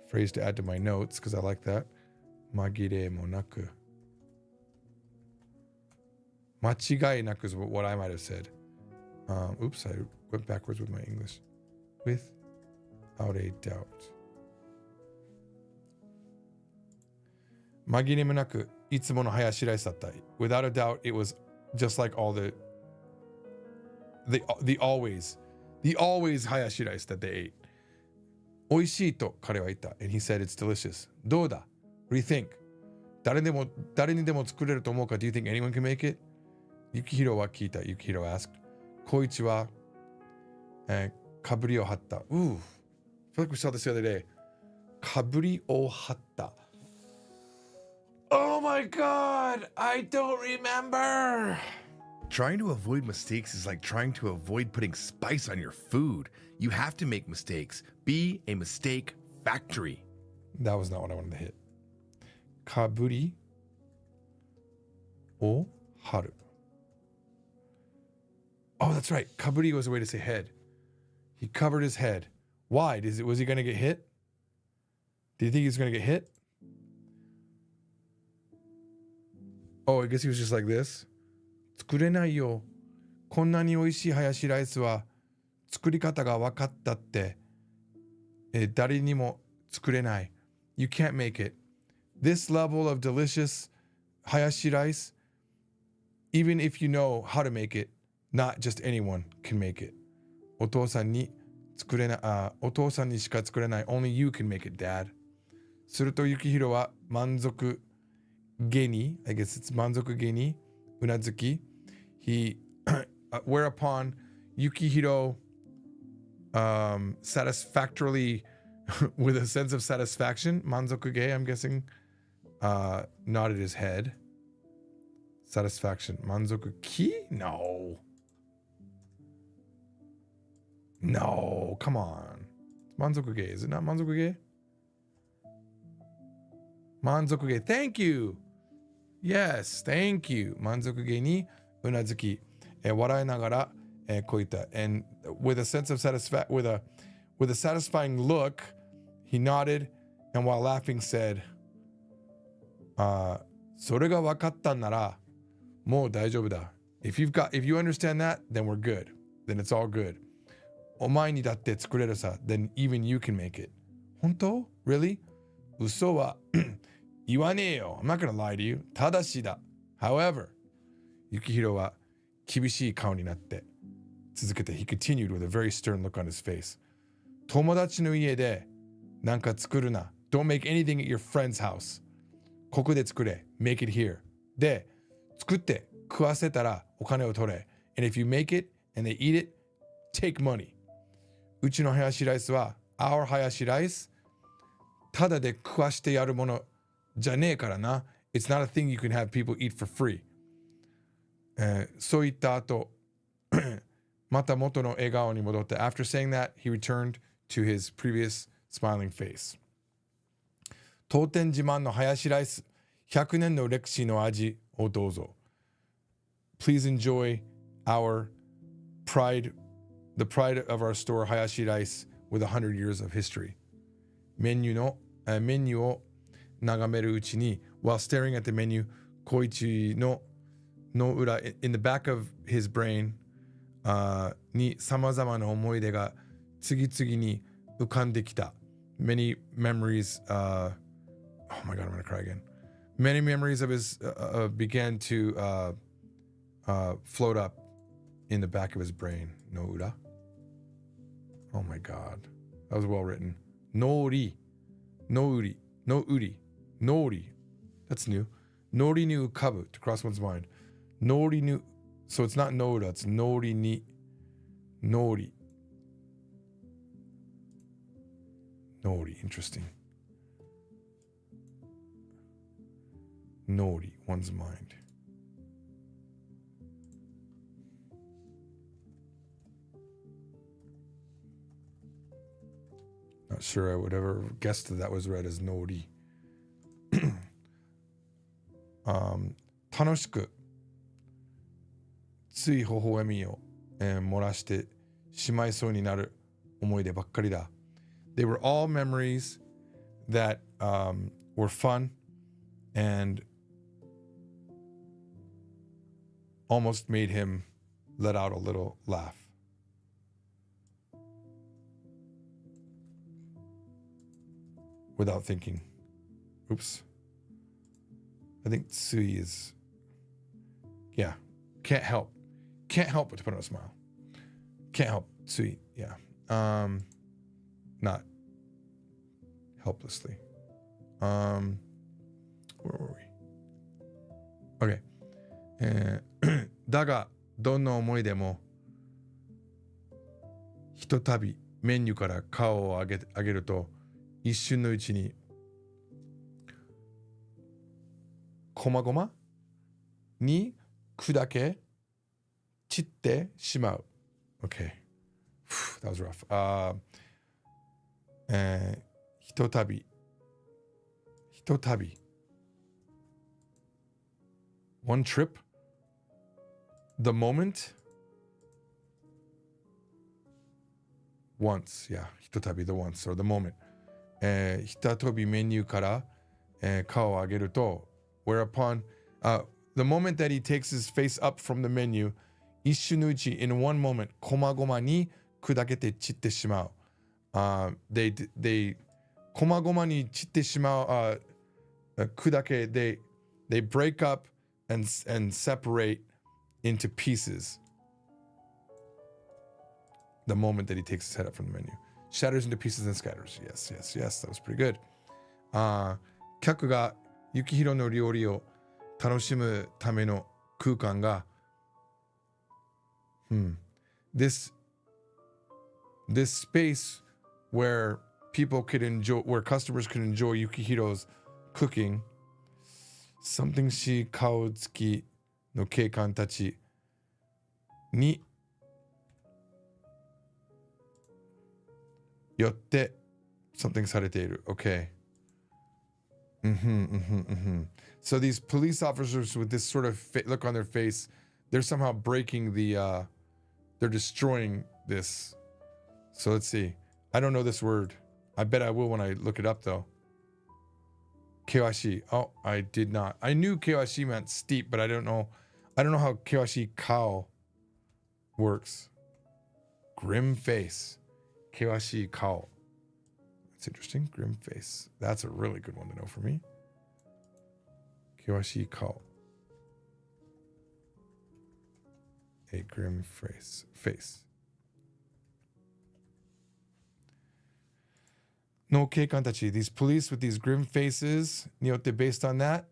phrase to add to my notes because I like that. 紛れもなく. 間違いなく is what I might have said. Oops, I went backwards with my English. Without a doubt. 紛れもなくいつものハヤシライスだった。Without a doubt, it was just like all the always hayashi rice that they ate. 美味しいと彼は言った。And he said it's delicious. どうだ? What do you think? 誰にでも作れると思うか? Do you think anyone can make it? 幸宏は聞いた。幸宏 asked. 光一はかぶりを張った。Ooh, I feel like we saw this the other day. かぶりを張った。Oh my god, I don't remember. Trying to avoid mistakes is like trying to avoid putting spice on your food. You have to make mistakes. Be a mistake factory. That was not what I wanted to hit. Kaburi o haru. Oh, that's right. Kaburi was a way to say head. He covered his head. Why? Was he going to get hit? Do you think he was going to get hit? Oh, I guess he was just like this. 作れないよ。こんなに美味しいハヤシライスは作り方が分かったって。誰にも作れない。You can't make it. This level of delicious hayashi rice, even if you know how to make it, not just anyone can make it. お父さんにしか作れない。Only you can make it, Dad. すると幸宏は満足げに I guess it's 満足げにうなずき whereupon Yukihiro satisfactorily with a sense of satisfaction 満足げ I'm guessing nodded his head. Satisfaction 満足き No, come on. 満足げ is it not 満足げ? 満足げ Thank you. Yes, thank you. 満足げにうなずき、笑いながら、こう言った。And with a sense of with a satisfying look, he nodded and while laughing said, それが分かったんならもう大丈夫だ。If you understand that, then we're good. Then it's all good. お前にだって作れるさ。Then even you can make it. 本当? Really? 嘘は言わねえよ。I'm not gonna lie to you. ただしだ。However, 幸宏は厳しい顔になって続けて He continued with a very stern look on his face. 友達の家でなんか作るな。Don't make anything at your friend's house. ここで作れ。Make it here. で、作って食わせたらお金を取れ。And if you make it and they eat it, take money. うちのハヤシライスは Our ハヤシライスただで食わしてやるものじゃねえからな。It's not a thing you can have people eat for free. そう言った後、また元の笑顔に戻って。After saying that, he returned to his previous smiling face. 当店自慢のハヤシライス、100年の歴史の味をどうぞ。Please enjoy the pride of our store, Hayashi Rice, with 100 years of history. メニューを眺めるうちに while staring at the menu 小一の no ura, in the back of his brain, に様々な思い出が次々に浮かんできた. Many memories, oh my God, I'm gonna cry again. Many memories of his began to float up in the back of his brain. No ura. Oh my God, that was well written. Nori, no uri, no uri, nori. That's new. Nori ni ukabu, to cross one's mind. Nori ni, so it's not no ura, it's nori ni, nori. Nori, interesting. Nori, one's mind. Not sure I would ever guess that was read as nori. 楽しくつい微笑みを、漏らしてしまいそうになる思い出ばっかりだ. They were all memories that were fun and almost made him let out a little laugh. Without thinking. Oops. I think Tsui is, yeah, can't help but to put on a smile. Can't help Tsui, yeah. Not helplessly. Where were we? Okay. だがどんな思いでもひとたびメニューから顔を上げると一瞬のうちにこまごまに砕け散ってしまう. Okay. That was rough. ひとたび one trip, the moment, once, yeah, ひとたび the once or the moment. ひとたびメニューから、顔を上げると whereupon the moment that he takes his face up from the menu, 一瞬のうち in one moment こまごまに砕けて散ってしまう. They こまごまに散ってしまう、砕け they break up and separate into pieces the moment that he takes his head up from the menu. Shatters into pieces and scatters. Yes, that was pretty good. 客が幸宏の料理を楽しむための空間が、this space where people could enjoy, where customers could enjoy Yukihiro's cooking, somethingし顔つきの警官たちによって something されている. Okay. So these police officers with this sort of look on their face, they're somehow breaking the, they're destroying this. So let's see. I don't know this word. I bet I will when I look it up though. Kewashi. Oh, I did not. I knew kewashi meant steep, but I don't know how kewashi kao works. Grim face. Kewashi kao. That's interesting. Grim face. That's a really good one to know for me. Kewashi kao. A grim face. No keikantachi. These police with these grim faces. Nyote based on that.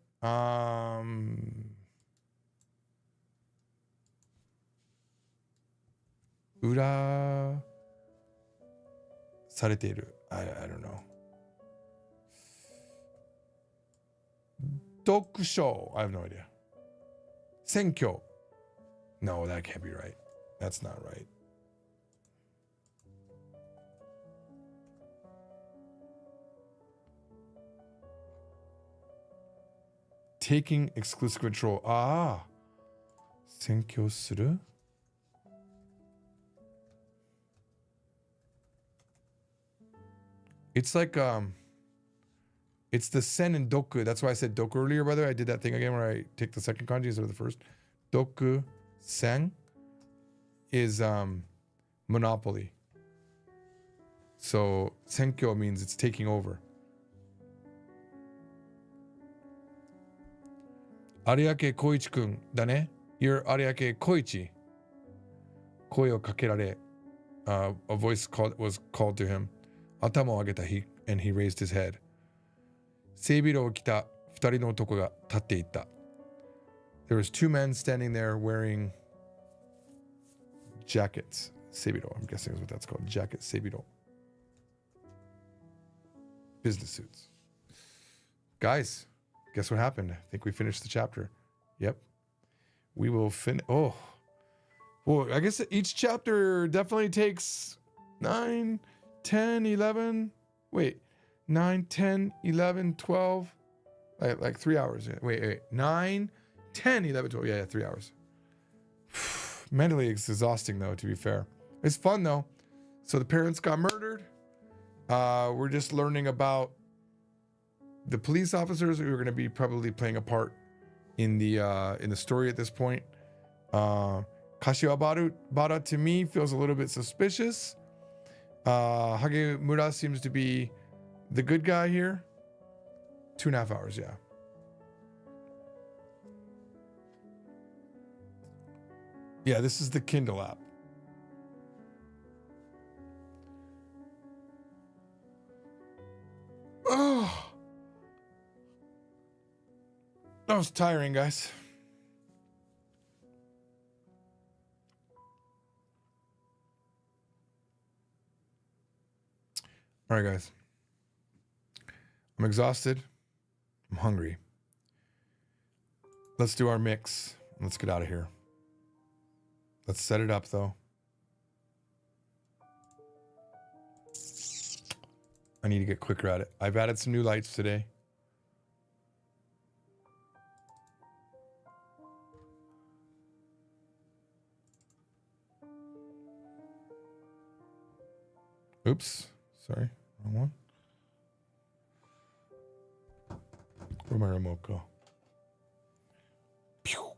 Ura sareteiru. I don't know. Dokusho. I have no idea. Senkyo. No, that can't be right. That's not right. Taking exclusive control. Ah. Senkyo suru? It's like it's the sen and doku. That's why I said doku earlier, by the way. I did that thing again where I take the second kanji instead of the first. Doku sen is monopoly. So senkyo means it's taking over. Ariake Koichi-kun だね. You're Ariake Koichi. 声をかけられ a voice was called to him. 頭を上げた and he raised his head. 背広を着た二人の男が立っていた. There was two men standing there wearing jackets. Seibiro, I'm guessing is what that's called. Jacket, seibiro. Business suits. Guys, guess what happened? I think we finished the chapter. Yep. We will finish. Oh. Well, I guess each chapter definitely takes 9, 10, 11. Wait. 9, 10, 11, 12. Like 3 hours. Wait. 9, 10, 11, 12. Yeah, 3 hours. Mentally, it's exhausting, though, to be fair. It's fun, though. So the parents got murdered. We're just learning about the police officers who are going to be probably playing a part in the story at this point. Kashiwabara to me feels a little bit suspicious. Hagemura seems to be the good guy here. 2.5 hours, yeah. Yeah, this is the Kindle app. Oh, that was tiring, guys. All right, guys. I'm exhausted. I'm hungry. Let's do our mix. Let's get out of here. Let's set it up, though. I need to get quicker at it. I've added some new lights today. Oops. Sorry. Wrong one. Where'd my remote go? Pew.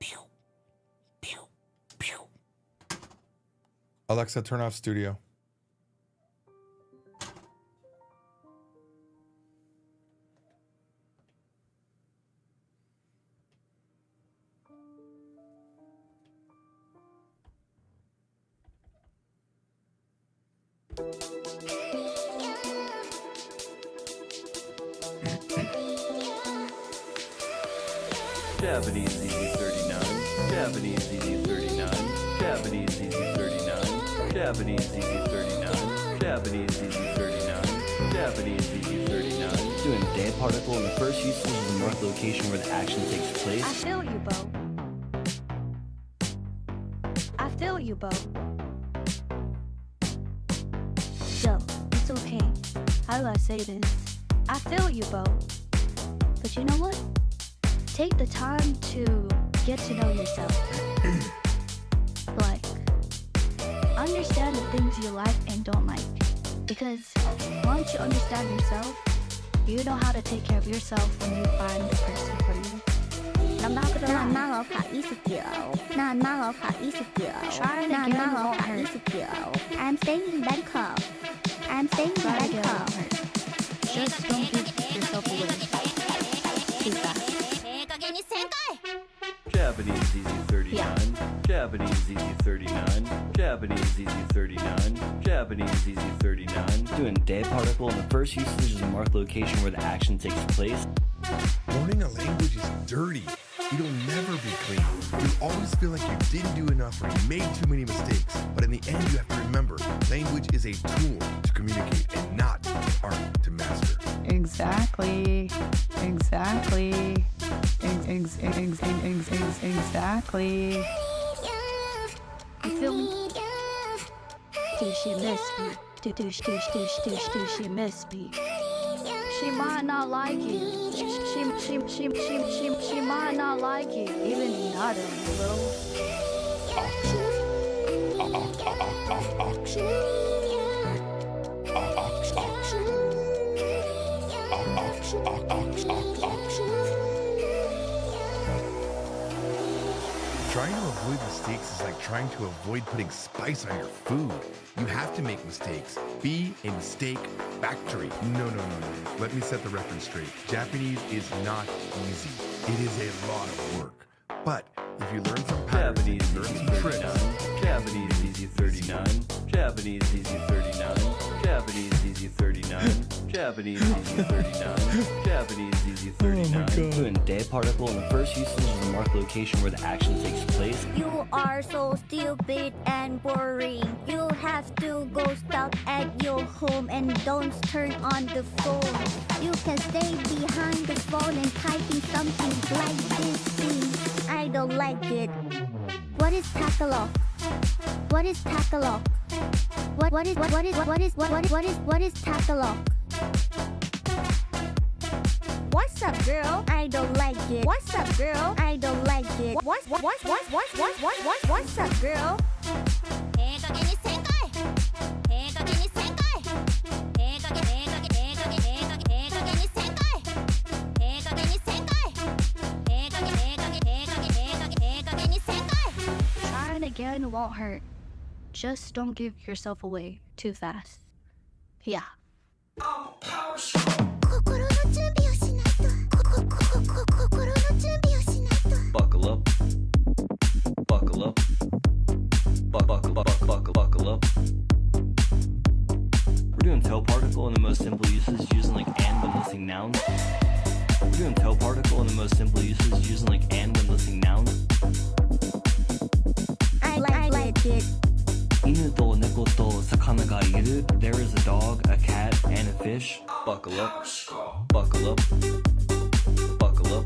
Pew. Pew. Pew. Alexa, turn off studio. Japanese ZZ39, Japanese ZZ39, Japanese ZZ39, Japanese ZZ39, Japanese ZZ39, Japanese ZZ39. Doing day particle in the first usage is the marked location where the action takes place. I feel you, Bo. I feel you, Bo. Yo, it's okay. How do I say this? I feel you, Bo. But you know what? Take the time to get to know yourself. Like, understand the things you like and don't like. Because once you understand yourself, you know how to take care of yourself when you find the person for you. I'm not gonna lie. Trying to get won't hurt. I'm staying in Bangkok. Just don't give yourself away too fast. Japanese ZZ39, Yeah. Japanese ZZ39, Japanese ZZ39, Japanese ZZ39. Doing day particle in the first usage is the marked location where the action takes place. Learning a language is dirty. It'll never be clean. You'll always feel like you didn't do enough or you made too many mistakes. But in the end, you have to remember, language is a tool to communicate and not an art to master. Exactly. You feel me? Do she miss me? Do she miss me? She might not like you. She might not like you. Even not a little. Trying to avoid mistakes is like trying to avoid putting spice on your food. You have to make mistakes. Be a mistake factory. No. Let me set the record straight. Japanese is not easy. It is a lot of work. But if you learn some patterns, and Japanese you learn Easy some tricks, 39, Japanese Easy 39, Japanese Easy 39, Japanese Easy 39, Japanese Easy 39, Japanese Easy 39. Doing day particle in the first usage is the mark location where the action takes place. You are so stupid and boring. You have to go stuck at your home and don't turn on the phone. You can stay behind the phone and typing something like this thing. I don't like it. What is tackle? What is tackle? What is tackle? What's up, girl? I don't like it. What's up, girl? I don't like it. What's up, girl? Trying again won't hurt. Just don't give yourself away too fast. Yeah. Buckle up. Buckle up. Buckle up. We're doing toe particle in the most simple uses using like and when listing nouns. We're doing toe particle in the most simple uses using like and when listing nouns. I like it. 犬と猫と魚がいる. There is a dog, a cat, and a fish. Buckle up. Buckle up. Buckle up.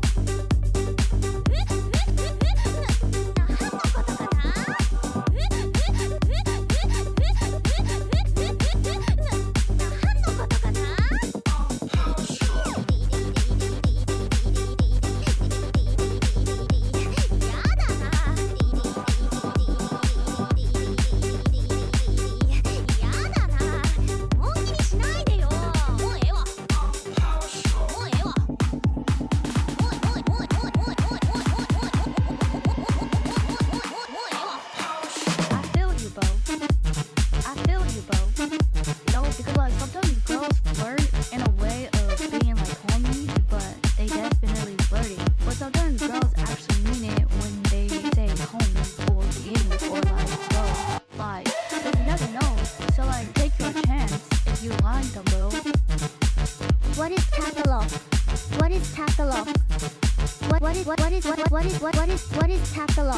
What is tackle?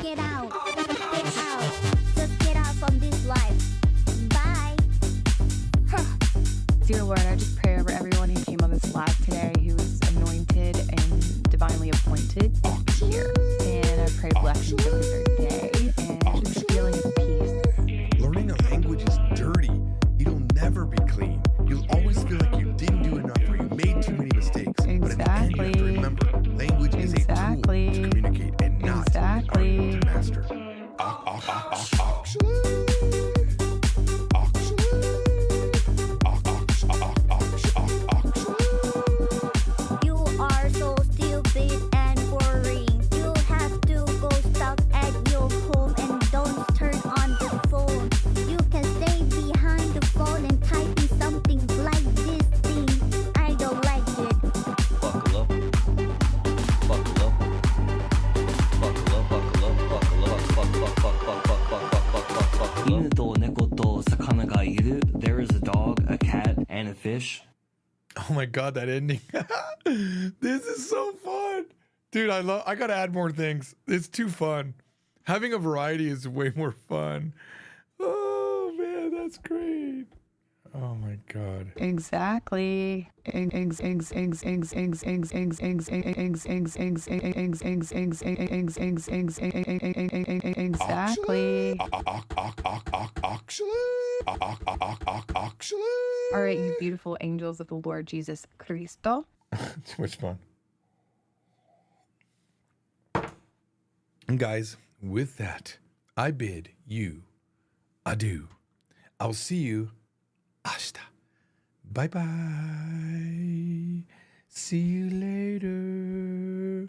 Get out. Just get out from this life. Bye. Dear Lord, I just pray over everyone who came on this live today who is anointed and divinely appointed here. And I pray blessings over their day and just a feeling of peace. learning a language is dirty. It'll never be clean. You'll always feel like you didn't do enough or you made too many mistakes. But in the end, you have to remember, language is a tool to communicate and not an art to master. You are so stupid and boring. You have to go stuck at your home and don't turn on the phone. You can stay behind the phone and typing something like this thing. I don't like it. Buckle up. Buckle up. Buckle up, buckle up, buckle up. 犬と猫と魚がいる. There is a dog, a cat, and a fish. Oh my god, that ending. This is so fun. Dude, I gotta add more things. It's too fun. Having a variety is way more fun. Oh man, that's great. Oh my god. Exactly. Exactly. Actually. All right, you beautiful angels of the Lord Jesus Cristo. Too much fun. And guys, with that, I bid you adieu. I'll see you hasta. Bye bye. See you later.